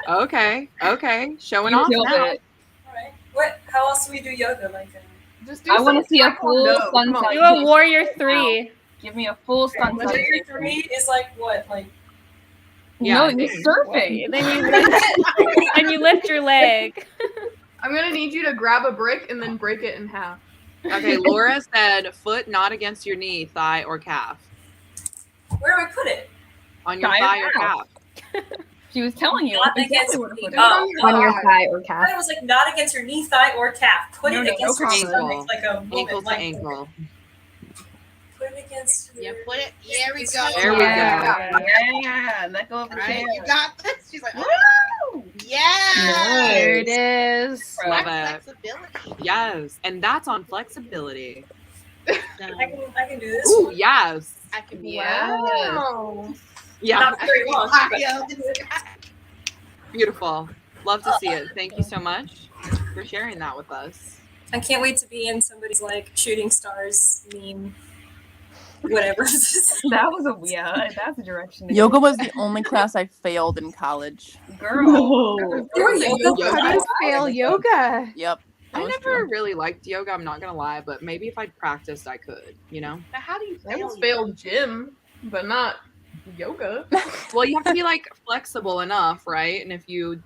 Okay. Okay. Showing You off killed now. it. Alright. What? How else do we do yoga? Like, Just do I want to some see a full taekwondo. sun Come on. Do a warrior 3. Give me a full sun Warrior salutation. 3 is like what? Like, Yeah, No, I you're think- surfing. And you lift your leg. I'm gonna need you to grab a brick and then break it in half. Okay, Laura said foot not against your knee, thigh, or calf. where do I put it? On your Thigh or thigh or calf? calf. She was telling you Not exactly against where to put it. Oh, On your God. thigh or I calf. thought it was like not against your knee, thigh, or calf. Put No, it no, against no your commas. stomach like a Ankle woman. to Like, ankle. put it against your... Yeah, put it. There we go. There we go. Yeah, let go of the Right, chair. you got this. She's like, oh, yeah. There it is. Love it. Flexibility. Yes, and that's on flexibility. I can do this. Ooh, yes. I can be Wow. Yeah, Not very long. but- beautiful. Love to see it. Thank you so much for sharing that with us. I can't wait to be in somebody's like shooting stars meme. Whatever. That was that's a direction. to yoga go. was the only class I failed in college. Girl. No. There were yoga How do you fail yoga? Yep. I that was never true. really liked yoga, I'm not gonna lie, but maybe if I'd practiced I could, you know? But how do you I fail? almost failed gym, but not yoga. Well, you have to be like flexible enough, right? And if you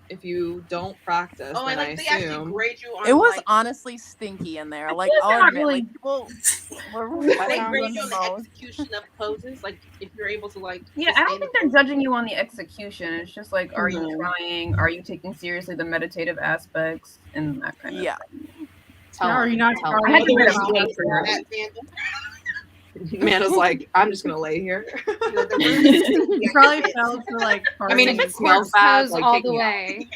don't practice, Oh, then and I like they actually assume grade you on. It was like, honestly stinky in there. Like, feel like I'll they're admit, not like, people were they sweating grade on you the on the most. execution of poses. Like if you're able to like. Yeah, I don't think they're judging you on the execution. It's just like, are you No. trying? Are you taking seriously the meditative aspects and that kind of Yeah. Tell Are you not tell I had to get a Wow. break for her. That tandem. Mana's like, I'm just gonna lay here. You probably failed for like. I mean, if it parties. smells bad, Pose like all take the me out. way.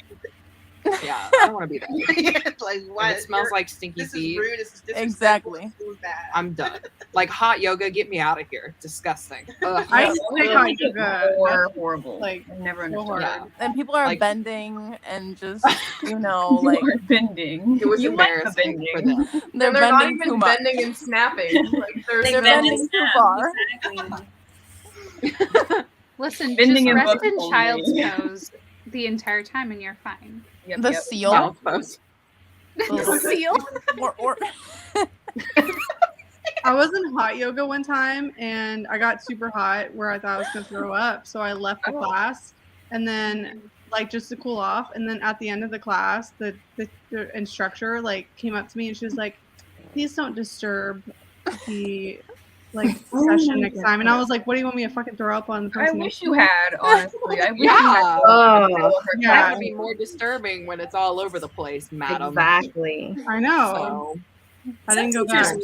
Yeah, I don't want to be there. It's like If what? it smells like stinky This is feet, rude. This is disrespectful. Exactly. This is bad. I'm done. Like hot yoga, get me out of here. Disgusting. Ugh. I Yeah. used to take hot yoga. Or horrible. Like, I never so understood. Yeah. that. And people are Like- bending and just, you know, like, You are bending. It was You like the embarrassing for bending. them. they're And they're not bending too even much. bending and snapping. Like They They're bend bending and too snap. far. Exactly. Listen, Bending just in rest books in only. child's pose the entire time and you're fine. The seal. Child's pose. The seal? Or I was in hot yoga one time and I got super hot where I thought I was gonna throw up. So I left the class and then like just to cool off. And then at the end of the class, the instructor like came up to me and she was like, please don't disturb the like session next time. And I was like, what do you want me to fucking throw up on the person? I wish you had, honestly. I wish you Yeah. had. That would be more disturbing when it's all over the place, madam. Exactly. I know. So, I didn't go back.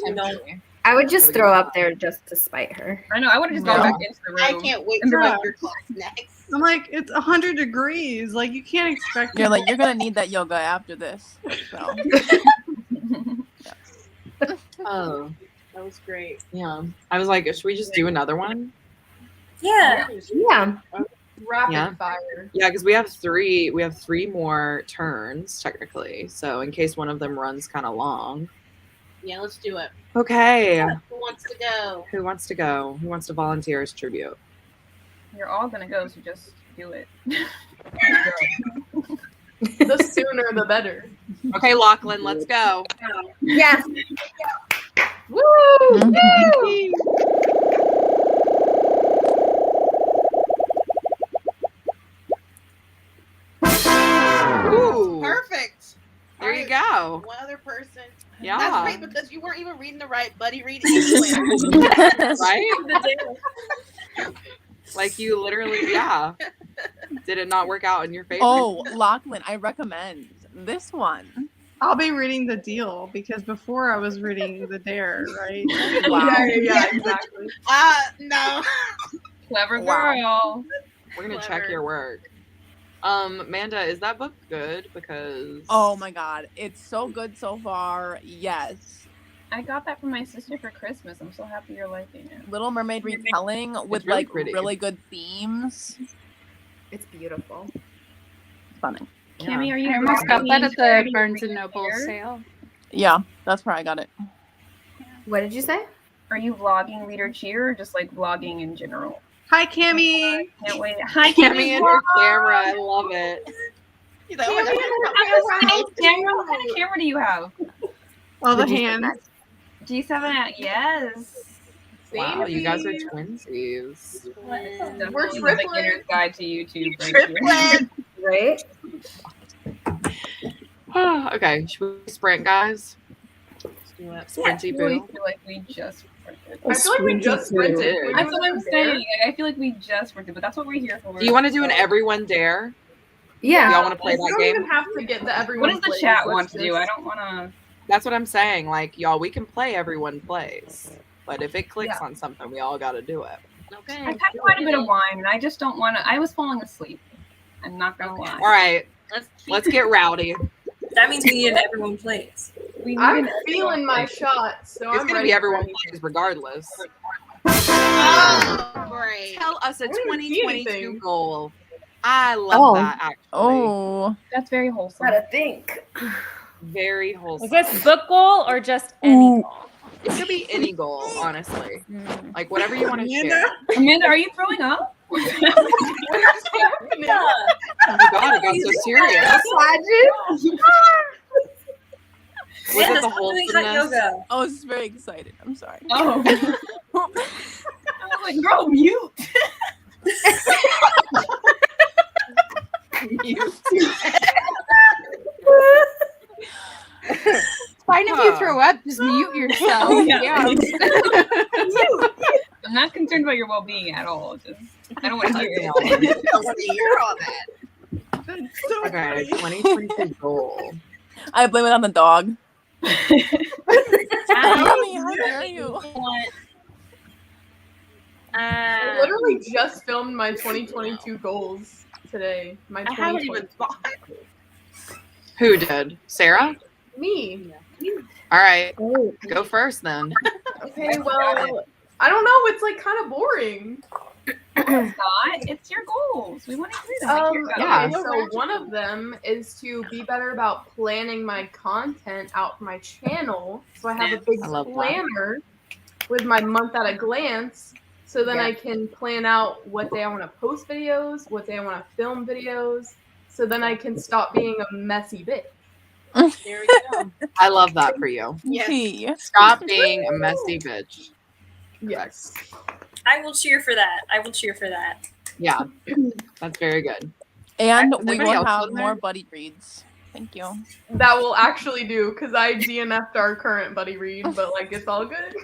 I would just throw up there just to spite her. I know. I would have just gone back into the room. I can't wait And to be like, your class next. I'm like, it's 100 degrees. Like, you can't expect. you're like, you're gonna need that yoga after this. So. Oh, That was great. yeah. I was like, should we just do another one? Yeah. Yeah. Rapid Yeah. fire. Yeah, because we have three more turns technically. So in case one of them runs kind of long. Yeah, let's do it. Okay. Who wants to go? Who wants to go? Who wants to volunteer as tribute? You're all gonna go, so just do it. The sooner the better. Okay, Lochlyn, let's go. Yes. Woo! Yay! Ooh, Perfect. there you go. One other person. Yeah. That's great because you weren't even reading the right buddy reading anyway. Right? Like you literally, yeah. Did it not work out in your favor? Oh, Lochlyn, I recommend this one. I'll be reading the deal because before I was reading the dare, right? Wow. Yeah, exactly. No. Clever Wow. girl. We're gonna Clever. check your work. Manda, is that book good? Because Oh my god, it's so good so far. Yes. I got that from my sister for Christmas. I'm so happy you're liking it. Little Mermaid retelling with really like pretty. really good themes. It's beautiful. Stunning. Cami, are you I almost got that at the vlogging Barnes and reading Noble here? sale. Yeah, that's where I got it. What did you say? Are you vlogging Leader Cheer or just like vlogging in general? Hi, Cami. Can't wait. Hi, Cami and her camera, I love it. You know, Cami, what kind of camera do you have? All the G7. hands. G7. Yes. Wow, you guys are twinsies. We're triplets. beginner's guide to YouTube. Right Right? Okay, should we sprint, guys? Sprinty here. I boo. feel like we just sprinted. I feel like we just sprinted. We're That's doing what I'm a dare. saying. I feel like we just sprinted, but that's what we're here for. Do you want to do an everyone dare? Yeah. Y'all want to play You that don't game? even have to get the everyone. What does the plays. chat Let's want to do? I just- don't want to. That's what I'm saying. Like, y'all, we can play everyone plays. But if it clicks on something, we all got to do it. Okay. I've had quite a bit of wine, and I just don't want to. I was falling asleep. I'm not gonna lie. All right, let's get rowdy. That means we need an everyone plays. We need I'm an feeling my shot, so It's I'm gonna ready. be everyone plays regardless. Oh, great. Tell us a I didn't see 2022 anything. goal. I love Oh. that. Actually, Oh, That's very wholesome. Gotta think. very wholesome. Is this book goal or just any goal? It could be any goal, honestly. Like whatever you want to Amanda? share. Amanda, are you throwing up? Oh my god, it got so serious. Was it Amanda, the stop doing hot wholesomeness? yoga. I was very excited. I'm sorry. Oh. I was like, girl, mute. Fine if you throw up, just mute yourself. Yeah. I'm not concerned about your well-being at all. Just I don't want to hear it. I don't want to hear all that. Okay, 2022 goal. I blame it on the dog. I Mommy, how dare you? I literally just filmed my 2022 goals today. My I haven't 2022 even thought. Who did? Sarah? Me. All right, go first then. Okay, well, I don't know. It's like kind of boring. It's not. It's your goals. We want to hear them. Yeah. Okay, so one of them is to be better about planning my content out for my channel. So I have a big I love that. planner with my month at a glance. So then I can plan out what day I want to post videos, what day I want to film videos. So then I can stop being a messy bitch. There we go. I love that for you. Yes. Stop being a messy bitch. Yes. I will cheer for that. Yeah, that's very good. And Is we anybody will else have on there? more buddy reads. Thank you. That will actually do, because I DNF'd our current buddy read, but like it's all good.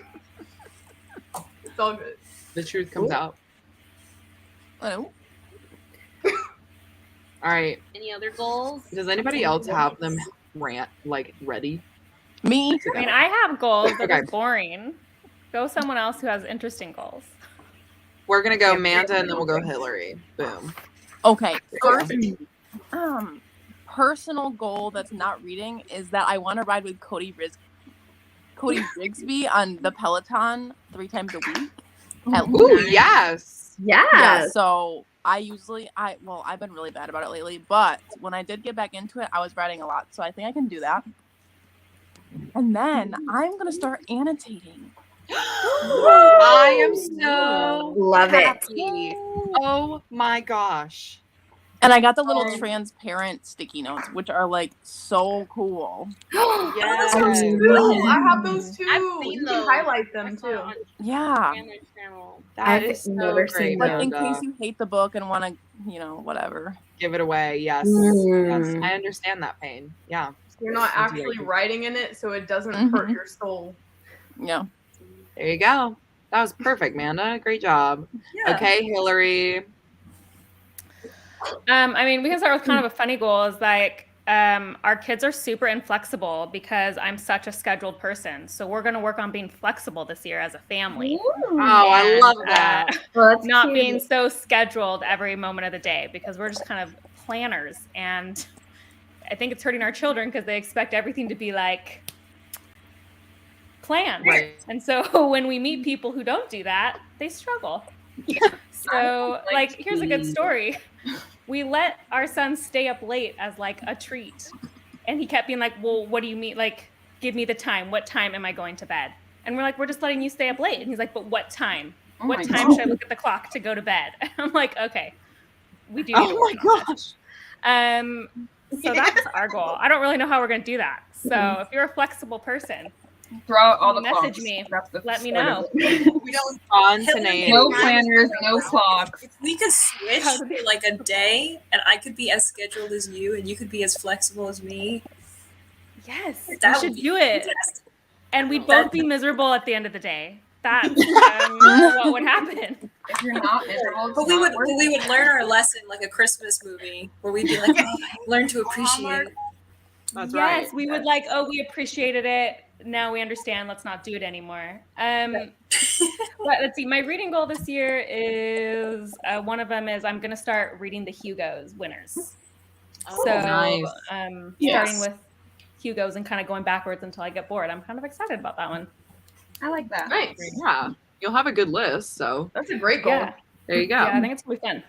It's all good. The truth comes out. Oh. All right. Any other goals? Does anybody else have them ready? Me. I mean, I have goals. They're Okay. just boring. Go someone else who has interesting goals. We're gonna go Manda and then we'll go Hillary. Boom. Okay. First, personal goal that's not reading is that I want to ride with Cody Rigsby on the Peloton 3 times a week. Ooh, yes. Yeah. So I've been really bad about it lately, but when I did get back into it, I was riding a lot. So I think I can do that. And then I'm going to start annotating. I am so Love it. happy. Oh my gosh. And I got the little transparent sticky notes, which are like so cool. Yes. Oh, I have those too. I've seen You those. can highlight them I saw too. on Yeah. Chandler's channel. That is so great. Like in Manda. case you hate the book and want to, whatever. Give it away. Yes. Mm. Yes. I understand that pain. Yeah. You're not actually writing in it, so it doesn't hurt your soul. Yeah. There you go. That was perfect, Manda. Great job. Yeah. Okay, Hillary. I mean, we can start with kind of a funny goal. Is like our kids are super inflexible because I'm such a scheduled person. So we're going to work on being flexible this year as a family. Oh, I love that. Not being so scheduled every moment of the day because we're just kind of planners. And I think it's hurting our children because they expect everything to be like planned. Right. And so when we meet people who don't do that, they struggle. So, like, here's a good story. We let our son stay up late as like a treat. And he kept being like, well, what do you mean? Like, give me the time. What time am I going to bed? And we're like, we're just letting you stay up late. And he's like, but what time? What time should I look at the clock to go to bed? I'm like, okay, we do. Oh my gosh. So that's our goal. I don't really know how we're going to do that. So if you're a flexible person, throw out all the message clocks. me. That's the Let me start know. of it. We don't spontaneity. No planners, no clocks. If we could switch for like a day and I could be as scheduled as you and you could be as flexible as me. Yes, That we would should be do it. fantastic. And we'd both be miserable at the end of the day. That's what would happen. If you're not miserable, But we would learn our lesson like a Christmas movie where we'd be like, oh, learn to appreciate. That's Yes, right. we would like, oh, we appreciated it. Now we understand. Let's not do it anymore. But let's see. My reading goal this year is one of them is I'm going to start reading the Hugos winners. Oh, So nice. starting with Hugos and kind of going backwards until I get bored. I'm kind of excited about that one. I like that. Nice. Yeah. You'll have a good list. So That's a great goal. Yeah. there you go. Yeah, I think it's going to be fun.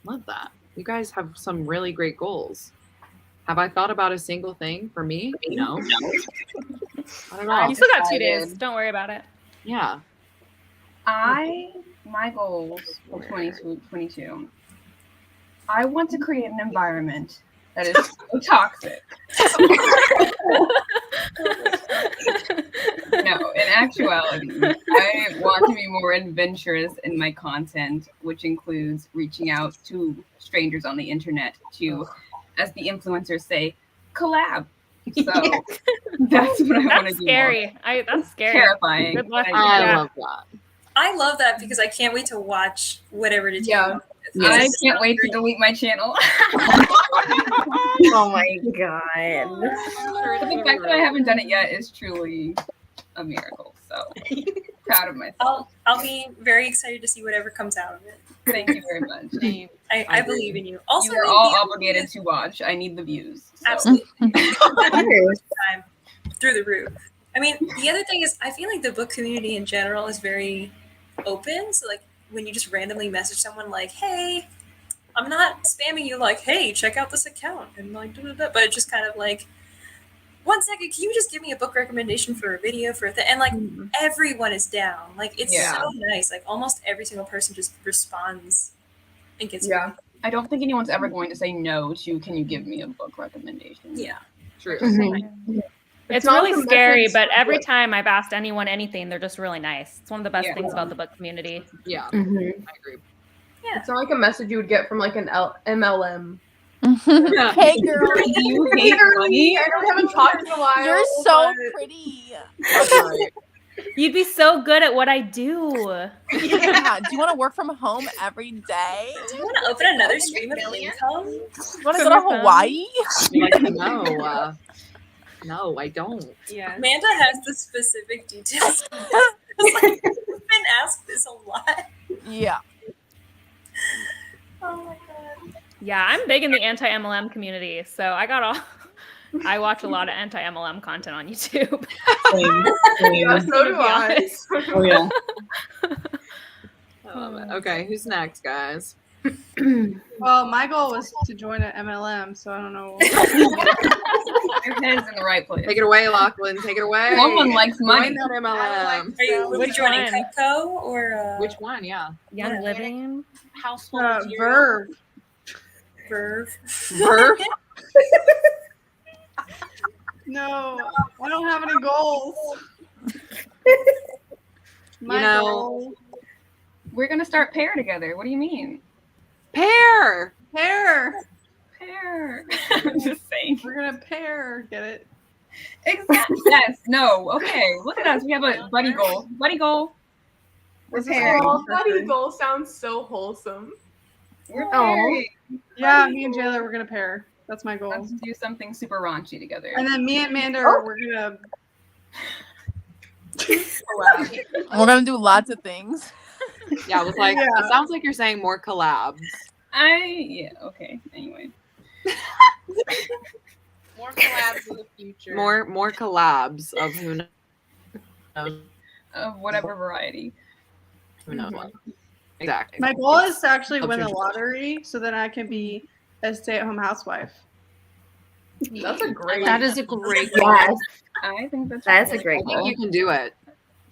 Love that. You guys have some really great goals. Have I thought about a single thing for me? No. I don't know. You still got 2 days. Don't worry about it. Yeah. My goals for 2022. I want to create an environment that is so toxic. No, in actuality, I want to be more adventurous in my content, which includes reaching out to strangers on the internet to, as the influencers say, collab. So that's what I want to do. Scary. That's scary. Terrifying. Good luck. I love that. I love that because I can't wait to watch whatever it is. Yeah. I can't wait to delete my channel. Oh my god. But the fact that I haven't done it yet is truly a miracle. So proud of myself. I'll be very excited to see whatever comes out of it. Thank you very much. I believe in you. Also, you are all obligated to watch. I need the views. So. Absolutely. Time through the roof. I mean, the other thing is, I feel like the book community in general is very open. So, like, when you just randomly message someone, like, "Hey," I'm not spamming you, like, "Hey, check out this account," and like, da-da-da, but it's just kind of like, 1 second, can you just give me a book recommendation for a video for a thing? And like everyone is down. Like it's so nice. Like almost every single person just responds and gets I don't think anyone's ever going to say no to can you give me a book recommendation. Yeah. True. It's really scary, but every time I've asked anyone anything, they're just really nice. It's one of the best things about the book community. Yeah, I agree. Yeah. It's not like a message you would get from like an MLM. Hey girl, you hate money? I haven't talked in a while. You're so pretty. You'd be so good at what I do. Yeah. Do you want to work from home every day? Do you want to open another stream of income? You want to go to Hawaii? Like, no, I don't. Yeah. Manda has the specific details. I've been asked this a lot. Yeah. Oh my god. Yeah, I'm big in the anti-MLM community, so I watch a lot of anti-MLM content on YouTube. Yeah, so do I. Oh yeah. I love it. Okay, who's next, guys? Well, my goal was to join an MLM, so I don't know. Your head's in the right place. Take it away, Lochlyn. Take it away. Someone likes money. Join that MLM. Are you joining Cutco or Which one? Yeah. Young Living? Household Verve. Verve? No, I don't have any goals. My goal. We're gonna start pair together. What do you mean? Pair. I'm just saying. We're gonna pair. Get it? Exactly. Yes. No. Okay. Look at us. We have a buddy goal. Buddy goal. We're pairing. Buddy goal sounds so wholesome. We're pairing. Yeah, me and Jéla, we're gonna pair. That's my goal. Let's do something super raunchy together. And then me and Manda, we're gonna. We're gonna do lots of things. Yeah, it was like it sounds like you're saying more collabs. Okay. Anyway. More collabs in the future. More collabs of who knows. Of whatever variety. Who knows what. Exactly. My goal is to actually win the lottery so that I can be a stay-at-home housewife. That's a great. That is a great goal. Yes, I think that's a great I think goal. you can do it.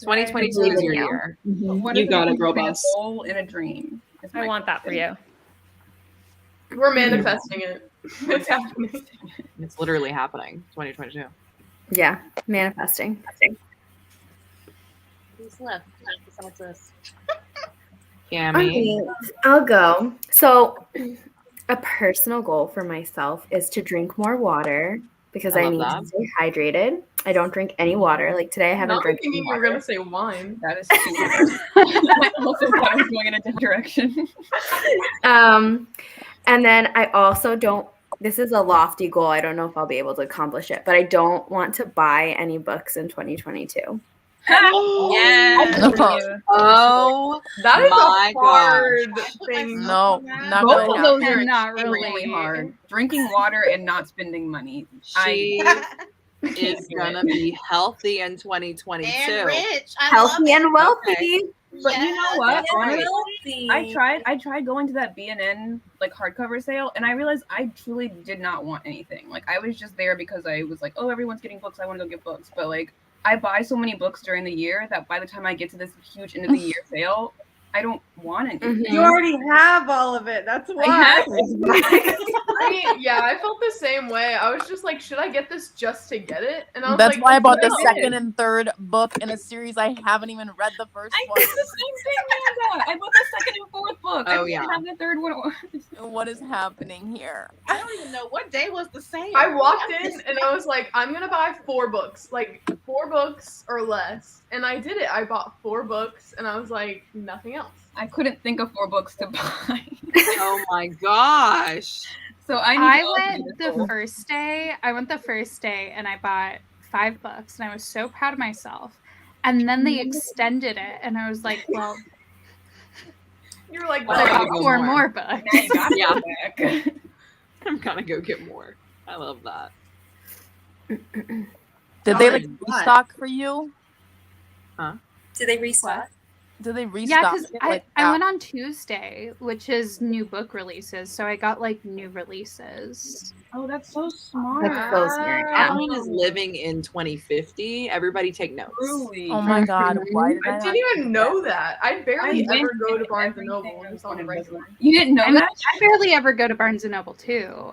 2022 is your year. What You if got it it, girl can be boss. A goal and a dream. I want that for you. We're manifesting it. It's happening. It's literally happening. 2022. Yeah, manifesting. Who's left? Besides us. Cami. Okay, I'll go. So, a personal goal for myself is to drink more water because I love need that. to stay hydrated. I don't drink any water. Like today, I haven't Not drank thinking any you were water. gonna say wine. That is super. I also thought I was going in a different direction. And then I also don't. This is a lofty goal. I don't know if I'll be able to accomplish it, but I don't want to buy any books in 2022. Oh, That is my a hard thing. No, not Both gonna of those happen. are not Really hard. Drinking water and not spending money. she is gonna be healthy in 2022. And rich. I Healthy love and wealthy. But you know what? Honestly, healthy? I tried going to that B&N like hardcover sale, and I realized I truly did not want anything. Like I was just there because I was like, oh, everyone's getting books, I want to go get books. But like I buy so many books during the year that by the time I get to this huge end of the year sale, I don't want anything. You already have all of it. That's why. I felt the same way. I was just like, should I get this just to get it? And I was That's like, why I bought the no. second and third book in a series I haven't even read the first I one. did the same thing, Manda. I bought the second and fourth book. I Oh, didn't yeah. have the third one. What is happening here? I don't even know what day was the sale. I walked in and I was like, I'm gonna buy 4 books, like 4 books or less. And I did it. I bought 4 books and I was like, nothing else. I couldn't think of 4 books to buy. Oh my gosh. So I went the first day. I went the first day and I bought 5 books and I was so proud of myself. And then they extended it and I was like, well, You're like, I got 4 more books. Now you got to Yeah. go back. I'm gonna go get more. I love that. Did they like restock for you? Did they restock? Do they Yeah, restock? because I went on Tuesday, which is new book releases, so I got like new releases. Oh, that's so smart. That's so smart. Yeah. Everyone is living in 2050. Everybody take notes. Truly. Oh my god, why did I didn't even know that. I barely ever go to Barnes and Noble. Just on the regular. You didn't know that? I barely ever go to Barnes and Noble too.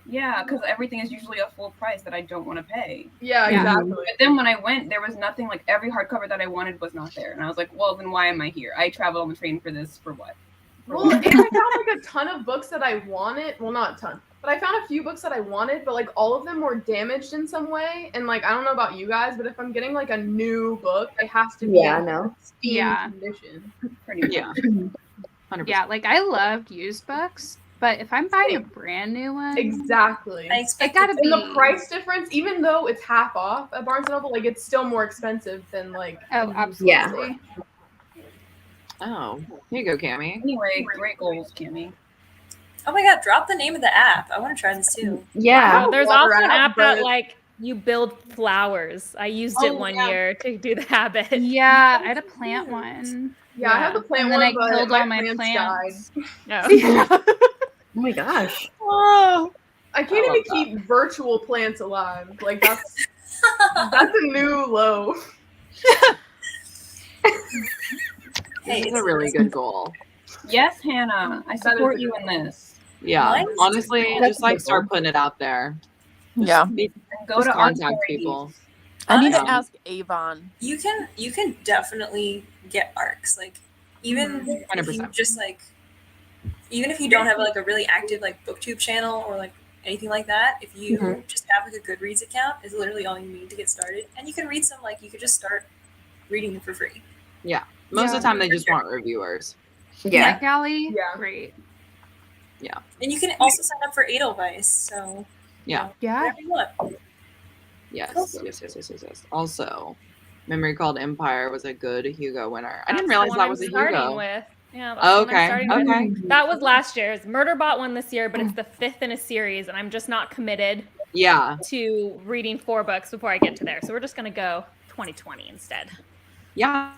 Yeah, because everything is usually a full price that I don't want to pay. Yeah, exactly. But then when I went, there was nothing, like every hardcover that I wanted was not there. And I was like, well, then why am I here? I traveled on the train for this, for what? Well, and I found like a ton of books that I wanted. Well, not a ton, but I found a few books that I wanted, but like all of them were damaged in some way. And like, I don't know about you guys, but if I'm getting like a new book, it has to be in pristine condition. Pretty much. Yeah. 100%. Yeah, like I loved used books, but if I'm buying a brand new one, Exactly. it gotta be. And the price difference, even though it's half off at Barnes & Noble, like it's still more expensive than like. Oh, absolutely. Oh, here you go, Cami. Anyway, great goals, Cami. Oh my god, drop the name of the app. I want to try this too. Yeah. Oh, there's Water also an app, app that but- like you build flowers. I used it one year to do the habit. Yeah, I had a plant one. Yeah, I have the plant and then one, I but killed my all my plants plants. Oh my gosh. Oh, I can't even keep virtual plants alive. Like that's a new low. This is a really good goal. Yes, Hannah, I support you in this. Yeah, Mine's honestly, That's just like good. start putting it out there. Yeah. Go Just to art contact stories. people. I need to Honestly. ask Avon. You can definitely get arcs. Like even if you 100%. just like even if you don't have like a really active like booktube channel or like anything like that, if you just have like a Goodreads account is literally all you need to get started. And you can read some like you could just start reading them for free. Yeah. Most of the time they just want reviewers. Yeah. Galley, Yeah. great. Yeah. And you can also sign up for Edelweiss, so Yeah. Yeah. whatever you want. Yes. Yes. Also, Memory Called Empire was a good Hugo winner. I That's didn't the realize one that I'm was a starting Hugo. with. Yeah, that's Oh, the one I'm okay. starting with. Okay. That was last year's. Murderbot won this year, but it's the 5th in a series, and I'm just not committed Yeah. to reading 4 books before I get to there. So we're just gonna go 2020 instead. Yeah.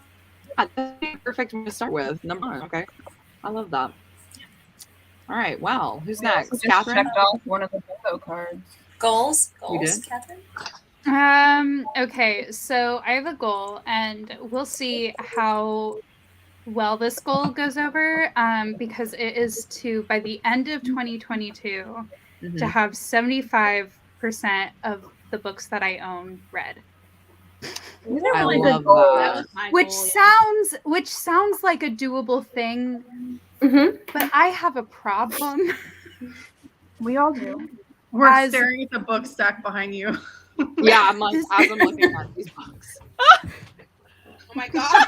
That's a perfect one to start with. Number 1. Okay. I love that. All right. Well, who's next? Just Catherine? checked off one of the bingo cards. Goals, You did? Catherine? Okay, so I have a goal, and we'll see how well this goal goes over, because it is to, by the end of 2022, to have 75% of the books that I own read. I love that. Which sounds like a doable thing, but I have a problem. We all do. We're staring at the book stack behind you. Yeah, I'm like, as I'm looking at these books. Oh my god.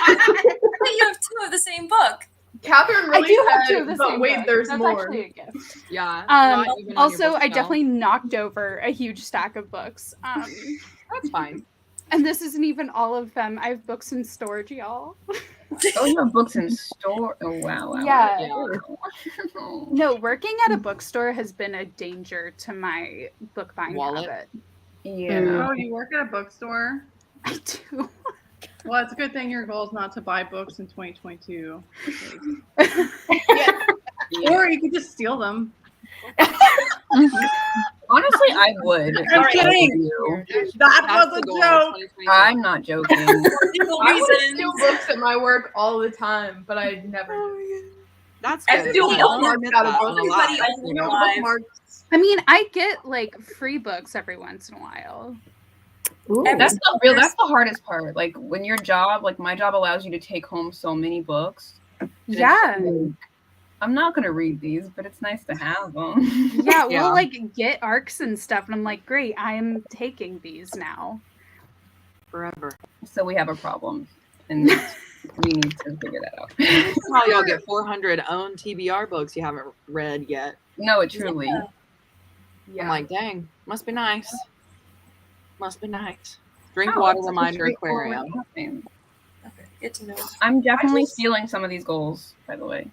But you have 2 of the same book. Catherine I really do have said, 2 of the but same wait, book. there's That's more. actually a gift. Yeah. not even on your Also, I bookshelf. definitely knocked over a huge stack of books. That's fine. And this isn't even all of them. I have books in storage, y'all. Oh, you have books in store. Oh, wow. Yeah. No, working at a bookstore has been a danger to my book buying Wallet? habit. Yeah. Oh, you work at a bookstore? I do. Well, it's a good thing your goal is not to buy books in 2022. Or you could just steal them. Honestly, I would. I'm kidding. That was a joke. I'm not joking. I would steal books at my work all the time, but I never do. That's I good. steal Yeah. bookmarks out of books. Everybody I owns steal lives. bookmarks. I mean, I get like free books every once in a while. That's the hardest part. Like when your job, like my job allows you to take home so many books. Yeah. I'm not gonna read these, but it's nice to have them. Yeah, we'll like get arcs and stuff, and I'm like, great, I'm taking these now. Forever. So we have a problem, and we need to figure that out. How y'all get 400 own TBR books you haven't read yet? No, it truly. Yeah. I'm like, dang, must be nice. Must be nice. Drink water, reminder, aquarium. Okay, good to know. I'm definitely stealing some of these goals, by the way.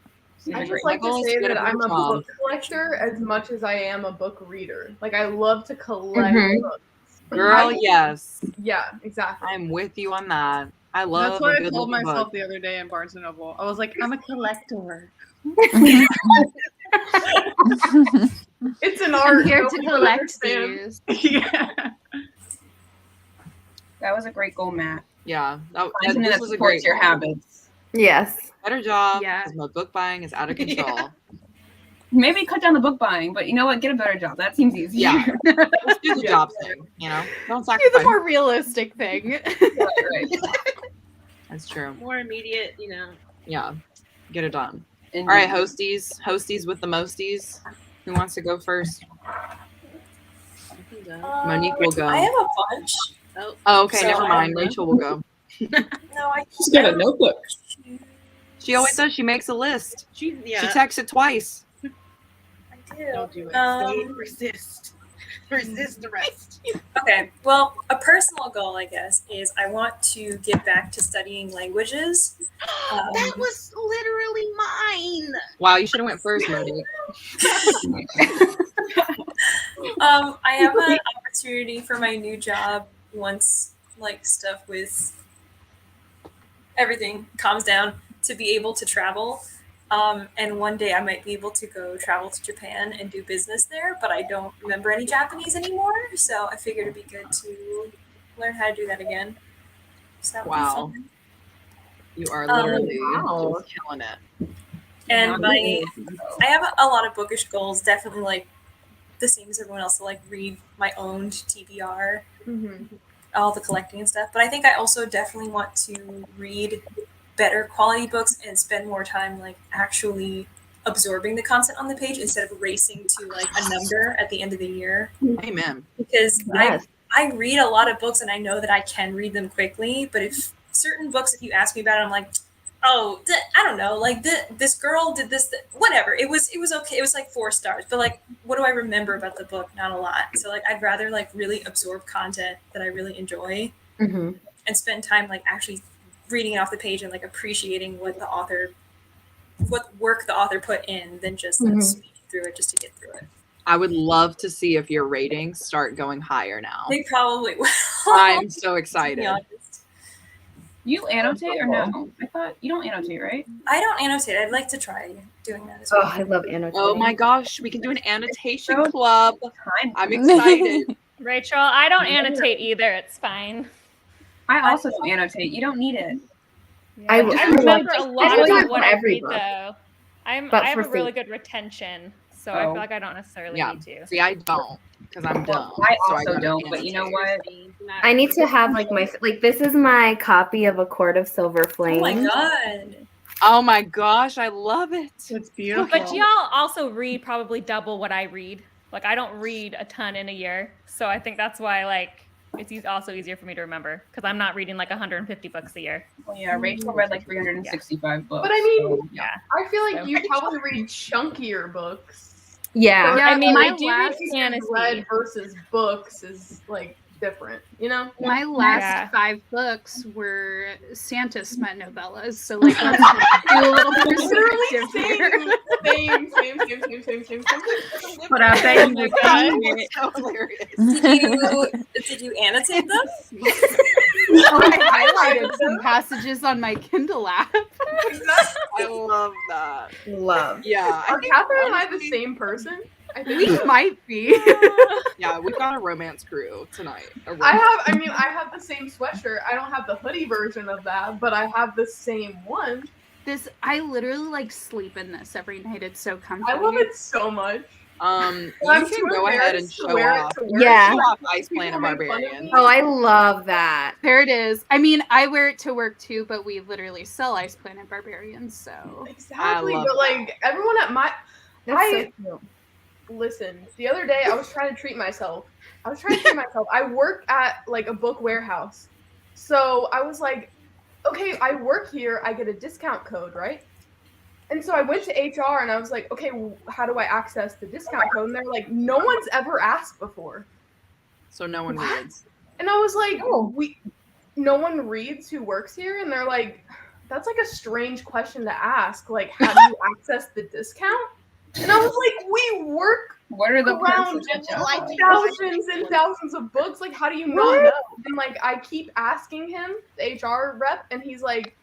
I just like to say that I'm a book collector as much as I am a book reader. Like I love to collect books. Girl, yes. Yeah, exactly. I'm with you on that. I love. That's what a I good told looking myself book. the other day in Barnes and Noble. I was like, I'm a collector. It's an art. I'm here to nobody collect understands. these. Yeah. That was a great goal, Matt. Yeah, Find something this that was a supports great your goal. habits. Yes. Better job. Yeah. Because my book buying is out of control. Maybe cut down the book buying, but you know what? Get a better job. That seems easier. Yeah. Let's do the job thing. You know, don't Do sacrifice. the more realistic thing. right. That's true. More immediate, you know. Yeah, get it done. Indeed. All right, hosties with the mosties. Who wants to go first? Monique will go. I have a bunch. Oh, okay, So never I mind. don't know. Rachel will go. No, She's got a notebook. She always does. She makes a list. She She texts it twice. I do. Don't do it. Resist. Resist the rest. Okay, well, a personal goal, I guess, is I want to get back to studying languages. That was literally mine. Wow, you should have went first, Monique. I have an opportunity for my new job once like stuff with everything calms down to be able to travel. And one day I might be able to go travel to Japan and do business there, but I don't remember any Japanese anymore. So I figured it'd be good to learn how to do that again. So that would be Wow. fun. You are literally Wow. just killing it. And I have a lot of bookish goals, definitely like the same as everyone else, to like read my own TBR, all the collecting and stuff. But I think I also definitely want to read better quality books and spend more time like actually absorbing the content on the page instead of racing to like a number at the end of the year. Amen. Because Yes. I read a lot of books and I know that I can read them quickly, but if certain books, if you ask me about it, I'm like, oh, I don't know, like this girl did this, whatever. It was okay. It was like 4 stars, but like, what do I remember about the book? Not a lot. So like, I'd rather like really absorb content that I really enjoy Mm-hmm. and spend time like actually reading it off the page and like appreciating what work the author put in than just like speeding through it just to get through it. I would love to see if your ratings start going higher now. They probably will. I'm so To be excited. honest. You annotate or no? I thought you don't annotate, right? I don't annotate. I'd like to try doing that as Oh, well. I love annotating. Oh my gosh, we can do an annotation club. I'm excited. Rachel, I don't annotate either. It's fine. I also don't annotate. You don't need it. I remember a lot do it of what for I every read, book. though. I But have for a really food. good retention, so I feel like I don't necessarily Yeah. need to. See, I don't because I'm dumb. I so also gotta don't, but you know what? I need to have like this is my copy of A Court of Silver Flame. Oh my god. Oh my gosh, I love it. It's beautiful. But y'all also read probably double what I read. Like, I don't read a ton in a year, so I think that's why like it's also easier for me to remember because I'm not reading like 150 books a year. Well, yeah, Rachel read like 365 books. But I mean, so, Yeah. I feel like So- you probably read chunkier books. Yeah. I mean, my I do read last fantasy. Read versus books is like different, you know? My last Yeah. 5 books were Santa Smut novellas, so like let's do a little perspective here. Same. But I bet you my would God. find it. So hilarious. Did you annotate them? I highlighted some passages on my Kindle app. I love that. Love. Yeah. Are Catherine and I the same person? I think We so. might be. Yeah, we've got a romance crew tonight. I have the same sweatshirt. I don't have the hoodie version of that, but I have the same one. I literally like sleep in this every night. It's so comfy. I love it so much. You I'm can too go ahead and embarrassed to show wear it off. to work. Yeah. Show off Ice People Planet make fun of Barbarian. me. Oh, I love that. There it is. I mean, I wear it to work too, but we literally sell Ice Planet Barbarians, so Exactly, love but like everyone at my That's I- so cute. listen, the other day I was trying to treat myself. I work at like a book warehouse. So I was like, okay, I work here, I get a discount code, right? And so I went to HR and I was like, okay, how do I access the discount code? And they're like, no one's ever asked before. So no one reads. And I was like, no one reads who works here? And they're like, that's like a strange question to ask. Like, how do you access the discount? And I was like, we work What are the around perks of like HR? thousands and thousands of books. Like, how do you not know? And like, I keep asking him, the HR rep, and he's like,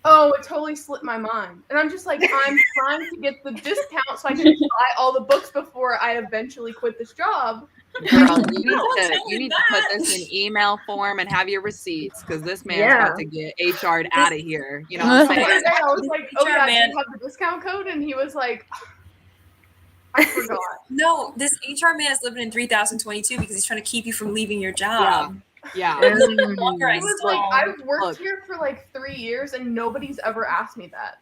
"Oh, it totally slipped my mind." And I'm just like, I'm trying to get the discount so I can buy all the books before I eventually quit this job. Girl, you need to put this in email form and have your receipts because this man's about to get HR'd out of here. You know what I'm saying? I was like, "Oh yeah, do man. you have the discount code?" And he was like, "I forgot." No, this HR man is living in 3022 because he's trying to keep you from leaving your job. Yeah. He was like, "I've worked here for like 3 years and nobody's ever asked me that."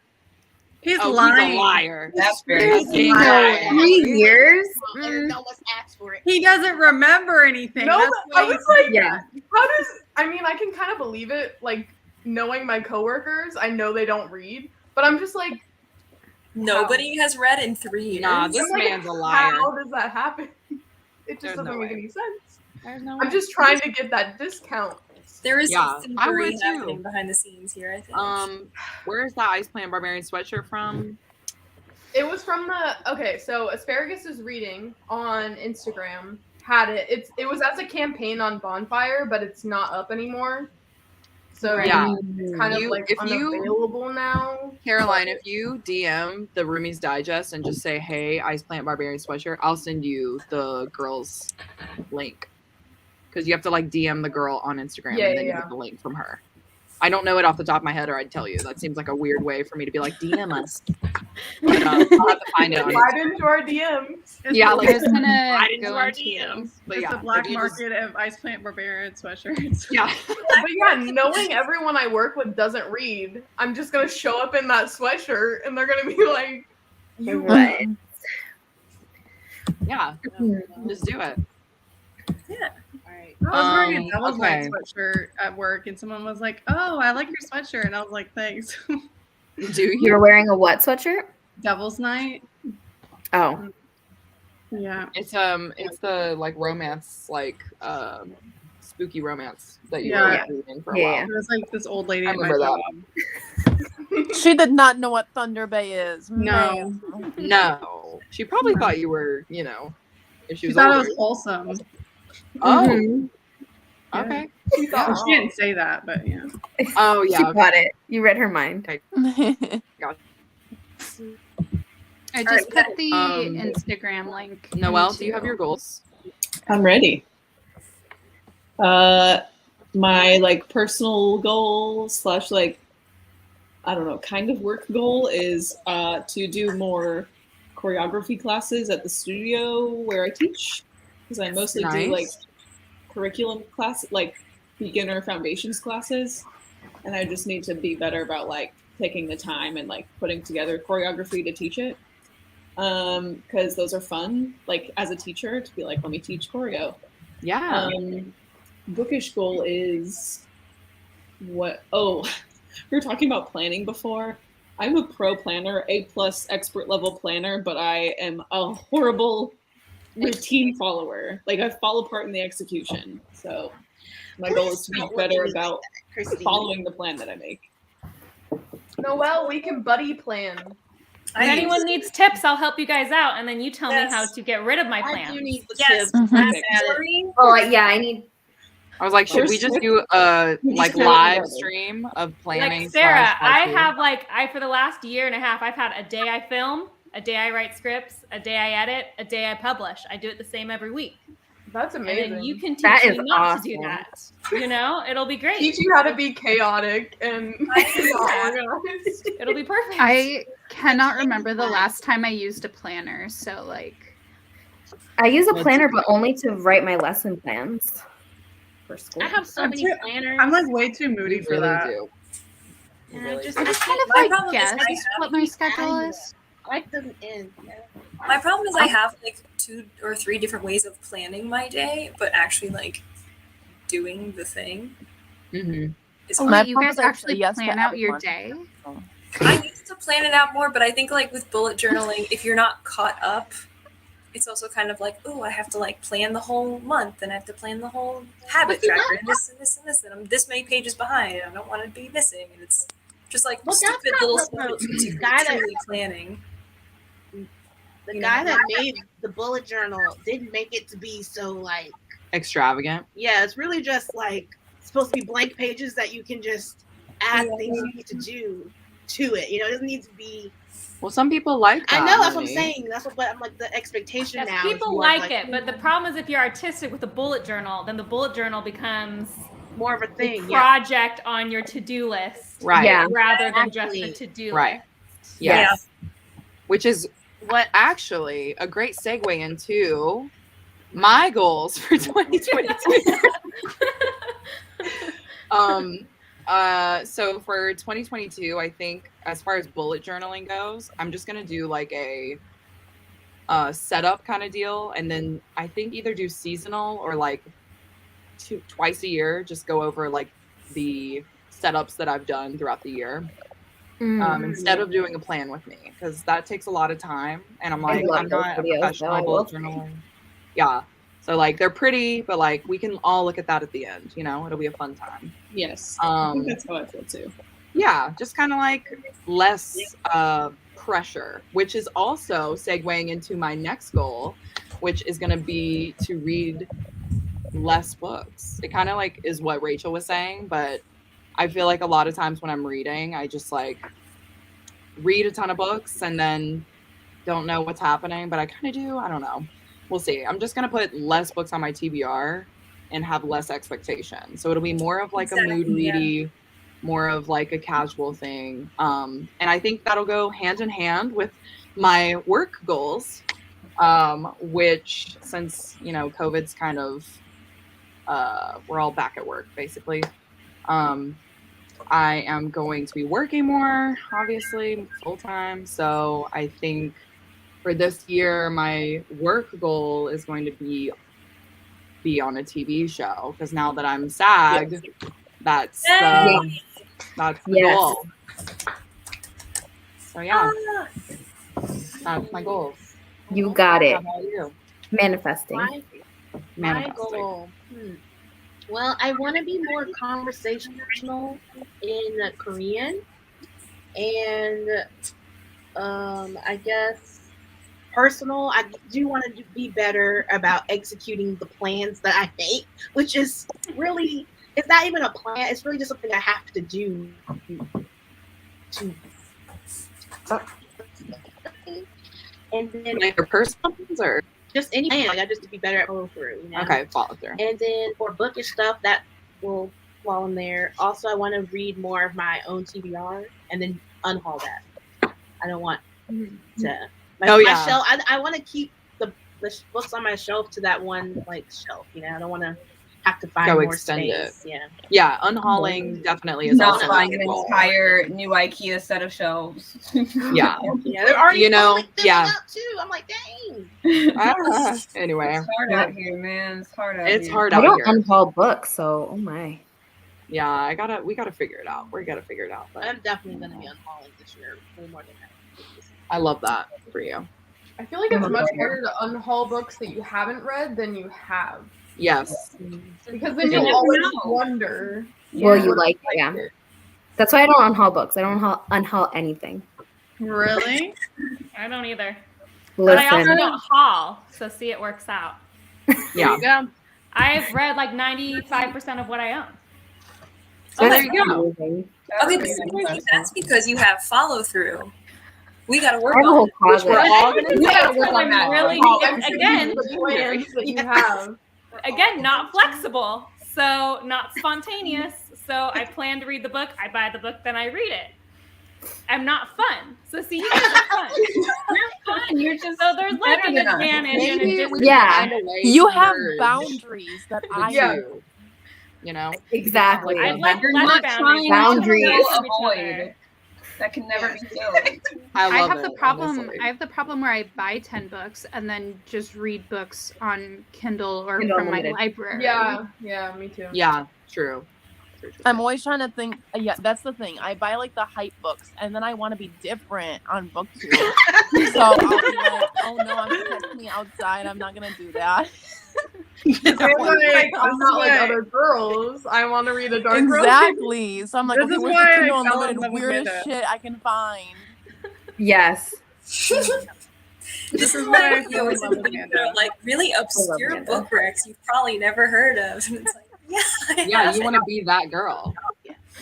He's lying. He's a liar. That's very 3 years? No one's asked for it. He doesn't remember anything. No, That's but I why was like, Yeah. how does, I mean, I can kind of believe it, like, knowing my coworkers, I know they don't read, but I'm just like, Nobody has read in 3 years. Nah, this I'm like, man's a liar. how does that happen? It just There's doesn't no make way. any sense. There's no I'm just trying to get that discount. There is Yeah, some I would thievery too. happening behind the scenes here, I think. Where's the Ice Plant Barbarian sweatshirt from? It was from okay, so Asparagus is Reading on Instagram had it. It was as a campaign on Bonfire, but it's not up anymore. So Yeah. it's kind of like unavailable now. Caroline, if you DM the Roomies Digest and just say, "Hey, Ice Plant Barbarian sweatshirt," I'll send you the girl's link. Because you have to like DM the girl on Instagram and then you get the link from her. I don't know it off the top of my head, or I'd tell you. That seems like a weird way for me to be like, DM us. But I'll have to find it. Slide into our DMs. Yeah, like It's gonna slide into go our into DMs. But It's yeah, the black if you just- market of Ice Plant Barbarian sweatshirts. Yeah. But yeah, knowing everyone I work with doesn't read, I'm just gonna show up in that sweatshirt and they're gonna be like, "You Right. Yeah. Just do it. Yeah. I was wearing a Devil's okay. Night sweatshirt at work, and someone was like, "Oh, I like your sweatshirt," and I was like, "Thanks." Do you? You're wearing a what sweatshirt? Devil's Night. Oh. Yeah. It's the like romance, like spooky romance that you Yeah. were reading for a while. It was like this old lady I at my remember job. She did not know what Thunder Bay is. No. No. She probably thought you were, you know, if she She was thought it older. was wholesome. Oh. Mhm. Okay. Yeah, she didn't say that, but yeah. Oh yeah. She okay. got it. You read her mind. Got I just Alright, put the Instagram link. Noelle, do you have your goals? I'm ready. My like personal goal / like I don't know, kind of work goal is to do more choreography classes at the studio where I teach, because I mostly do like curriculum class, like beginner foundations classes, and I just need to be better about like taking the time and like putting together choreography to teach it, because those are fun, like as a teacher, to be like, let me teach choreo. Yeah. Bookish goal is what? Oh, we were talking about planning before. I'm a pro planner, A+ expert level planner, but I am a horrible routine follower. Like I fall apart in the execution. So my goal is to be better about following the plan that I make. Noelle, we can buddy plan. If anyone needs tips, I'll help you guys out, and then you tell me how to get rid of my plan. I do need the Yes. tips. Oh, yeah, I need. I was like, should we just do a like live stream of planning? Like Sarah, / I how-to? have like for the last year and a half, I've had a day I film, a day I write scripts, a day I edit, a day I publish. I do it the same every week. That's amazing. And then you can That teach is me not to do awesome. that. You know, it'll be great. Teach you how to be chaotic and organized. It'll be perfect. I cannot remember the last time I used a planner, so like I use a planner, but only to write my lesson plans for school. I have so I'm many too- planners. I'm like way too moody We for really that. do. and I just I just kind My of problem like is I guess what my schedule is. I like them in. Yeah. My problem is I have like 2 or 3 different ways of planning my day, but actually like doing the thing Mm-hmm. is Oh, hard. wait, you guys actually plan out your day? I used to plan it out more, but I think like with bullet journaling, if you're not caught up, it's also kind of like, oh, I have to like plan the whole month, and I have to plan the whole habit tracker, and this and this and this, and I'm this many pages behind, and I don't want to be missing, and it's just like Well, stupid that's little not what steps the to guy that- truly planning. The guy that made the bullet journal didn't make it to be so like extravagant. Yeah, it's really just like supposed to be blank pages that you can just add things you need to do to it. You know, it doesn't need to be. Well, some people like that. I know that's what I'm saying. That's what, but I'm like the expectation Yes, now. people like it, but the problem is if you're artistic with a bullet journal, then the bullet journal becomes more of a thing, project on your to-do list, right? Yeah. Rather than just a to-do right. list. Yes. Which is what actually a great segue into my goals for 2022. So for 2022, I think as far as bullet journaling goes, I'm just gonna do like a setup kind of deal, and then I think either do seasonal or like twice a year, just go over like the setups that I've done throughout the year. Instead of doing a plan with me, because that takes a lot of time, and I'm like, I'm not a professional bullet journaler. Yeah, so like they're pretty, but like we can all look at that at the end. You know, it'll be a fun time. Yes, I think that's how I feel too. Yeah, just kind of like less pressure, which is also segueing into my next goal, which is going to be to read less books. It kind of like is what Rachel was saying, but I feel like a lot of times when I'm reading, I just like read a ton of books and then don't know what's happening, but I kind of do. I don't know. We'll see. I'm just going to put less books on my TBR and have less expectation. So it'll be more of like a mood ready, more of like a casual thing. And I think that'll go hand in hand with my work goals, which since, you know, COVID's kind of, we're all back at work basically. I am going to be working more, obviously, full time. So I think for this year, my work goal is going to be on a TV show, because now that I'm SAG, that's the goal. So yeah, that's my goals. You got it. How about you? Manifesting. My goal. Well, I want to be more conversational in Korean, and I guess personal. I do want to be better about executing the plans that I make, which is really, it's not even a plan. It's really just something I have to do to. And then like your personal plans or just any plan, like I just to be better at follow through. You know? Okay, follow through. And then for bookish stuff, that will fall in there. Also, I want to read more of my own TBR and then unhaul that. I don't want to. My shelf. I want to keep the books on my shelf to that one like shelf. You know, I don't want to have to find more space. Yeah, unhauling definitely is not also buying an entire new IKEA set of shelves. Yeah, they're already up too. I'm like, dang. Anyway, it's hard out here, man. It's hard out it's here. hard I out don't here. unhaul books, so oh my. Yeah, we gotta figure it out. We gotta figure it out. But I'm definitely gonna be unhauling this year way more than that. I love that for you. I feel like it's much harder to unhaul books that you haven't read than you have. Yes. Because then you'll always wonder. Well, you like it, yeah. That's why I don't unhaul books. I don't unhaul anything. Really? I don't either. Listen. But I also don't haul, so see, it works out. Yeah. Yeah. I've read like 95% of what I own. So there you go. Okay, but that's because you have follow through. We got to work I have a on whole it. closet. We're all gonna work on that. really, again, The plans that you have. again, not flexible, so not spontaneous. So I plan to read the book, I buy the book, then I read it. I'm not fun. So see, you guys are fun. You're fun. You're just so there's like an advantage and a disadvantage. Yeah. You have boundaries that I do. You know? Exactly. I'd like You're less not boundaries. Boundaries. Each other. Avoid. That can never be filled. I love have it, the problem. honestly. I have the problem where I buy 10 books and then just read books on Kindle or Kindle from my Unlimited. library. Yeah, me too. Yeah, true. I'm always trying to think. Yeah, that's the thing. I buy like the hype books, and then I want to be different on BookTube. So I'll be like, "Oh no, I'm protecting me outside. I'm not gonna do that." I'm not like other girls. I want to read a dark romance. Exactly. So I'm like, This okay, is where's why the I Kindle fell in Unlimited love with weirdest Manda. shit I can find? Yes. This is why I always have like really obscure book recs you've probably never heard of. And it's like, yeah, you want to be that girl.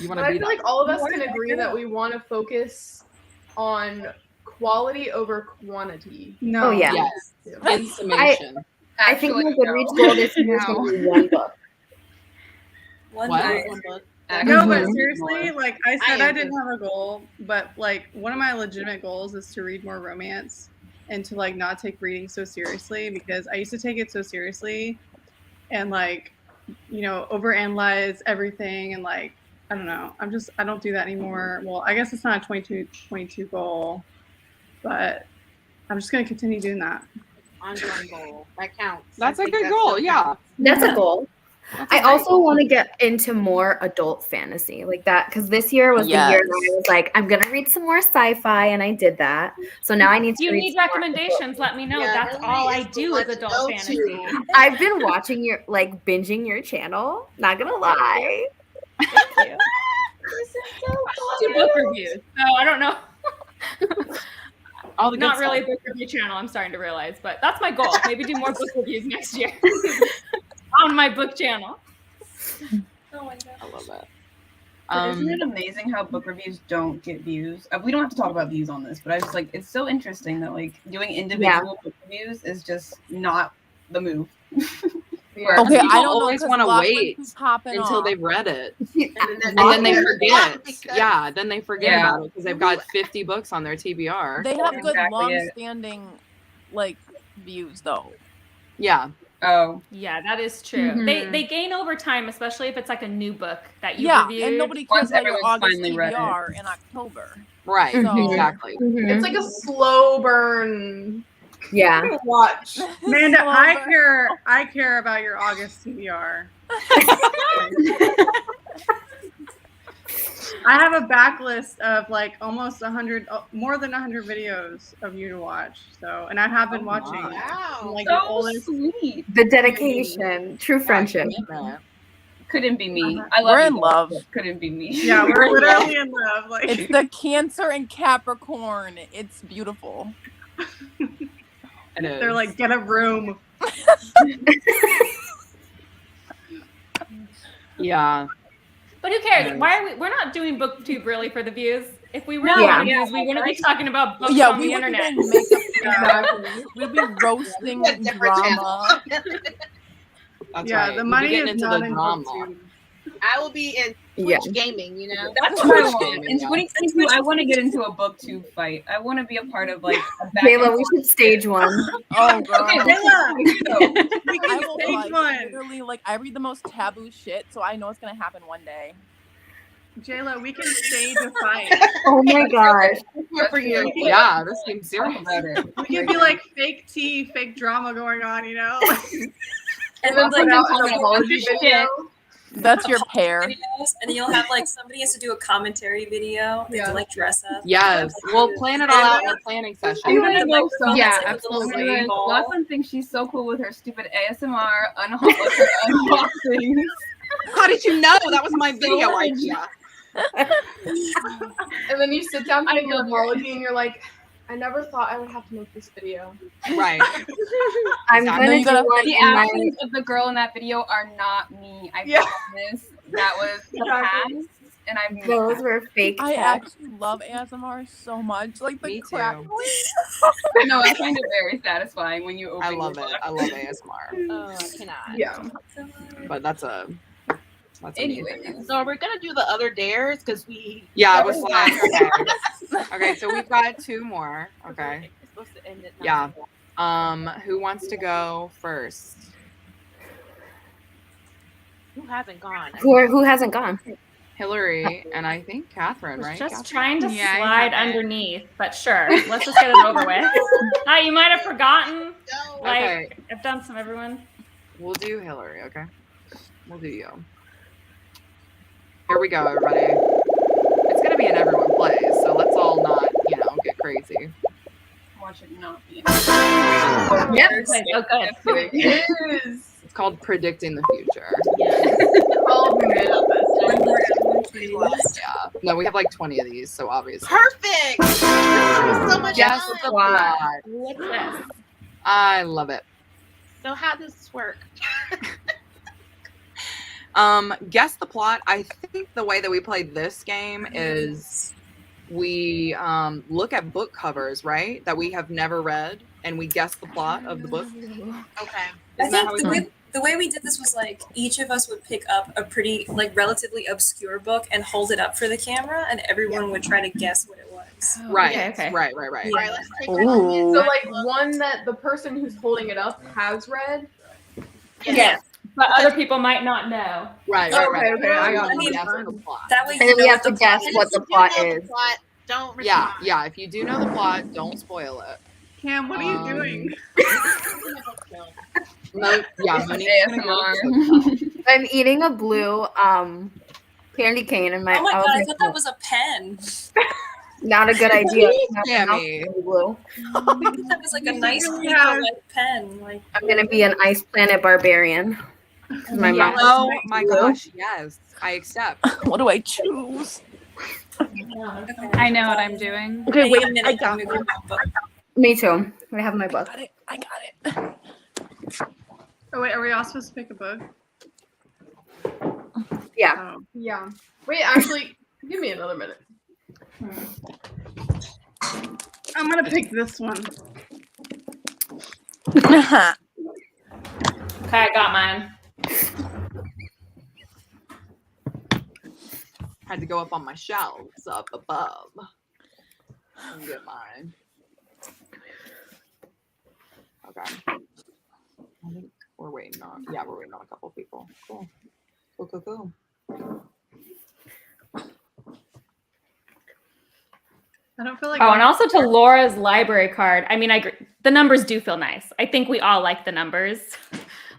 You want to be I feel like all of us can agree that we want to focus on quality over quantity. No. Oh, yeah. Yes. In summation. I think my Goodreads goal this year is going to be one book. One book. No, but seriously, like I said, I didn't have a goal, but like one of my legitimate goals is to read more romance and to like not take reading so seriously, because I used to take it so seriously and like, you know, overanalyze everything and like, I don't know. I don't do that anymore. Well, I guess it's not a 2022 goal, but I'm just going to continue doing that. Ongoing goal. That counts. That's a good goal. Yeah. That's a goal. I also want to get into more adult fantasy like that, because this year was the year that I was like, I'm gonna read some more sci-fi, and I did that. So now I need to. You need recommendations? Let me know. That's all I do is adult fantasy. I've been watching your binging your channel. Not gonna lie. Thank you. Do book reviews. No, I don't know. Not really a book review channel, I'm starting to realize, but that's my goal. Maybe do more book reviews next year on my book channel. Oh my god, I love it. Isn't it amazing how book reviews don't get views? We don't have to talk about views on this, but I was like, it's so interesting that like doing individual book reviews is just not the move. Okay, I don't always want to wait until they've read it, and then they forget. Yeah, then they forget about it because they've got 50 books on their TBR. They have good long-standing like views though. Yeah. Oh. Yeah, that is true. Mm-hmm. They gain over time, especially if it's like a new book that you reviewed. And nobody cares about your August TBR in October. Right. So, exactly. It's like a slow burn. Yeah. Watch. Amanda, I care about your August TBR. I have a backlist of like almost 100, more than 100 videos of you to watch. So, and I have been watching. Wow. Like So sweet. The dedication, true friendship. Couldn't be me. We're in love. Couldn't be me. Yeah, we're literally in love. Like it's the Cancer and Capricorn. It's beautiful. They're like, get a room. Yeah. But who cares? Why are we're not doing BookTube really for the views. If we really Yeah. wanted views, we wouldn't be talking about books on the internet. We'd be roasting drama. That's Yeah, right. the money getting is into not the in drama. BookTube. I will be in Twitch gaming, you know? That's what I want. In 2022, I want to get into a BookTube fight. I want to be a part of like a back Jéla, and we forth. should stage one. Oh, girl. Okay, I will stage one. literally like I read the most taboo shit, so I know it's gonna happen one day. Jéla, we can stage a fight. Oh my gosh. For you. Yeah, this seems serious. about it. We can be like fake tea, fake drama going on, you know? And then like an apology video. That's your pair. Videos, and then you'll have like somebody has to do a commentary video. They have to like dress up. Yes, we'll plan it all out in the planning session. I'm gonna go so Yeah, much. absolutely. Lochlyn thinks she's so cool with her stupid ASMR unboxings. How did you know that was my video idea? And then you sit down to make your apology and you're like, I never thought I would have to make this video. Right. I'm gonna do one The in my actions of the girl in that video are not me. I promise. That was the past, and I've those were fake I text. actually love ASMR so much. Like the Me crap. I know I find it very satisfying when you open. I love your it. I love ASMR. Oh, I cannot. Yeah. But that's Anyway, So we're gonna do the other dares because we. Yeah, I was like, okay, so we've got 2 more. Okay. It's supposed to end at 9. Yeah. Who wants to go first? Who hasn't gone? Who hasn't gone? Hillary and I think Katherine, right? Just Katherine? trying to Yeah, I slide have it. underneath, but sure. Let's just get it over with. You might have forgotten. Like Okay. I've done some everyone. We'll do Hillary, okay? We'll do you. Here we go, everybody. It's gonna be an everyone plays, so let's all not, get crazy. watch it not be. Yes. Oh, good. It is. It's called Predicting the Future. All made up Yeah. No, we have like 20 of these, so obviously. Perfect. This is so much Guess the plot. What's this? I love it. So how does this work? Guess the plot. I think the way that we play this game is we look at book covers, right? That we have never read, and we guess the plot of the book. Okay. I think the way we did this was like each of us would pick up a pretty like relatively obscure book and hold it up for the camera, and everyone would try to guess what it was. Right. Okay. Right. All right, let's take So like one that the person who's holding it up has read. Yes. But other people might not know. Right. Okay. I got I mean, Guess the plot. that way And then we have to guess what the plot You know is. the plot, don't respond. Yeah. If you do know the plot, don't spoil it. Cam, what are you doing? No, yeah, ASMR. I'm eating a blue candy cane in my. Oh my god, I thought that was a pen. Not a good idea. Cami. Blue. I think that was like a nice white pen. Like I'm gonna be an Ice Planet barbarian. My mom. Oh my gosh, yes, I accept. What do I choose? I know what I'm doing. Okay, wait. I got it. Me too. I have my book. I got it. Oh wait, are we all supposed to pick a book? Yeah. Oh. Yeah. Wait, actually, give me another minute. I'm gonna pick this one. Okay, I got mine. Had to go up on my shelves up above and get mine. Okay. I think we're waiting on. Yeah, we're waiting on a couple of people. Cool. I don't feel like. Oh, and also to Laura's library card. I mean, I agree. The numbers do feel nice. I think we all like the numbers,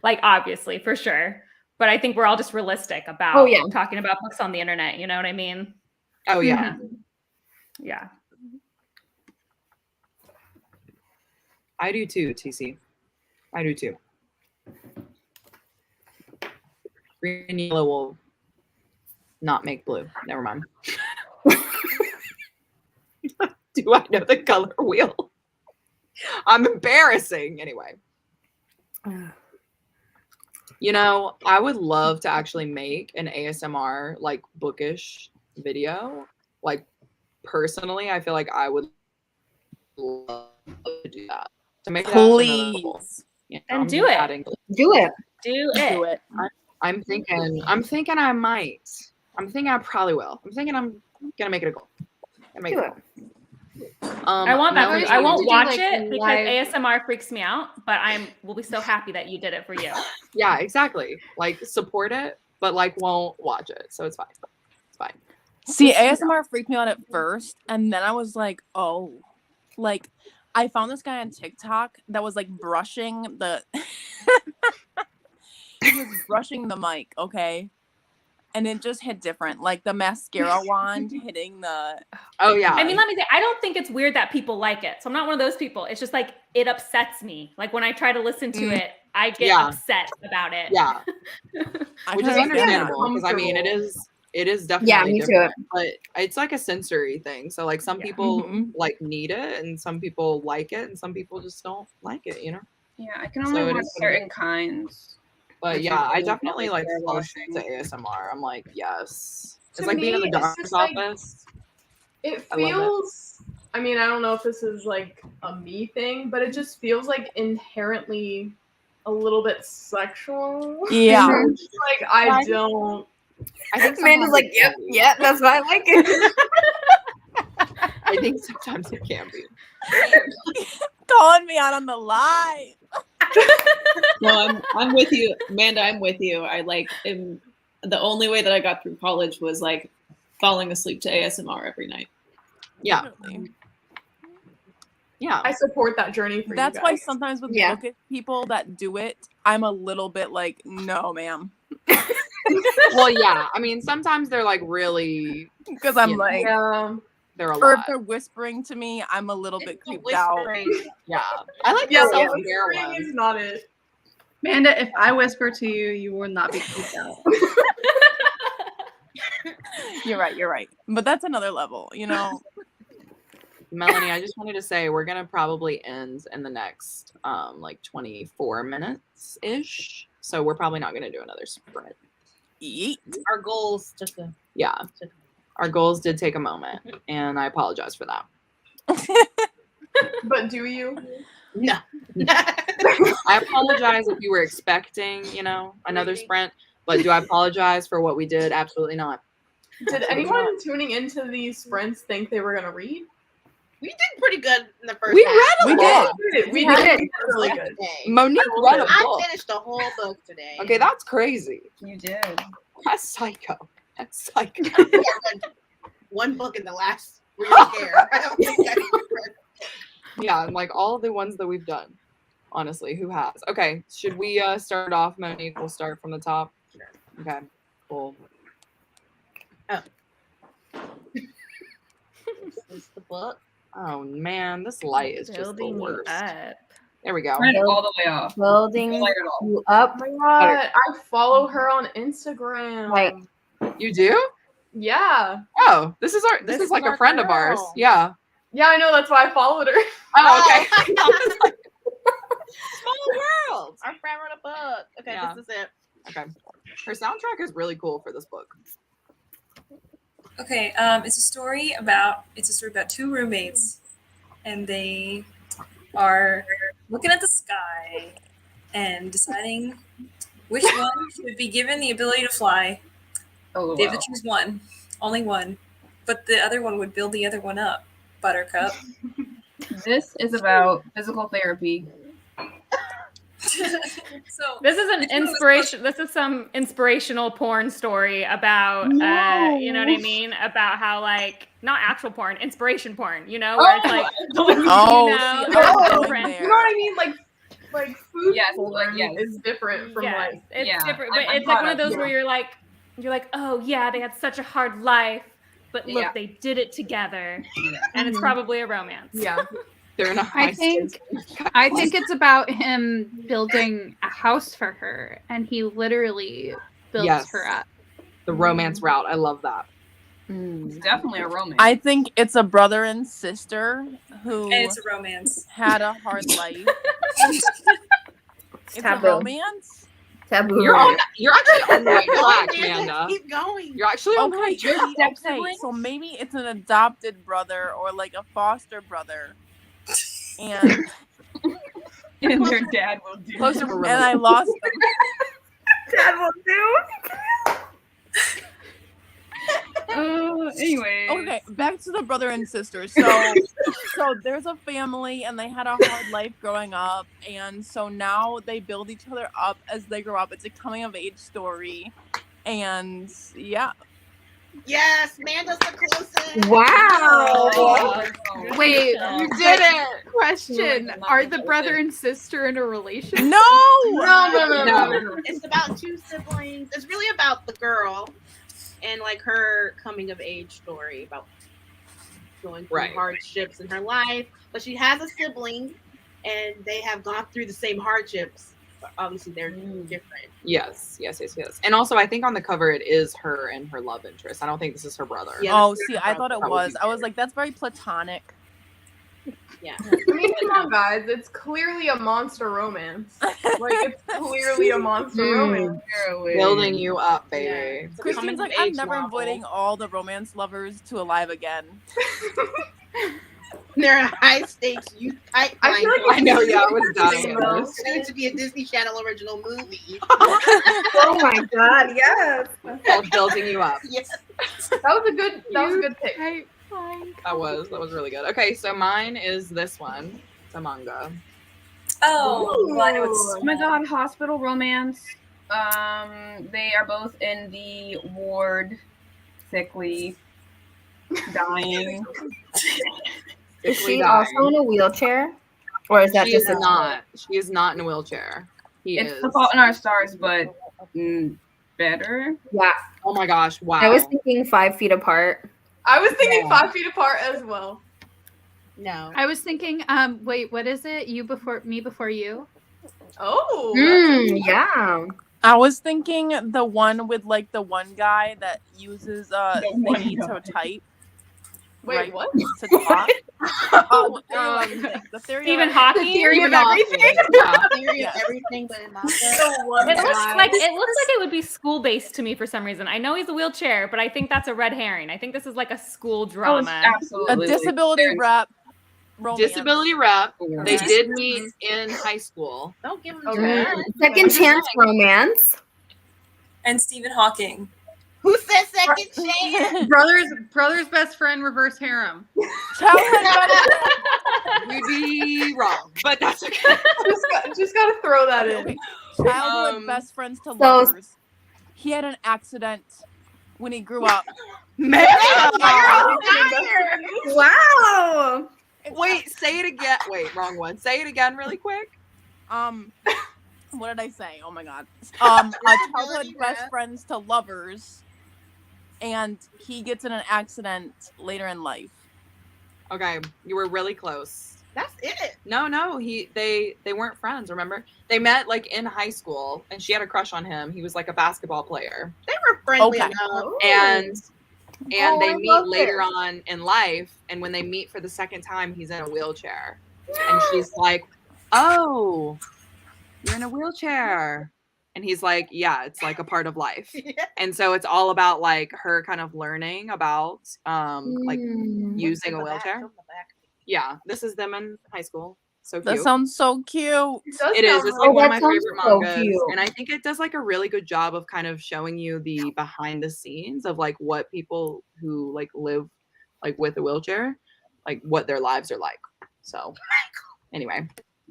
like obviously for sure. But I think we're all just realistic about talking about books on the internet. You know what I mean? Oh yeah. Yeah. I do too, TC. I do too. Green and yellow will not make blue. Never mind. Do I know the color wheel? I'm embarrassing. Anyway. You know, I would love to actually make an ASMR like bookish video. Like personally, I feel like I would love to do that. To make Please. And do it. Do it. Do it. I'm thinking I might. I'm thinking I probably will. I'm thinking I'm gonna make it a goal. Do it. I want that for you. I won't watch like, it because live- ASMR freaks me out, but will be so happy that you did it for you. Yeah, exactly. Like support it, but like won't watch it. So it's fine. It's fine. See, ASMR freaked me out at first, and then I was like, oh, like I found this guy on TikTok that was like brushing the he was brushing the mic, okay? And it just hit different. Like the mascara wand hitting the Oh yeah. I mean, let me say, I don't think it's weird that people like it. So I'm not one of those people. It's just like it upsets me. Like when I try to listen to it, I get upset about it. Yeah. Which is understandable because I mean it is definitely different, but it's like a sensory thing. So like some people like need it and some people like it and some people just don't like it, you know? Yeah, I can only watch certain kinds. But yeah, I definitely like flush to ASMR. I'm like, yes. It's like being in the doctor's office. It feels, I mean, I don't know if this is like a me thing, but it just feels like inherently a little bit sexual. Yeah. Like I don't. I think Amanda's like, yep, yeah, that's why I like it. I think sometimes it can be. Calling me out on the lie. No, I'm with you, Amanda. I'm with you. I like the only way that I got through college was like falling asleep to ASMR every night. Yeah. Yeah. I support that journey for That's you why guys. sometimes with bookish people that do it, I'm a little bit like, no, ma'am. Well, yeah. I mean, sometimes they're like really because I'm like, they're a or lot. if they're whispering to me, I'm a little bit creeped out. Yeah, I like the self-aware one. Is not it. Manda, if I whisper to you, you will not be creeped out. You're right. But that's another level, you know. Melanie, I just wanted to say we're gonna probably end in the next like 24 minutes ish. So we're probably not gonna do another sprint. Yeet. Our goals took a Our goals did take a moment, and I apologize for that. But do you? No. I apologize if you were expecting, another sprint, but do I apologize for what we did? Absolutely not. Did anyone tuning into these sprints think they were gonna read? We did pretty good in the first We half. read a lot. We did really good. Monique read a I book. finished the whole book today. Okay, that's crazy. You did. That's psycho. That's psycho. I read one book in the last real scare. I don't think I read. Yeah, and like all the ones that we've done. Honestly, who has? Okay, should we start off, Monique? We'll start from the top. Sure. Okay, cool. Oh. This is the book. Oh man, this light is just the Building you worst. up. There we go. Turn it all the way off. Building Don't light it off. you up. Oh my god, I follow her on Instagram. Like, You do? yeah. Oh, this is like a our friend of ours. girl. Yeah. Yeah, I know, that's why I followed her. Oh, okay. Small world. Our friend wrote a book. Okay, Yeah. this is it. Okay. Her soundtrack is really cool for this book. Okay, it's a story about two roommates, and they are looking at the sky and deciding which one should be given the ability to fly. Oh, They have to choose one, only one, but the other one would build the other one up. Buttercup. This is about physical therapy. So This is an inspiration. This is some inspirational porn story about, you know what I mean? About how not actual porn, inspiration porn. Where it's like, Oh, see, I'm going different. there. You know what I mean? Like food Yes, porn yes. is different from Yes, it's yeah, different, I'm- but I'm it's like caught one of up, those where you're like, oh yeah, they had such a hard life, but look, Yeah. they did it together, and it's probably a romance. Yeah. They're in a high I think it's about him building a house for her, and he literally builds Yes. her up. The romance route. I love that. It's definitely a romance. I think it's a brother and sister who and it's a romance. had a hard life. It's a Taboo. romance. Taboo. You're actually on the right track, Amanda, Manda. keep going. You're actually on the Okay, right track. okay, so maybe it's an adopted brother or like a foster brother. And and their dad will do. Closer to and I lost them. Dad will do. Anyway. Okay, back to the brother and sister. So there's a family and they had a hard life growing up, and so now they build each other up as they grow up. It's a coming of age story. And yeah. Yes, Manda's the closest. Wow. Wait, You did it. question: Are the brother and sister in a relationship? No! No. It's about two siblings. It's really about the girl and like her coming of age story about going through Right. hardships in her life. But she has a sibling and they have gone through the same hardships. But obviously they're different. Yes. And also, I think on the cover it is her and her love interest. I don't think this is her brother. Yeah. Oh, see, I thought it Probably was. I was like, that's very platonic. Yeah. I mean, come on, guys. It's clearly a monster romance. It's clearly a monster romance. Building you up, baby. It's a Christine's coming like, of I'm age never novel. inviting all the romance lovers to Alive again. They're high stakes youth pipeline. I feel like I know, yeah, I was dying. It's going to be a Disney Channel original movie. Oh my god, yes. Called Building You Up. Yes. That was a good pick. That was really good. Okay, so mine is this one. It's a manga. Oh, well, I know it's Oh my god, hospital romance. They are both in the ward, sickly, dying. Is she also in a wheelchair? Or is that She just is not. She is not in a wheelchair. He It's is. The Fault in Our Stars, but better. Yeah. Oh my gosh! Wow. I was thinking 5 feet apart. I was thinking Yeah. 5 feet apart as well. No. I was thinking, wait, what is it? You before me before you? Oh. Yeah. I was thinking the one with like the one guy that uses thingy to type. Wait, right, what? To talk. The theory Stephen of Hawking. The theory of everything. Yeah. The theory of everything, but in manga. It looks like it would be school based to me for some reason. I know he's a wheelchair, but I think that's a red herring. I think this is like a school drama. absolutely a disability rep. Romance. Disability rep. They did meet in high school. Don't give him Okay. Second chance romance. And Stephen Hawking. Who said second chance? Brother's best friend, reverse harem. You'd be wrong, but that's okay. Just gotta throw that in. Childhood best friends to lovers. He had an accident when he grew up. Wow. Wait, say it again. Wait, wrong one. Say it again really quick. What did I say? Oh my god. A childhood best friends to lovers. And he gets in an accident later in life. Okay, you were really close. That's it. No, they weren't friends, remember? They met like in high school and she had a crush on him. He was like a basketball player. They were friendly Okay. enough. And Oh, they I meet love later this. on in life, and when they meet for the second time, he's in a wheelchair. And she's like, "Oh, you're in a wheelchair." And he's like, "Yeah, it's like a part of life." And so it's all about like her kind of learning about like using a wheelchair. Yeah, this is them in high school. So cute. That sounds so cute. It is. It's like one of my that favorite sounds so mangas. cute. And I think it does like a really good job of kind of showing you the behind the scenes of like what people who like live like with a wheelchair, like what their lives are like. So anyway.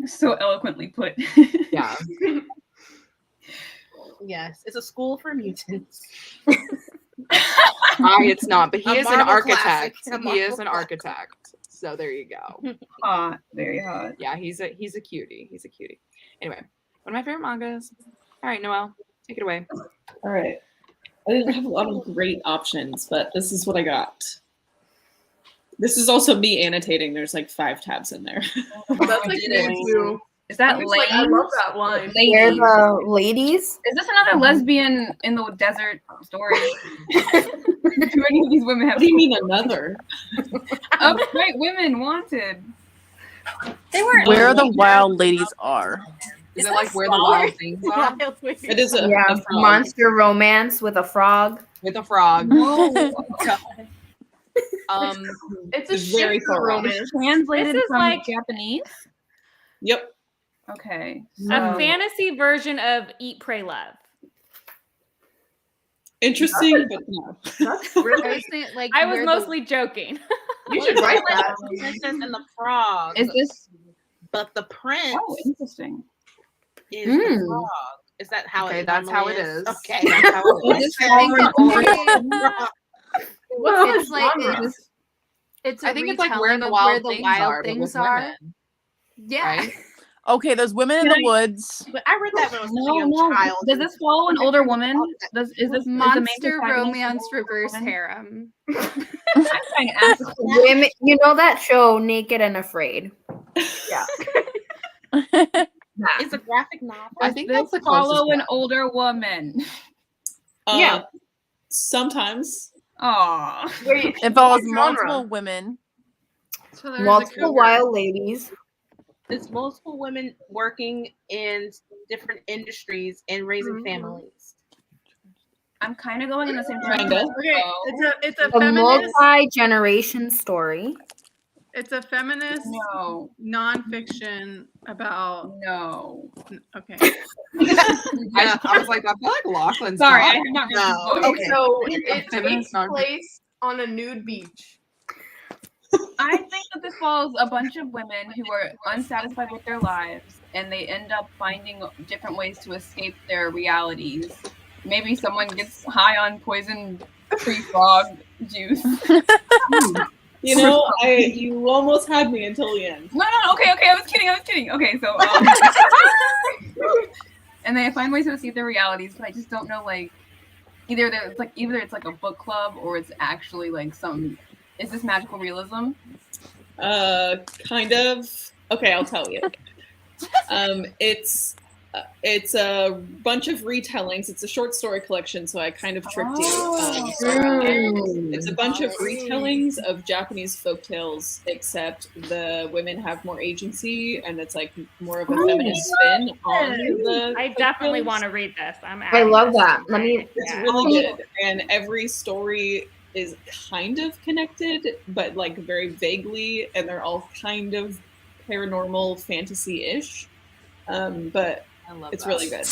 So eloquently put. Yeah. Yes, it's a school for mutants. It's not, but he A is an Marvel architect. classic. A He is Marvel an architect. So there you go. Hot, very hot. Yeah, he's a cutie. He's a cutie. Anyway, one of my favorite mangas. All right, Noelle, take it away. All right. I didn't have a lot of great options, but this is what I got. This is also me annotating. There's like 5 tabs in there. That's like me too. Is that I'm just like, I love that line. They're the ladies. Is this another lesbian in the desert story? Do any of these women have? What do you mean another? Upright women wanted. They weren't. Where the wild ladies are. Is it like where the wild things are? It is a Yeah, frog. monster romance with a frog. With a frog. It's a very ship far off. romance. Translated This is from like- Japanese. Yep. Okay. A fantasy version of Eat, Pray, Love. Interesting, but no. That's really. I was thinking, like, I was where mostly joking. You should write that. The Princess and the Frog. Is this? But the prince Oh, interesting. is the frog. Is that how Okay, it that's how normally it is. Okay. That's how it is. Is this thing What's it's like genre? it's a I think it's like retelling where the of wild where the things wild are, but things with are. women, Yeah. right? Okay, there's women in the woods. But I read that when I was a young No. child. Does this follow an older woman? Is this Monster romance reverse harem. I'm trying to ask. Women, you know that show, Naked and Afraid? Yeah. It's a graphic novel. I think Does that's the this follow closest an one. older woman? Yeah. Sometimes. Aw. Wait, It follows what genre? multiple women. So there's Multiple a wild ladies. It's multiple women working in different industries and raising families. I'm kind of going in the same Kinda. direction. Okay, it's a A feminist. multi-generation story. It's a feminist No. nonfiction about. No. Okay. I was like, I feel like Lochlyn's Sorry, I talking. did not read No. this book. Okay. So it Feminist takes non- place on a nude beach. I think that this follows a bunch of women who are unsatisfied with their lives and they end up finding different ways to escape their realities. Maybe someone gets high on poison tree frog juice. You know, you almost had me until the end. No, okay, I was kidding. Okay, so and they find ways to escape their realities, but I just don't know, like, either it's like a book club or it's actually like is this magical realism? Kind of. Okay, I'll tell you. It's It's a bunch of retellings. It's a short story collection, so I kind of tricked you. It's a bunch of retellings of Japanese folktales, except the women have more agency, and it's like more of a feminist spin on the. I definitely want to read this. I love that. It's really good, and every story is kind of connected, but like very vaguely, and they're all kind of paranormal fantasy-ish. But it's really good.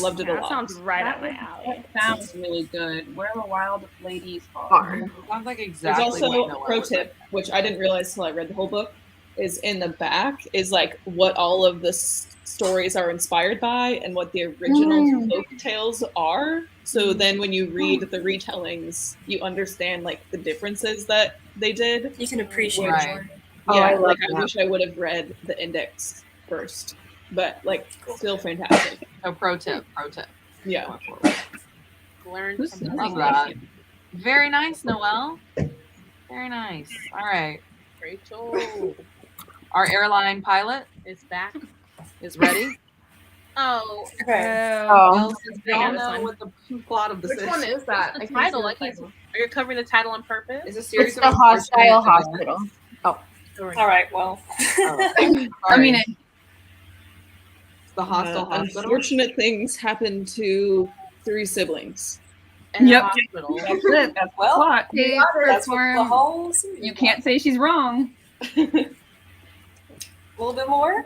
Loved it a lot. That sounds right up my alley. That sounds really good. Where the wild ladies are. Sounds like exactly. There's also what Noelle pro was tip, which I didn't realize till I read the whole book, is in the back is like what all of the stories are inspired by and what the original folk tales are. So then when you read the retellings, you understand like the differences that they did. You can appreciate it. Yeah, I love I that. wish I would have read the index first, but like still fantastic. So pro tip. Yeah. Learn Who's from love that. Very nice, Noelle. Very nice. All right. Rachel. Our airline pilot is back. Is ready. Oh. Okay. Oh. We all know what the plot of this Which one is that? The title. I can't see. Are you covering the title on purpose? It's a series It's the hostile hospital. Oh. All right. Well. I mean, It's the hostile hospital. Unfortunate things happen to 3 siblings. In Yep. a hospital. That's it. That's the plot. They That's what the perform whole series. You can't say she's wrong. A little bit more.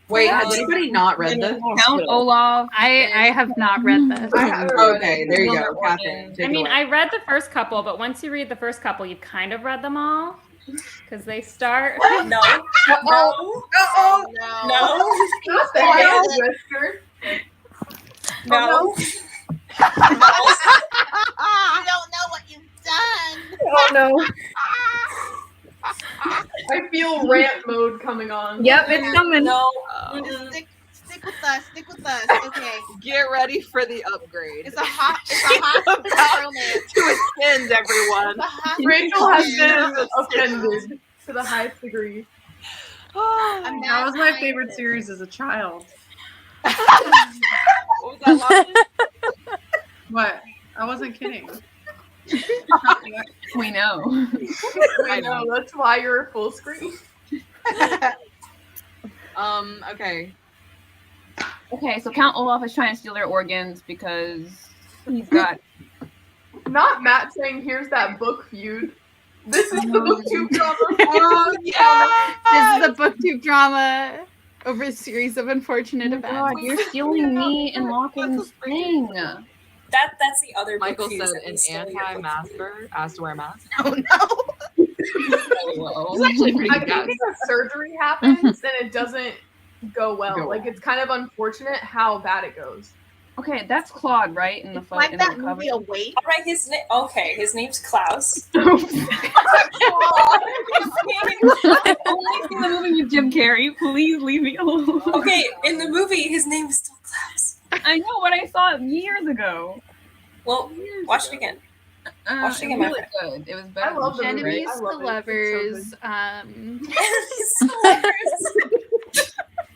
Wait, has anybody not read this? Count Olaf. I have not read this. Okay, there you go, Katherine. I mean, I read the first couple, but once you read the first couple, you've kind of read them all because they start. No. No. Not the hell, Whisker. No. You don't know what you've done. Oh no. I feel rant mode coming on. Yep, it's coming. No. Just stick with us. Stick with us. Okay. Get ready for the upgrade. It's a hospital romance. To ascend, everyone. Rachel has been offended to the highest degree. That was my favorite series as a child. What was that, Lochlyn? What? I wasn't kidding. We know. I know, that's why you're full screen. Okay. Okay, so Count Olaf is trying to steal their organs because he's got. Not Matt saying, here's that book feud. This is the booktube drama. Oh, yeah. This is the booktube drama over a series of unfortunate events. God, you're stealing me and Lochlyn's thing. That's the other. Michael book said fuse that an we stole your book. anti-masker asked to wear a mask. Oh no. It's actually pretty I good. think if a surgery happens, then it doesn't go well. Like, it's kind of unfortunate how bad it goes. Okay, that's Claude, right? In the photo, Like in that the cover. movie Awake. All right, his name. Okay, his name's Klaus. I've only seen the movie with Jim Carrey. Please leave me alone. Okay, in the movie, his name is still Klaus. I know, but I saw it years ago. Well, watch it again. Watch it again, my really friend. good. It was better. I love the movie. Enemies I to love it. lovers.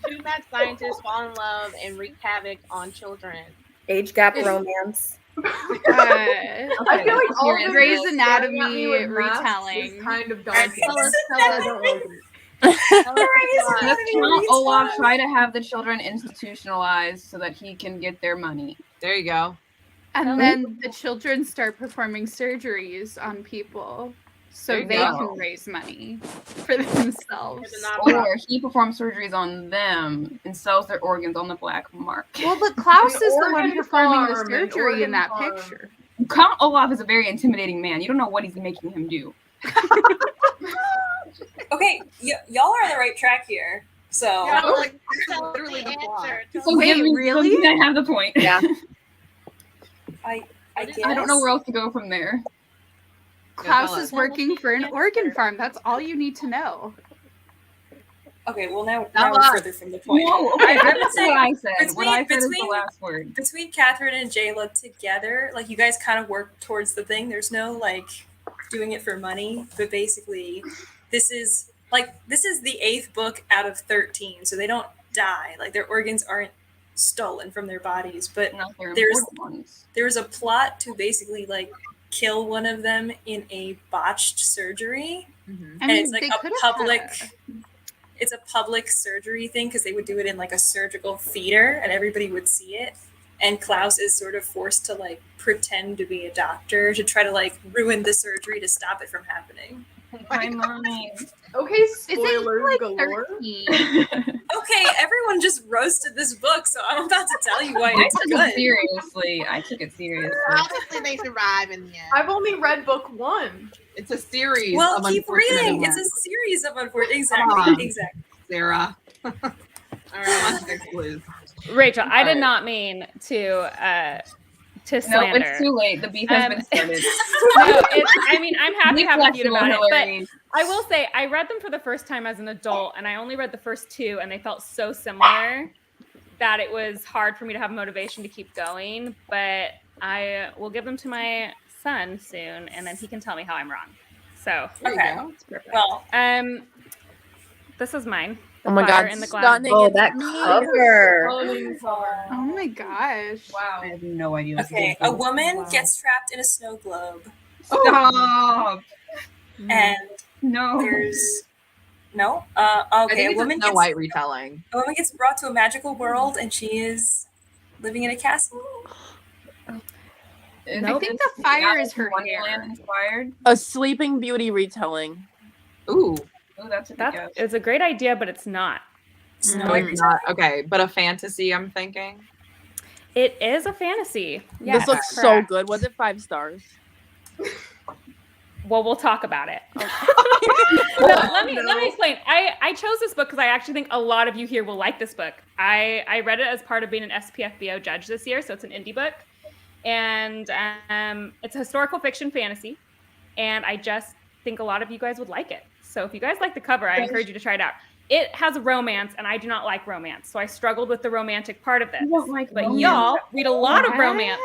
Two mad scientists fall in love and wreak havoc on children. Age gap romance. I feel like all of Grey's this Anatomy staring at me with masks retelling. is kind of Alright, daunting. tell us, I don't like it. Let's Count Olaf try to have the children institutionalized so that he can get their money. There you go. And then the children start performing surgeries on people so There you they go. can raise money for themselves. Or he performs surgeries on them and sells their organs on the black market. Well, but Klaus An is the one organ performing the farm, an surgery organ in that farm. picture. Count Olaf is a very intimidating man. You don't know what he's making him do. Okay, y'all are on the right track here. So Yeah, like, that's literally the answer. So Wait, give me really? something. I have the point. Yeah. I guess. I don't know where else to go from there. Klaus is working for an organ farm. That's all you need to know. Okay, well now Not we're live. further from the point. Whoa, okay, I would that's say what I said. What I said is the between- last word. Between Katherine and Jéla together, like you guys kind of work towards the thing. There's no like doing it for money, but basically, this is the 8th book out of 13, so they don't die. Like their organs aren't stolen from their bodies, but Not their there's important ones. a plot to basically like kill one of them in a botched surgery, and it's like it's a public surgery thing because they would do it in like a surgical theater and everybody would see it. And Klaus is sort of forced to like pretend to be a doctor to try to like ruin the surgery to stop it from happening. My mommy. Okay, spoilers galore. Okay, everyone just roasted this book, so I'm about to tell you why I it's took good. it seriously. I took it seriously. Obviously, they survive in the end. I've only read book 1. It's a series. Well, of keep unfortunate reading. events. It's a series of unfortunate. Come on. Exactly. Sarah. All right, what's next, please? Rachel, I did Alright. not mean to No, slander. it's too late. The beef has been started. No, I mean, I'm happy to have a feud about it, but Hillary. I will say I read them for the first time as an adult, and I only read the first 2, and they felt so similar that it was hard for me to have motivation to keep going. But I will give them to my son soon, and then he can tell me how I'm wrong. So Okay. Well, this is mine. Oh my Fire god, in the glass. stunning. Oh, It's that me. cover. Oh my gosh. Wow. I have no idea. What okay, a woman gets trapped in a snow globe, Stop. and No. there's no. I Okay, think a it's woman a Snow gets White retelling. brought to a magical world, and she is living in a castle. I think the fire is her Wonderland hair. inspired. A Sleeping Beauty retelling. Ooh. Oh, that's a good That guess. is a great idea, but it's not. No, it's not. Okay, but a fantasy, I'm thinking. It is a fantasy. This Yes, looks so correct. good. Was it 5 stars? Well, we'll talk about it. No, let me explain. I chose this book because I actually think a lot of you here will like this book. I read it as part of being an SPFBO judge this year, so it's an indie book, and it's a historical fiction fantasy, and I just think a lot of you guys would like it. So if you guys like the cover, I encourage you to try it out. It has a romance, and I do not like romance, so I struggled with the romantic part of this. You don't like but romance? y'all read a lot of romance.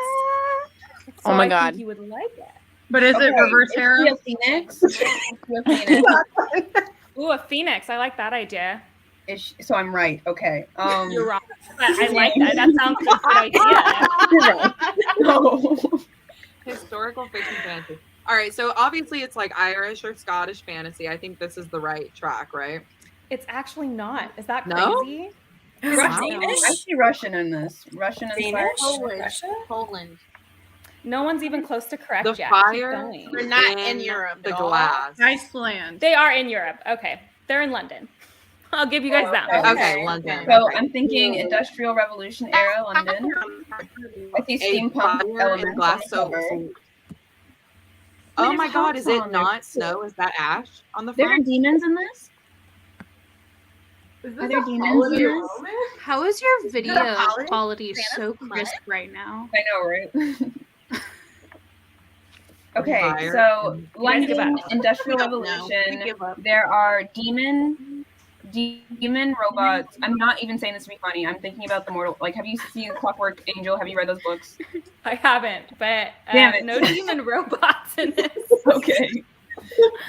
So Oh my I God. think you would like it. But is it reverse Is harem? she a phoenix? Is she a phoenix? Ooh, a phoenix. I like that idea. So I'm right. Okay. You're wrong. But I like that. That sounds like a good idea. No. Historical fiction fantasy. All right, so obviously it's like Irish or Scottish fantasy. I think this is the right track, right? It's actually not. Is that No? crazy? Russian? I see Russian in this. Russian inspired. Danish? Poland. No one's even close to correct The yet. Keep fire. going. They're not in Europe The at all. glass. Iceland. They are in Europe. Okay. They're in London. I'll give you guys that one. Okay, London. So I'm thinking Industrial Revolution era London. I see A steampunk fire in elements glass. on the cover. Oh my God, is it on there, not too. snow? Is that ash on the There are front? demons in this? Is Are this there a demons holiday in this? romance? How is your video Holly? quality Santa? so crisp right now? I know, right? Okay, Fire. so guys give London up. Industrial We don't know. Revolution. We give up. There are demon robots. I'm not even saying this to be funny. I'm thinking about the mortal. Like, have you seen Clockwork Angel? Have you read those books? I haven't, but Damn it. no demon robots in this. Okay.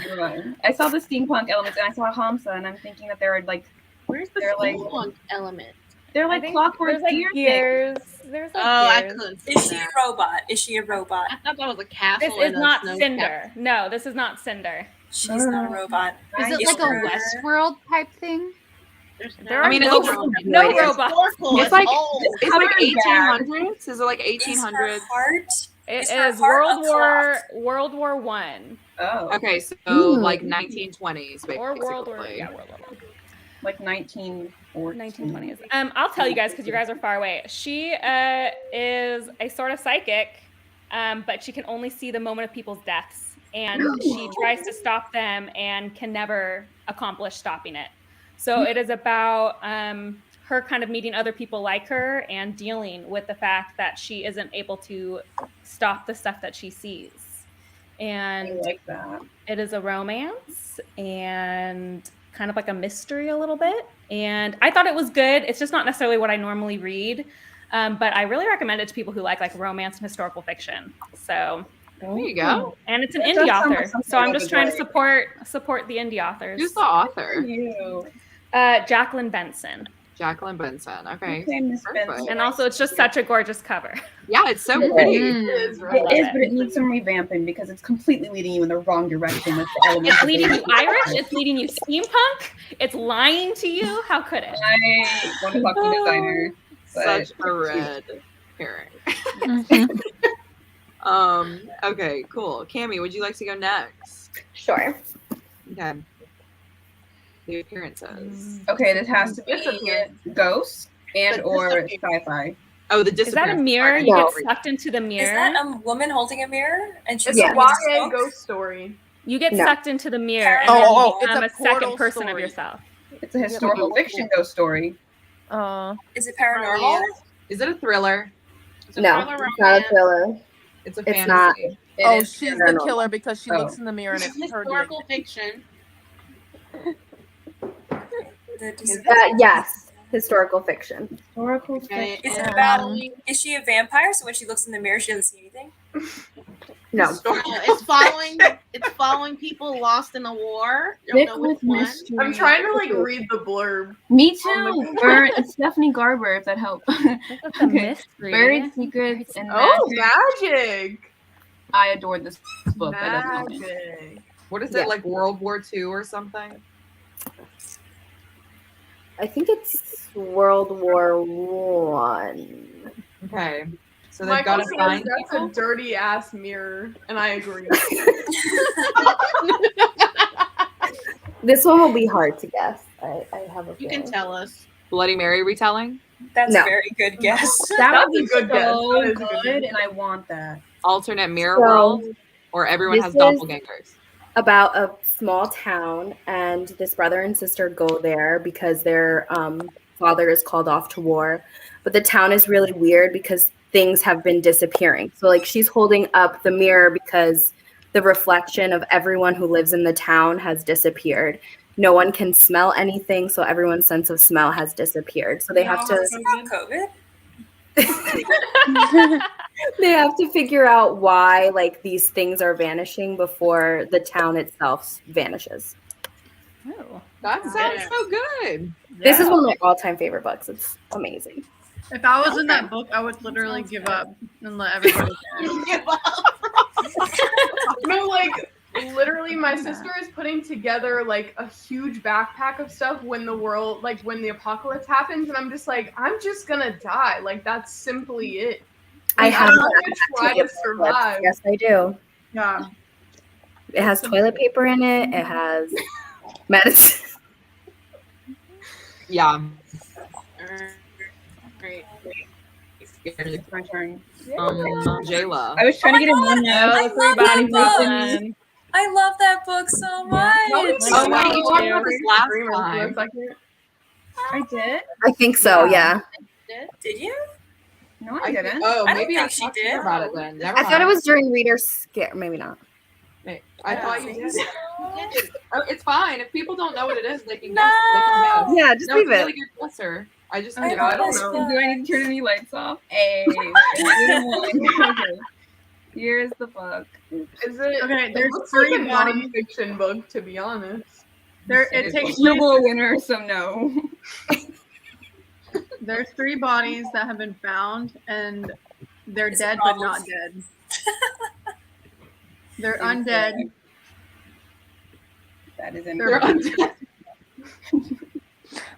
Never mind. I saw the steampunk elements and I saw Hamsa, and I'm thinking that there are like Where's the They're like- steampunk element? they're I like think clockwork there's like gear things. gears. There's like Oh, I gears. couldn't see Is she a that. robot? Is she a robot? I thought that was a castle. This is and a not snow Cinder. No, this is not Cinder. She's not a robot. Is it Is like a her- Westworld type thing? There's no, There I are mean, it no, looks no like- robots. historical. It's like old. it's like Covered in bad. 1800s. Is it like Is her 1800s? heart? It Is her is heart World a War clock? World War One Oh, Okay, so like 1920s, basically. or World War World War One. like 1914. 1920s. I'll tell you guys because you guys are far away. She is a sort of psychic, but she can only see the moment of people's deaths, and she tries to stop them and can never accomplish stopping it. So it is about her kind of meeting other people like her and dealing with the fact that she isn't able to stop the stuff that she sees. I And like that. it is a romance and kind of like a mystery a little bit. And I thought it was good. It's just not necessarily what I normally read. But I really recommend it to people who like romance and historical fiction. So There you go. and it's an That indie does sound like author. something So I'm I just would trying to like. support the indie authors. Who's the author? You. Jacqueline Benson. Jacqueline Benson. Okay. Okay, Miss Perfect. Benson. And also, it's just such a gorgeous cover. Yeah, it's so pretty. It is, but it needs some revamping because it's completely leading you in the wrong direction with the elements. It's leading you Irish. It's leading you steampunk. It's lying to you. How could it? I want to talk to designer. But Such a red herring. Okay, cool. Cami, would you like to go next? Sure. Okay. The appearances. Okay, this has to be ghost and or sci-fi. Oh, the Is that a disappearance. mirror? You get sucked into the mirror. Is that a woman holding a mirror? And she's It's a YA ghost story. You get No. sucked into the mirror and Oh, then you it's become a a second portal person of story. yourself. It's a historical fiction ghost story. Is it paranormal? Is it a thriller? No, it's not a thriller. It's a It's fantasy. not. Oh, is she's the paranormal. killer because she Oh. looks in the mirror and it's her doing Historical fiction. Yes, historical fiction. Historical Okay. Is it about? Is she a vampire? So when she looks in the mirror, she doesn't see anything. No. It's following people lost in a war. Don't know which one. I'm trying to like read the blurb. Me too. It's Stephanie Garber, if that helps. That's a mystery. Buried Secrets and Oh, magic! I adored this book. That doesn't help me. Magic. What is it, like World War II or something? I think it's World War One. Okay. So they've got to Michael find says that's a dirty ass mirror, and I agree. This one will be hard to guess. I have a You feeling. can tell us. Bloody Mary retelling? That's No. a very good guess. That That's a was good guess. so That is a good good, guess. and I want that. Alternate mirror So, world? Or everyone this has is- doppelgangers? About a small town, and this brother and sister go there because their father is called off to war. But the town is really weird because things have been disappearing. So, like, she's holding up the mirror because the reflection of everyone who lives in the town has disappeared. No one can smell anything, so everyone's sense of smell has disappeared. So they have to COVID. they have to figure out why like these things are vanishing before the town itself vanishes. Oh. That sounds so good. This is one of my all-time favorite books. It's amazing. If I was in that book, I would literally give up and let everybody Give up. No, like literally, my sister is putting together like a huge backpack of stuff when the world, like when the apocalypse happens, and I'm just like, I'm just gonna die. Like that's simply it. I Like, have I'm that gonna try to to give survive. Yes, I do. Yeah. It has toilet paper in it. It has medicine. Yeah. Great. It's my turn. Jéla. I was trying to get in one now. I The love three bodies that book. open. I love that book so much. Oh, wait, you talked about this last time. I did? I think so. Yeah. Did you? No, I didn't. Oh, I don't maybe I think she talked to did. her about it then. Never I thought mind. it was during Reader's Scare. Maybe not. I thought you think did. so. Oh, it's fine. If people don't know what it is, they can No. guess. They can guess. Yeah, just No, leave it's a it. really good guesser. I just I I love don't this know. book. Do I need to turn any lights off? Hey. Okay. Here's the book. Is it? Okay, It there's looks three like a bodies. non-fiction book, to be honest. There, it It's takes questionable a winner, so no. There's 3 bodies that have been found, and they're Is it dead but novels? not dead. They're undead. That is They're incorrect.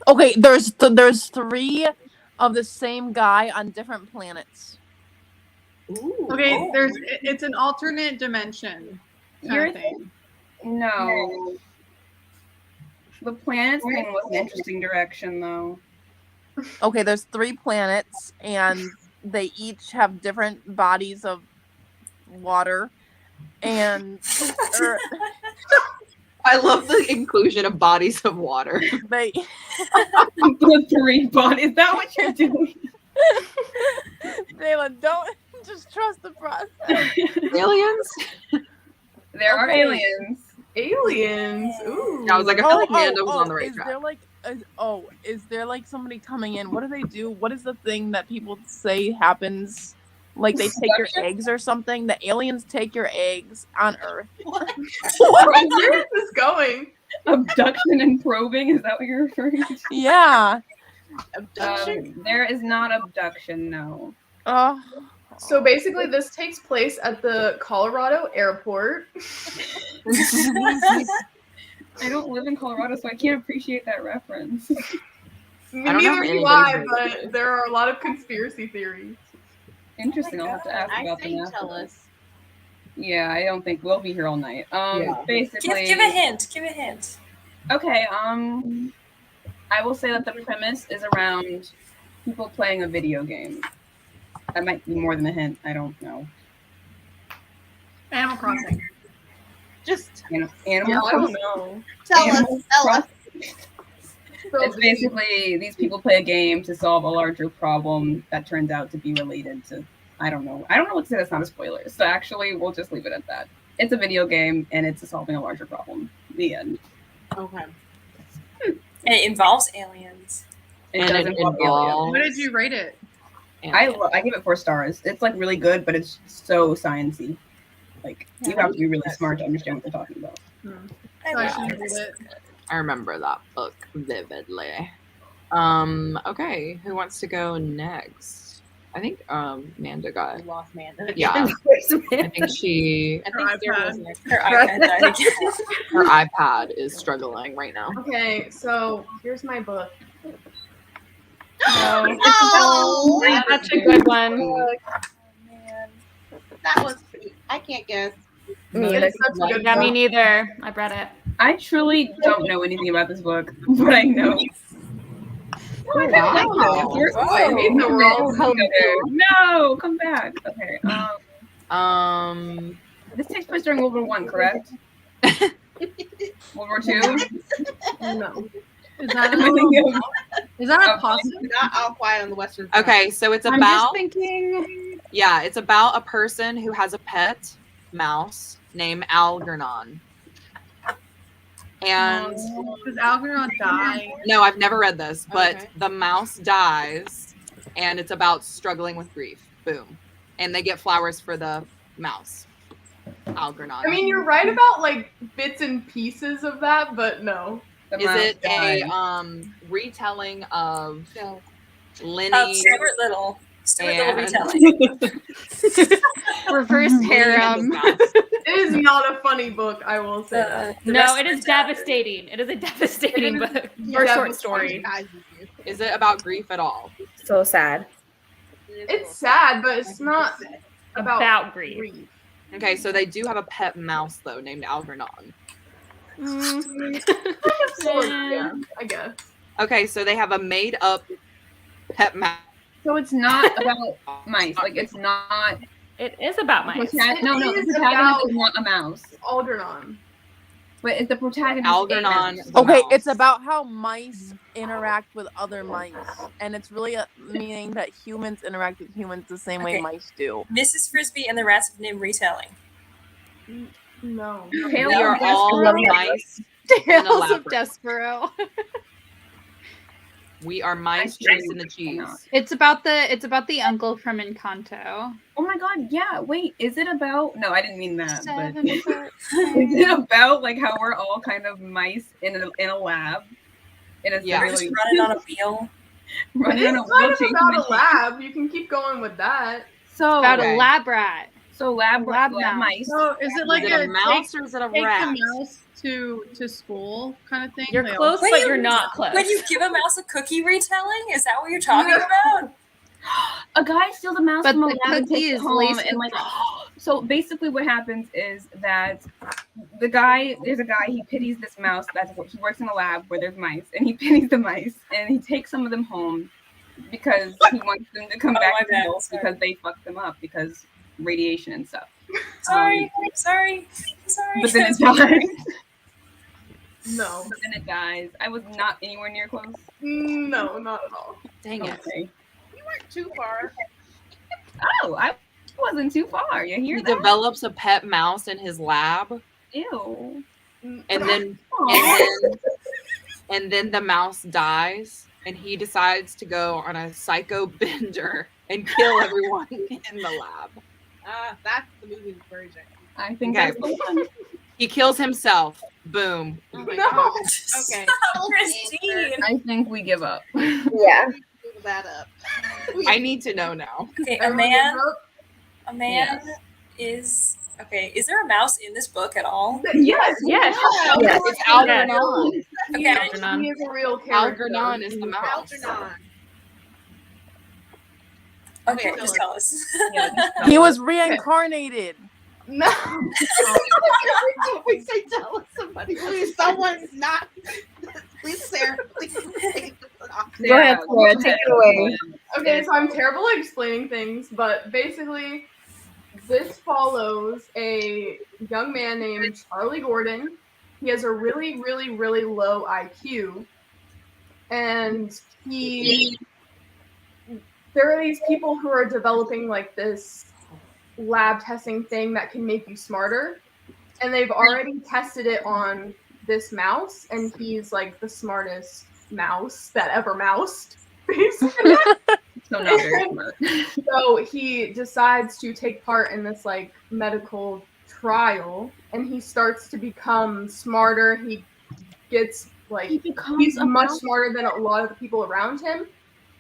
Okay, there's 3 of the same guy on different planets. Ooh. Okay, it's an alternate dimension. You're Thing. No. The planets thing was an interesting direction, though. Okay, there's 3 planets, and they each have different bodies of water, and I love the inclusion of bodies of water. they The 3 bodies. Is that what you're doing? Jayla, don't just trust the process. Aliens? There are Okay. aliens. Aliens. Ooh. Yeah, I was like, I feel like Manda was on the right is track. there like is there like somebody coming in? What do they do? What is the thing that people say happens? Like they take your eggs or something? The aliens take your eggs on Earth. Where is this going? Abduction and probing? Is that what you're referring to? Yeah. Abduction? There is not abduction, no. So basically, this takes place at the Colorado airport. I don't live in Colorado, so I can't appreciate that reference. Neither do I, but there are a lot of conspiracy theories. Interesting. I'll have to ask about them after. Tell us. Yeah, I don't think we'll be here all night. Basically, Give a hint. Give a hint. Okay. I will say that the premise is around people playing a video game. That might be more than a hint. I don't know. Animal Crossing. Just Animal I don't Crossing. know. Tell us. It's basically these people play a game to solve a larger problem that turns out to be related to, I don't know what to say that's not a spoiler. So actually, we'll just leave it at that. It's a video game and it's solving a larger problem. The end. Okay. And it involves aliens. It does involve aliens. What did you rate it? I give it 4 stars. It's like really good, but it's so sciencey. Like you have to be really smart to understand what they're talking about. I remember that book vividly. Okay, who wants to go next? I think Manda got. Lost Manda. Yeah, I think she. Her iPad is struggling right now. Okay, so here's my book. That's a good one. That was. I can't guess. Yeah, me neither. I've read it. I truly don't know anything about this book, but I know. No, come back. Okay. This takes place during World War I, correct? World War II? No. Is that a possible? Not All Quiet on the Western Front. Okay, so it's I'm about. just thinking. Yeah, it's about a person who has a pet mouse named Algernon. And Does Algernon die? no, I've never read this, but the mouse dies and it's about struggling with grief. Boom. And they get flowers for the mouse. Algernon. I mean, you're right about like bits and pieces of that, but no. Is it a retelling of Lenny? Stewart Little. And- retelling. Reverse harem. It is not a funny book, I will say. No, it is devastating. It is a devastating book. Or short story. Is it about grief at all? So sad. It's sad, but it's not about grief. Okay, so they do have a pet mouse though named Algernon. Yeah, I guess. Okay, so they have a made up pet mouse. So it's not about mice. Like it's not. It is about mice. No, the It is protagonist about is not a mouse. Algernon. But it's the protagonist. Algernon. Okay, it's about how mice interact with other mice, and it's really meaning that humans interact with humans the same way Okay. mice do. Mrs. Frisbee and the Rats of Nim retelling. No. We are all mice. Tales of Despero. We are mice chasing the cheese. It's about the uncle from Encanto. Oh my god, yeah. Wait, is it about? No, I didn't mean that. But 7 is it about like how we're all kind of mice in a lab? In a Yeah. Just running on a wheel. It running on is a kind wheel of chasing about the a lab. You can keep going with that. So About Okay. a lab rat. So lab mouse. mice. So is it like Is it a mouse or is it a take rat? the mouse to school kind of thing? You're Like, close, When but you- you're not close. When you give a mouse a cookie retelling, is that what you're talking about? A guy steals a mouse But from a the lab and cookie takes it is home, laced and with like. So basically, what happens is that there's a guy, he pities this mouse. He works in a lab where there's mice, and he pities the mice, and he takes some of them home because he wants them to come back my to bad. health Sorry. because they fucked them up because radiation and stuff. Sorry. But then it dies. No. But then it dies. I was not anywhere near close. No, not at all. Dang it. Okay. You weren't too far. Oh, I wasn't too far. You hear He that? develops a pet mouse in his lab, Ew. and then Aw. and then the mouse dies, and he decides to go on a psycho bender and kill everyone in the lab. That's the movie version. I think Okay. that's the one. He kills himself. Boom. Oh my gosh. Okay. Christine. I think we give up. Yeah. Google that up. I need to know now. Okay, a man is okay. Is there a mouse in this book at all? Yes. Yes. It's Algernon. Okay, Algernon. He is a real character. Algernon is the mouse. Algernon. okay, just tell us. He was reincarnated. No. We say tell us somebody. Please, someone's not. Please, Sarah. Please take this off. Go ahead, Sarah. Take it away. Okay, so I'm terrible at explaining things, but basically, this follows a young man named Charlie Gordon. He has a really, really, really low IQ, and there are these people who are developing like this lab testing thing that can make you smarter, and they've already tested it on this mouse, and he's like the smartest mouse that ever moused, basically. So not very smart. So he decides to take part in this like medical trial, and he starts to become smarter. He gets like he's much smarter than a lot of the people around him.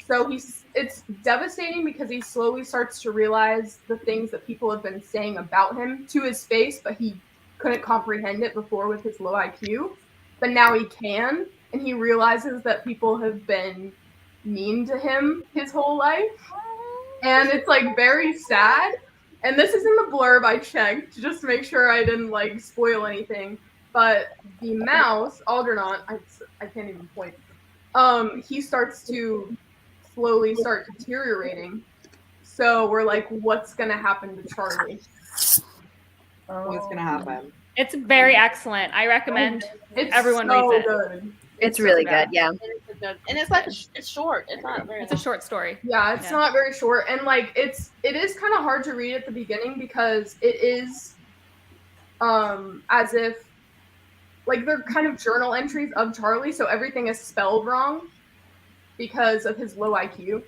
So it's devastating because he slowly starts to realize the things that people have been saying about him to his face, but he couldn't comprehend it before with his low IQ. But now he can, and he realizes that people have been mean to him his whole life. And it's like very sad. And this is in the blurb I checked just to make sure I didn't like spoil anything. But the mouse, Algernon, I can't even point. He starts to slowly start deteriorating. So we're like, what's gonna happen to Charlie? What's gonna happen? It's very excellent. I recommend everyone reads it. Good. It's really good. Yeah. And it's like it's short. It's not very. It's a short story. Yeah, it's not very short, and like it is kind of hard to read at the beginning because it is, as if, like they're kind of journal entries of Charlie, so everything is spelled wrong because of his low IQ.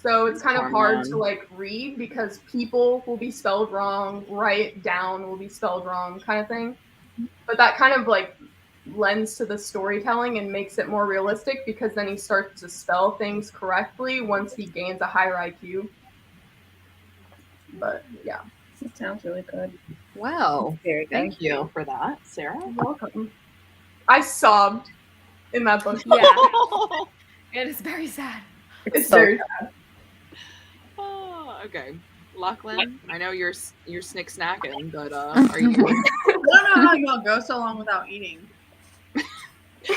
So it's kind of hard to like read because people will be spelled wrong, write down will be spelled wrong, kind of thing. But that kind of like lends to the storytelling and makes it more realistic because then he starts to spell things correctly once he gains a higher IQ. But yeah. It sounds really good. Well, very good. Thank you for that, Sarah. You're welcome. I sobbed in that book. Yeah. It is very sad. It's very sad. Oh, okay. Lochlyn, I know you're snick snacking, but are you? I don't know how y'all go so long without eating.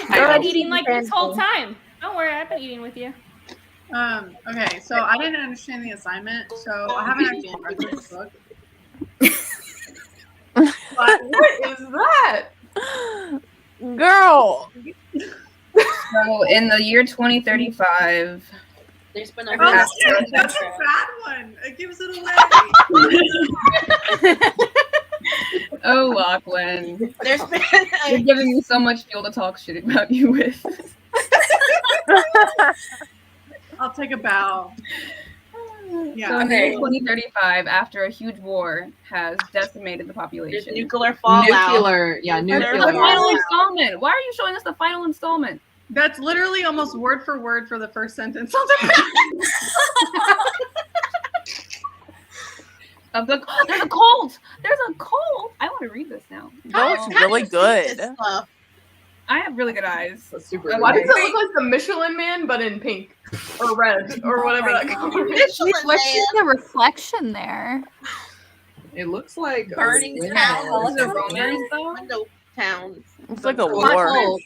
I've been eating like this whole time. Don't worry, I've been eating with you. Okay, so I didn't understand the assignment, so I haven't actually read this book. What is that? Girl. So in the year 2035, there's been Oh, a that's a bad one. It gives it away. oh Lochlyn, There's been you're giving me so much fuel to talk shit about you with. I'll take a bow. Yeah. So in the year 2035, after a huge war has decimated the population, there's nuclear fallout. Nuclear. The final installment. Why are you showing us the final installment? That's literally almost word for the first sentence. Of the there's a cold. There's a cold. I want to read this now. That looks really good. I have really good eyes. That's super. Why does it look like the Michelin Man but in pink or red or whatever that color is? What's just the reflection there? It looks like Burning town. Window town. It's like a war.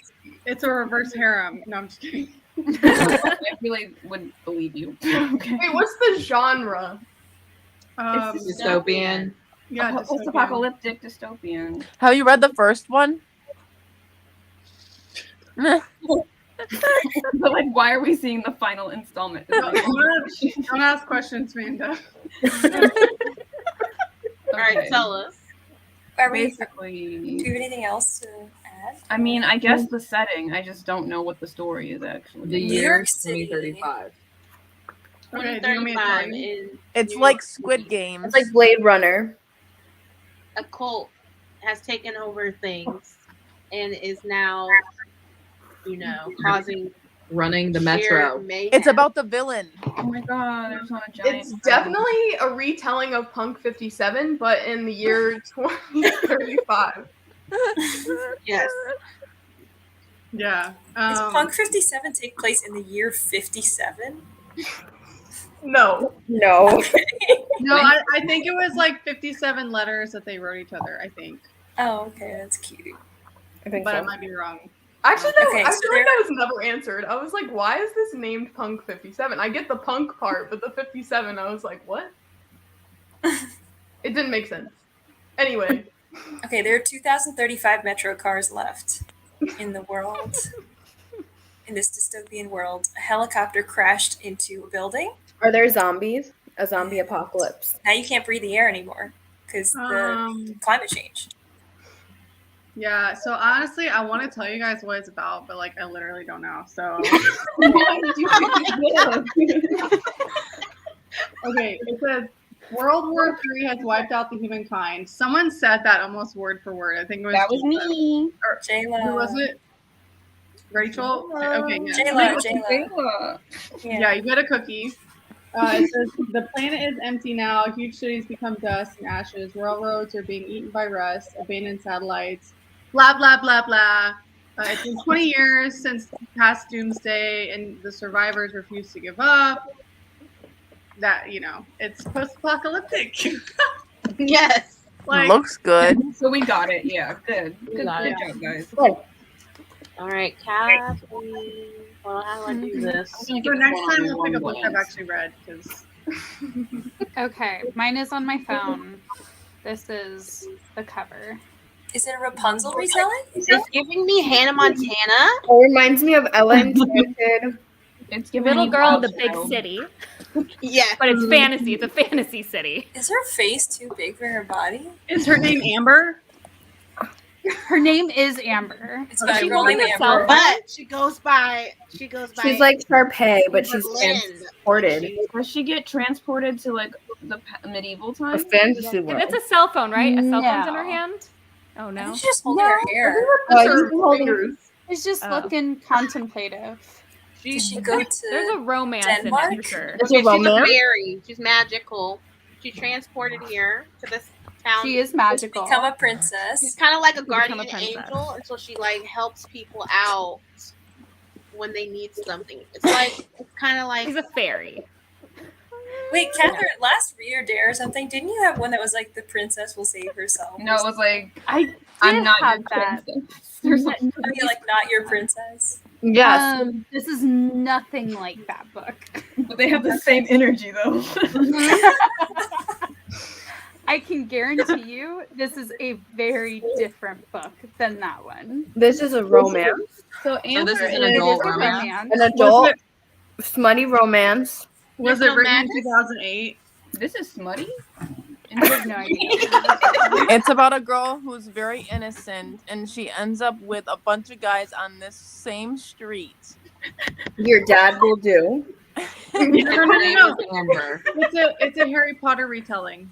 It's a reverse harem. No, I'm just kidding. I really wouldn't believe you. Okay. Wait, what's the genre? It's dystopian. Yeah, Post-apocalyptic dystopian. Have you read the first one? But like, why are we seeing the final installment? Don't ask questions, Manda. All right, tell us. Are we, Basically, do you have anything else to add? I mean, I guess the setting. I just don't know what the story is actually. The year 2035. Okay, do you want me to tell you? Is It's like Squid Games. It's like Blade Runner. a cult has taken over things and is now, causing running the metro. mayhem. It's about the villain. Oh my god, there's not a giant. It's definitely a retelling of Punk 57, but in the year 2035. Yes. Yeah. Does Punk 57 take place in the year 57? No. No. No, I think it was like 57 letters that they wrote each other, I think. Oh, okay, that's cute. I think But so. I might be wrong. Actually, no. Okay, I so feel like that was never answered. I was like, why is this named Punk 57? I get the punk part, but the 57, I was like, what? It didn't make sense. Anyway. Okay, there are 2,035 metro cars left in the world. In this dystopian world, a helicopter crashed into a building. Are there zombies? A zombie apocalypse. Now you can't breathe the air anymore because the climate change. Yeah, so honestly, I want to tell you guys what it's about, but like I literally don't know. So okay, it says World War III has wiped out the humankind. Someone said that almost word for word. I think it was That was me. Or, Jéla. who was it? Rachel? Okay, yeah. Jéla. Yeah, you get a cookie. It says the planet is empty now. Huge cities become dust and ashes. Railroads are being eaten by rust. Abandoned satellites. Blah blah blah blah. It's been 20 years since past doomsday, and the survivors refuse to give up. That it's post-apocalyptic. Yes. Like, Looks good. So we got it. Yeah, good. Good job, guys. All right, Katherine. Well, how do I do this? So next time we'll pick a book I've actually read because. Okay, mine is on my phone. This is the cover. Is it a Rapunzel retelling? It's giving me Hannah Montana. It reminds me of Ella Enchanted. It's Little girl in the big city. Yeah. But it's fantasy. It's a fantasy city. Is her face too big for her body? Is her name Amber? Her name is Amber. It's by She Rolling calling Amber. herself But she goes by. She's like Sharpay, but she's Lynn. transported. Does she get transported to like the medieval A times? fantasy And world. it's a cell phone, right? A cell phone's in her No. hand? Oh, I no. think she's just holding her hair. It's just Oh. looking contemplative. Does she go There's a to romance Denmark? in it for sure. It's a She's a romance. fairy. She's magical. She's transported here to this town. She is magical. become a princess? She's kind of like a become a guardian princess. angel, and so she like helps people out when they need something. It's kind of like She's a fairy. Wait, Catherine, last Read or Dare or something, didn't you have one that was like the princess will save herself? No, it was like I I'm not have your that. princess. Or something. I mean, like not your princess. Yes. This is nothing like that book. But they have the same energy though. I can guarantee you this is a very different book than that one. This is a romance. So Amber this is an It is adult a romance. romance. An adult smutty romance. Was it written in 2008? This is smutty. I have no idea. It's about a girl who's very innocent and she ends up with a bunch of guys on this same street. Your dad will do. No. Amber. It's a Harry Potter retelling.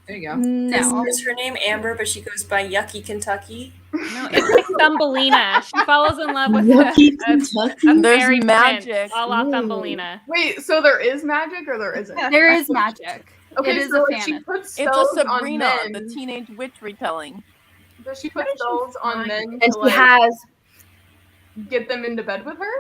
There you go. No. Is her name Amber, but she goes by Yucky Kentucky? No, it's like Thumbelina. She falls in love with Yucky a There's fairy magic. prince, a la Thumbelina. Wait, so there is magic or there isn't? There is magic. Okay, it is so a if she fantasy. puts It's a spells Sabrina, on the men. teenage witch retelling. Does she put spells on men And to she like has get them into bed with her?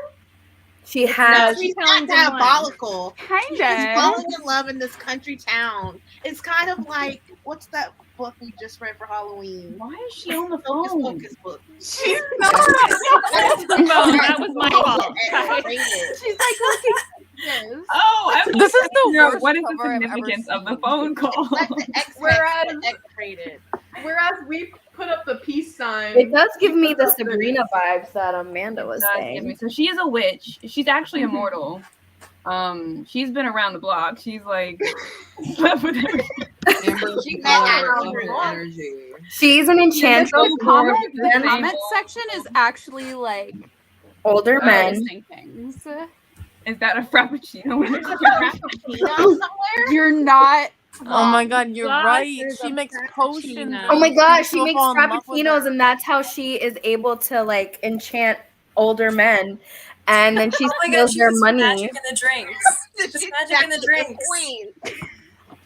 she No, has she's not diabolical. She's Kinda. falling in love in this country town. It's kind of like what's that book we just read for Halloween? Why is she on the Focus, phone? focus book. She's not. That was my fault. She's like, look at this. Oh, I was This is the figure out worst what is the cover I've ever significance of the seen. phone call? Like the Whereas- X-rated. Whereas we put up the peace sign. it does give me the Sabrina vibes that Amanda was saying. So she is a witch. She's actually immortal. She's been around the block. She's like slept with everything. Amber's She power met of Andrew. her energy. She's an enchantress. The comment section is actually like Older men. noticing things. Is that a frappuccino? Frappuccino somewhere? You're not Oh my god, you're Gosh, right. there's She a makes potions. frappuccino. Oh my gosh, she People makes fall in love with frappuccinos, her. and that's how she is able to like enchant older men. And then she Oh my god, steals she their puts money. magic in the drinks. She puts magic in the drinks.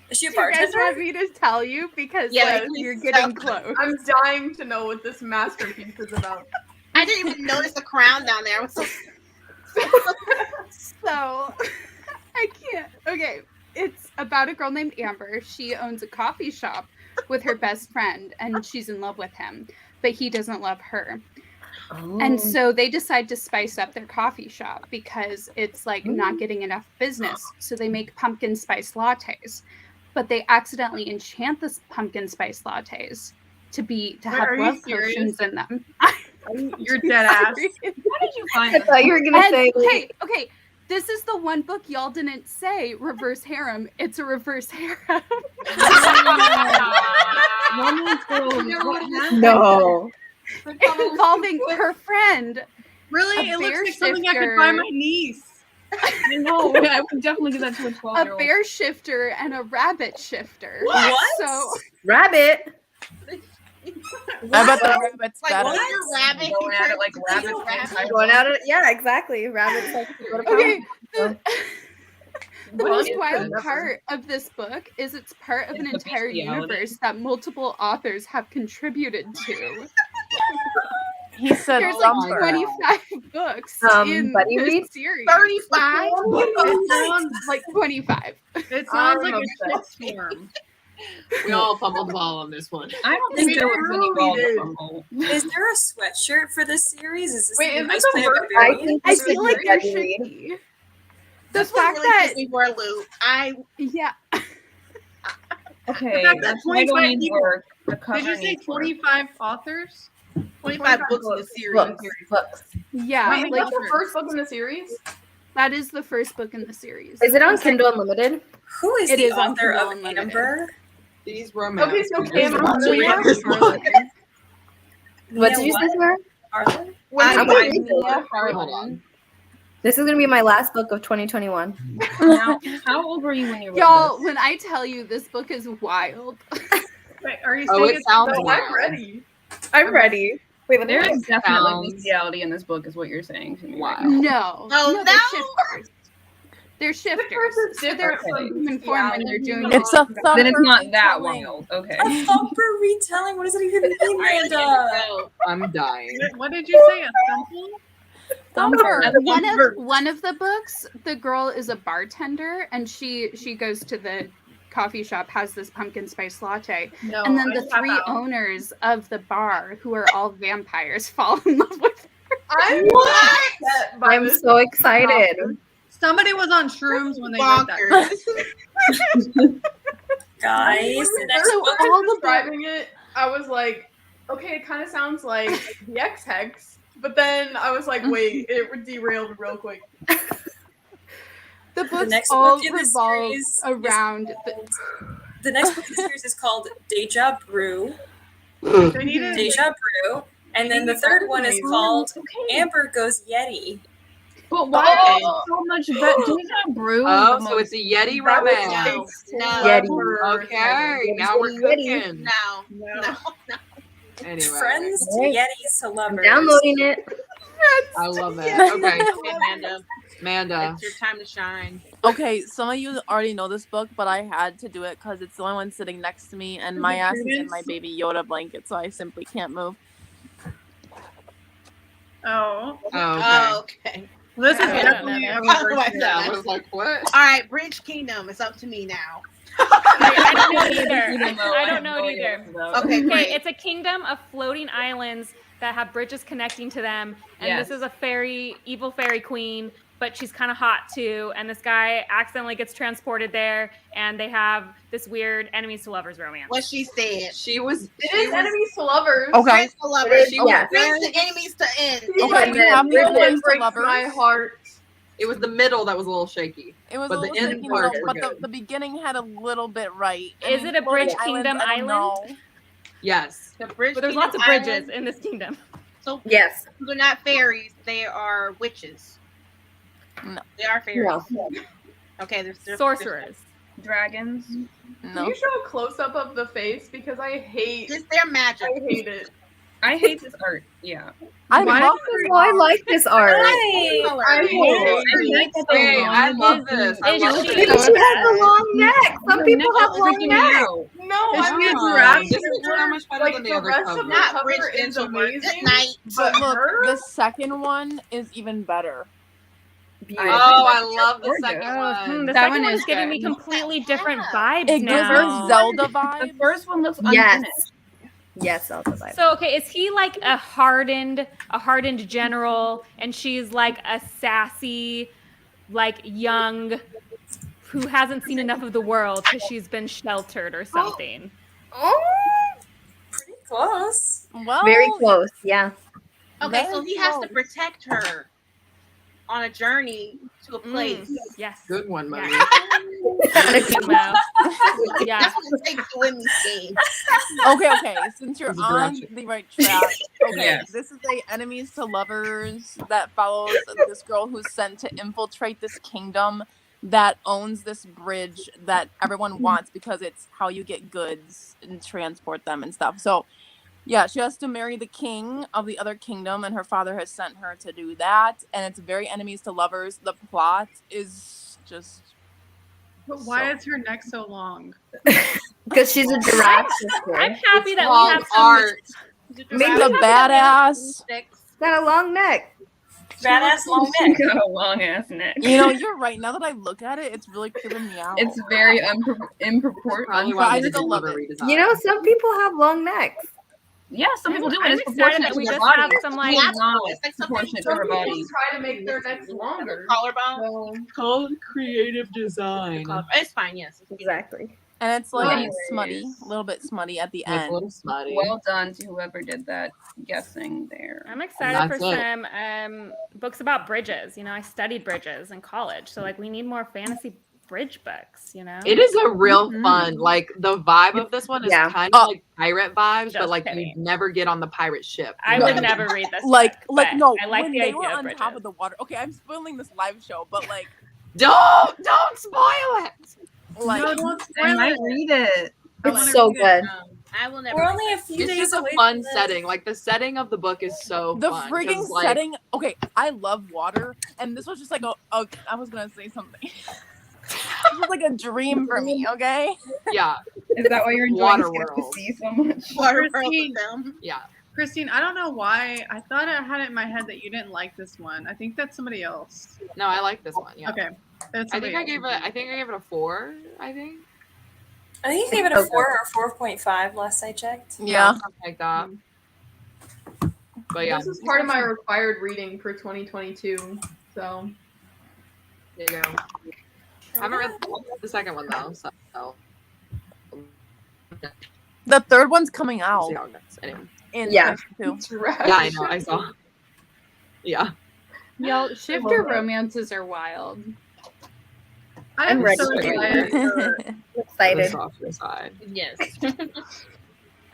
Is she a Do you guys bartender? want me to tell you? Because Yeah, like, you're getting close. I'm dying to know what this masterpiece is about. I didn't even notice the crown down there. I was so So I can't. Okay, it's about a girl named Amber. She owns a coffee shop with her best friend, and she's in love with him, but he doesn't love her. And so they decide to spice up their coffee shop because it's like not getting enough business. So they make pumpkin spice lattes, but they accidentally enchant the pumpkin spice lattes to have are you love serious? potions in them. You're dead ass. How did you find I thought you were gonna say. Okay. This is the one book y'all didn't say, reverse harem. It's a reverse harem. No. Involving her friend. Really? A It looks bear like something I could shifter. buy my niece. I know. I would definitely give that to a 12-year-old. A bear shifter and a rabbit shifter. What? So Rabbit. I bet the rabbit's like, better. what is your rabbit? Going at it like rabbits. Going out of yeah, exactly. Rabbits like to go to okay. pound. The What most is wild this? part of this book is it's part of an It's the entire bestiality. universe that multiple authors have contributed to. He said There's like lumber. 25 books in Buddy this read? series. 35? It sounds Like 25. it sounds like a shitstorm. We all fumbled the ball on this one. I don't think there was any ball to fumble. Is there a sweatshirt for this series? Is this Wait, the is Nice this a Planet word? Barbarian? I This feel is like there Buddy should read. be. The This one fact really that took me for a loop. yeah, Okay, fact that that's 25 title needs people- work. The cover Did you say needs work. 25 authors? 25 books in the series. Books. yeah, Wait, is like that the first book in the series? that is the first book in the series. Is it on Kindle Unlimited? Who is It the is on author Kindle of Unlimited. Amber? These romance. Okay, so figures Cameron, are so really you have good. Harlan. What Yeah, did you what? say, Sarah? Harlan? I'm gonna read Mia this. Harlan. This is gonna be my last book of 2021. Now, how old were you when you read Y'all, this? when I tell you this book is wild. Wait, are you Oh, saying it it's sounds about- wild. I'm ready. I'm ready. Wait, let me There look. is definitely Sounds- bestiality in this book, is what you're saying to me. Wow. Right now. No. Oh, they're no. shifters. They're shifters. is So they're different from human form when they're doing It's a thumper Then it's not that retelling. wild. Okay. A thumper retelling? What does it even mean, Manda? I'm dying. What did you say? A thumple? Thumper. one of the books, the girl is a bartender and she goes to the coffee shop, has this pumpkin spice latte, No. and then I the tap three out. owners of the bar, who are all vampires, fall in love with her. I'm upset by I'm this. so excited. Somebody was on shrooms when they read that. Bonkers. Guys, the next So book. all describing it, I was like, okay, it kind of sounds like the X-Hex, but then I was like, wait, it derailed real quick. The books next all book in the revolve series is around The next book in the series is called Deja Brew. They needed Deja Brew. And then the third one is called Amber Goes Yeti. But why so much Deja Brew? Oh, so it's a Yeti romance. No. Yeti. Okay, now we're cooking. No. Anyway, Friends to Yetis to lovers. Downloading it. I love it. Yeah. Okay, Okay, Manda. it's your time to shine. Okay, some of you already know this book, but I had to do it because it's the only one sitting next to me, and my ass is in my baby Yoda blanket, so I simply can't move. Oh. Oh, Okay. This is I don't definitely know. a Oh, reverse my Yeah, I God. was like, what? All right, Bridge Kingdom. It's up to me now. I don't know Even either. though I have don't know no it idea either. what it's about. Okay, Okay, great. it's a kingdom of floating islands that have bridges connecting to them, and Yes. this is a fairy, evil fairy queen, but she's kind of hot too. And this guy accidentally gets transported there, and they have this weird enemies to lovers romance. What she said. She was. It is enemies to lovers. Okay. Friends to lovers. She was- Yes. Friends to enemies to end. Okay, we have This the one friends to breaks lovers. my heart. It was the middle that was a little shaky. It was But a the little end shaky, parts no, were but good. the beginning had a little bit right. I Is mean, it a floating Bridge Kingdom I don't know. Yes. The Bridge But there's Kingdom lots of bridges Islands, in this kingdom. So Yes. they're not fairies. They are witches. No. They are fairies. No. Okay, there's Sorcerers. dragons. Can you show a close up of the face because I hate Just their magic. I hate it. I hate this art. Yeah. I love this. I like this art. I love this. I love She has a long neck. Some people have long necks. No, This is so much better than the other rest cover. of the cover is amazing. But look, the second one is even Zelda Oh, I love the second Oh, one. the That second one one's is giving me good. completely different vibes It gives her now. Zelda vibes. The first one looks Yes. unfinished. Yes, Zelda vibe. So okay, is he like a hardened general, and she's like a sassy, like young, who hasn't seen enough of the world because she's been sheltered or something? Pretty close. Well, Very close. Yeah. Okay, so Very he has to close. protect her on a journey to a place. Yes. Good one, Mommy. Yeah. That's what it takes to win these games. Okay. Since you're This is on direction. the right track, okay, Yes. this is a enemies to lovers that follows this girl who's sent to infiltrate this kingdom that owns this bridge that everyone wants because it's how you get goods and transport them and stuff. So, yeah, she has to marry the king of the other kingdom, and her father has sent her to do that. And it's very enemies to lovers. The plot is just. But why is her neck so long? Because she's a giraffe sister. I'm happy that we Long have some art. Maybe the badass. Got a long neck. Badass long neck. Got a long ass neck. You know, you're right. Now that I look at it, it's really creeping me out. It's very improportionate. Probably But why I they still did love a it. redesign. You know, some people have long necks. Yeah, some people do. I'm And it's excited proportionate that to we their just body. have some like It's not It's like something proportionate to Some her people body. try to make their necks longer. Collarbone. called creative design. It's fine, yes. Exactly. And it's like Anyways. smutty, a little bit smutty at the It's a end. little smutty. Well done to whoever did that guessing there. I'm excited for that's it. some books about bridges. You know, I studied bridges in college, so like we need more fantasy bridge books. You know, It is a real fun, like the vibe of this one is Yeah. kind of like pirate vibes, but Just like kidding. you never get on the pirate ship. I You would know? never read this. Like book, but no, I like when the they idea were of on bridges. top of the water. Okay, I'm spoiling this live show, but like, Don't spoil it. like No, don't I spoil might it. read it. It's so good. I will never. We're only a few It's days just a away fun from this. setting. Like the setting of the book is so the fun. frigging 'cause, like, setting. Okay, I love water, and this was just like a I was gonna say something. This was like a dream for me. Okay. Yeah, Is that why you're enjoying Water Skip to World. See so much? Christine, yeah. Christine, I don't know why. I thought I had it in my head that you didn't like this one. I think that's somebody else. No, I like this one. Yeah. Okay. That's I think somebody else. I gave it a 4. I think. I think you gave it a 4 or 4.5 last I checked. Yeah. Something like that. But yeah, This is part of my required reading for 2022. So there you go. I haven't read the second one though, so The third one's coming we'll out see how it goes. Anyway. in Yeah. 2022. Yeah, I know. I saw. Yeah. Y'all, shifter romances are wild. I'm ready so for it. excited for The Excited. softer side. Yes.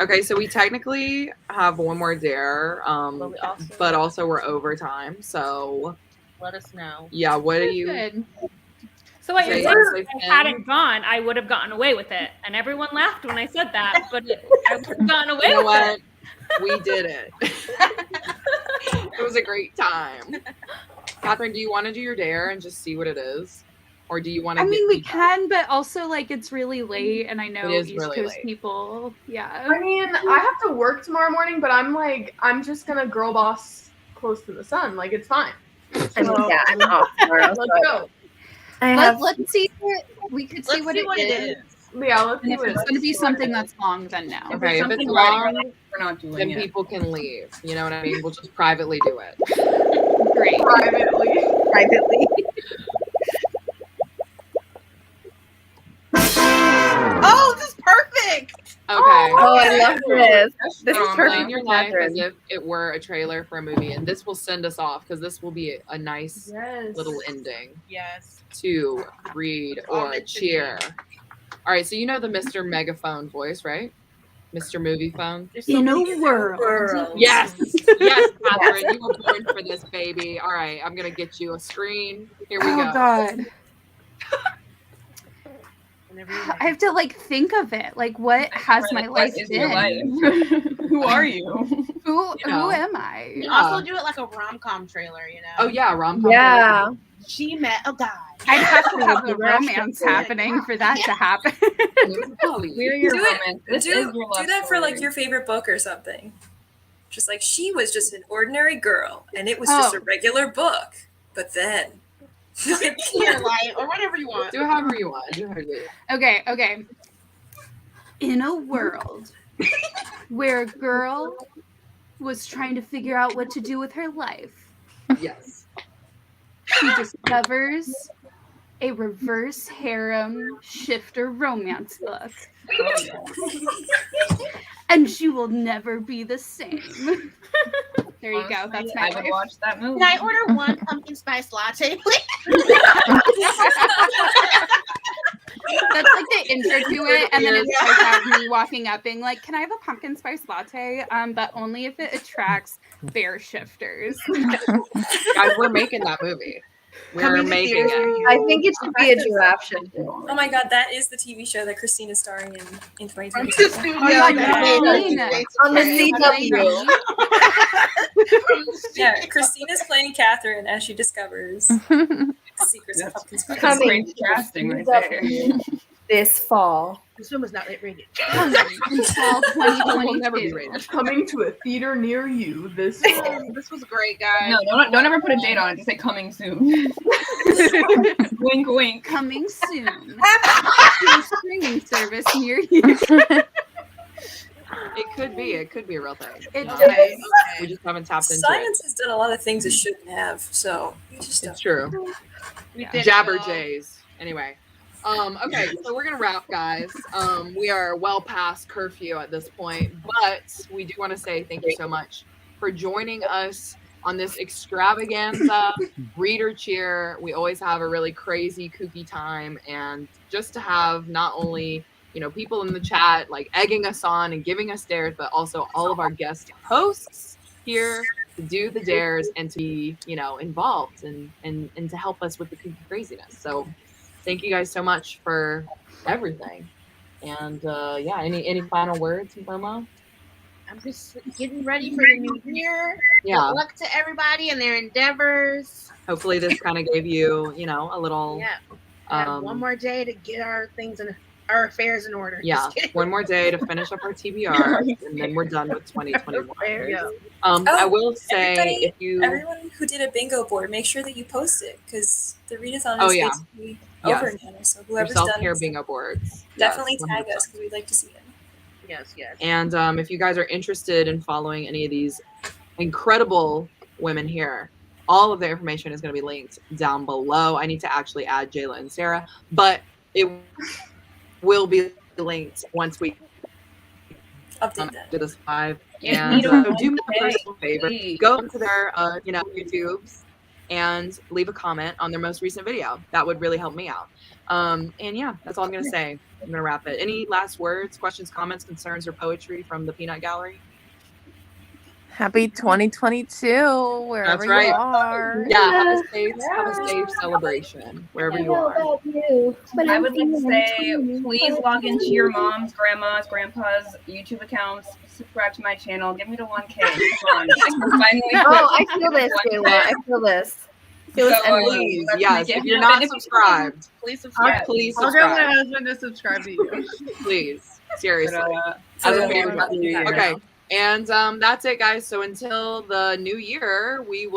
Okay, so we technically have one more dare, But we also but also we're over time. So let us know. yeah, what do you? Good. So wait, Say- you're say saying if I 10? hadn't gone, I would have gotten away with it, and everyone laughed when I said that. But I would have gotten away You know with what? it. We did it. It was a great time. Katherine, do you want to do your dare and just see what it is, or do you want to? I mean, we can, but also like it's really late, and I know It is East really Coast late. people. Yeah. I mean, I have to work tomorrow morning, but I'm just gonna girl boss close to the sun. Like it's fine. I mean, yeah, I'm off tomorrow. Let's so go. I have Let's see what we could see Let's what see it what it is. is. Yeah, let's And see if what it's going to be something that's long, then no. Okay, if it's something long, writing, we're not doing then it. people can leave. You know what I mean? We'll just privately do it. Great. privately. privately. Oh, this is perfect. Okay. Oh, I love this. This is Plan perfect your for life as Katherine. if it were a trailer for a movie, and this will send us off because this will be a nice Yes. little ending Yes. to read all or meant to cheer. All right, so you know the Mr. Megaphone voice, right? Mr. Movie Phone. In a world. Yes, yes, Katherine, you were born for this, baby. All right, I'm gonna get you a screen. Here we Oh go. God. I have to like think of it. Like, what has my life been? Who are you? Who am I? You also do it like a rom-com trailer, you know? Oh yeah, rom-com. Yeah. trailer. She met a guy. I'd have to have a romance happening for that to happen. We're your romance. This is your love do that for like story. your favorite book or something. Just like she was just an ordinary girl, and it was just a regular book. But then, Your life, or whatever you want. Do however you want. Do however you want. Okay. In a world where a girl was trying to figure out what to do with her life, Yes. she discovers a reverse harem shifter romance book. And she will never be the same. There you go. That's my I would watch that movie. Can I order one pumpkin spice latte, please? That's like the intro to it, and then it starts out me walking up being like, "Can I have a pumpkin spice latte? But only if it attracts bear shifters." Guys, we're making that movie. We're making it. I think it should be a giraffe shifter. oh my god, that is the TV show that Christina's starring in 2020. On the CW. Yeah, Christina's playing Katherine as she discovers the secrets of pumpkin spice. That's great casting right there. This fall. This film is not rated. Fall 2022. Coming to a theater near you this fall. This was great, guys. No, don't ever put a date on it. Just say coming soon. Wink, wink. Coming soon to a streaming service near you. It could be a real thing. It No, does. We just haven't tapped into Silence has done a lot of things it shouldn't have, so we just it. It's true. did Jabberjays. Anyway. Okay, so we're gonna wrap, guys. We are well past curfew at this point, but we do want to say thank you so much for joining us on this extravaganza reader cheer. We always have a really crazy, kooky time, and just to have not only people in the chat like egging us on and giving us dares, but also all of our guest hosts here to do the dares and to be involved and to help us with the kooky craziness. So thank you guys so much for everything. And any final words, Irma? I'm just getting ready for the new year. Yeah. Good luck to everybody and their endeavors. Hopefully this kind of gave you, a little. Yeah. We have one more day to get our our affairs in order. Yeah, one more day to finish up our TBR, and then we're done with 2021. Yeah. I will say, everyone who did a bingo board, make sure that you post it because the readathon is basically Yes. over now. So whoever's self-care done bingo boards. definitely Yes, tag 100%. us because we'd like to see it. Yes. And if you guys are interested in following any of these incredible women here, all of their information is going to be linked down below. I need to actually add Jéla and Sarah, but it will be linked once we update that. Do this live. Yeah, And do do me a personal favor. Go to their YouTubes and leave a comment on their most recent video. That would really help me out. And yeah, that's all I'm going to say. I'm going to wrap it. Any last words, questions, comments, concerns, or poetry from the Peanut Gallery? Happy 2022, wherever That's right. you are. Yeah, have a safe celebration wherever you are. I would like to say, please log into your mom's, grandma's, grandpa's YouTube accounts. Subscribe to my channel. Get me to 1K. Come on. I feel this, Jéla. I feel this. Please, yes. If you're not subscribed, please subscribe. Please I'll get my subscribe. husband to subscribe to you. Please, seriously. As a favor. favor. Okay, and that's it, guys. So until the new year, we will.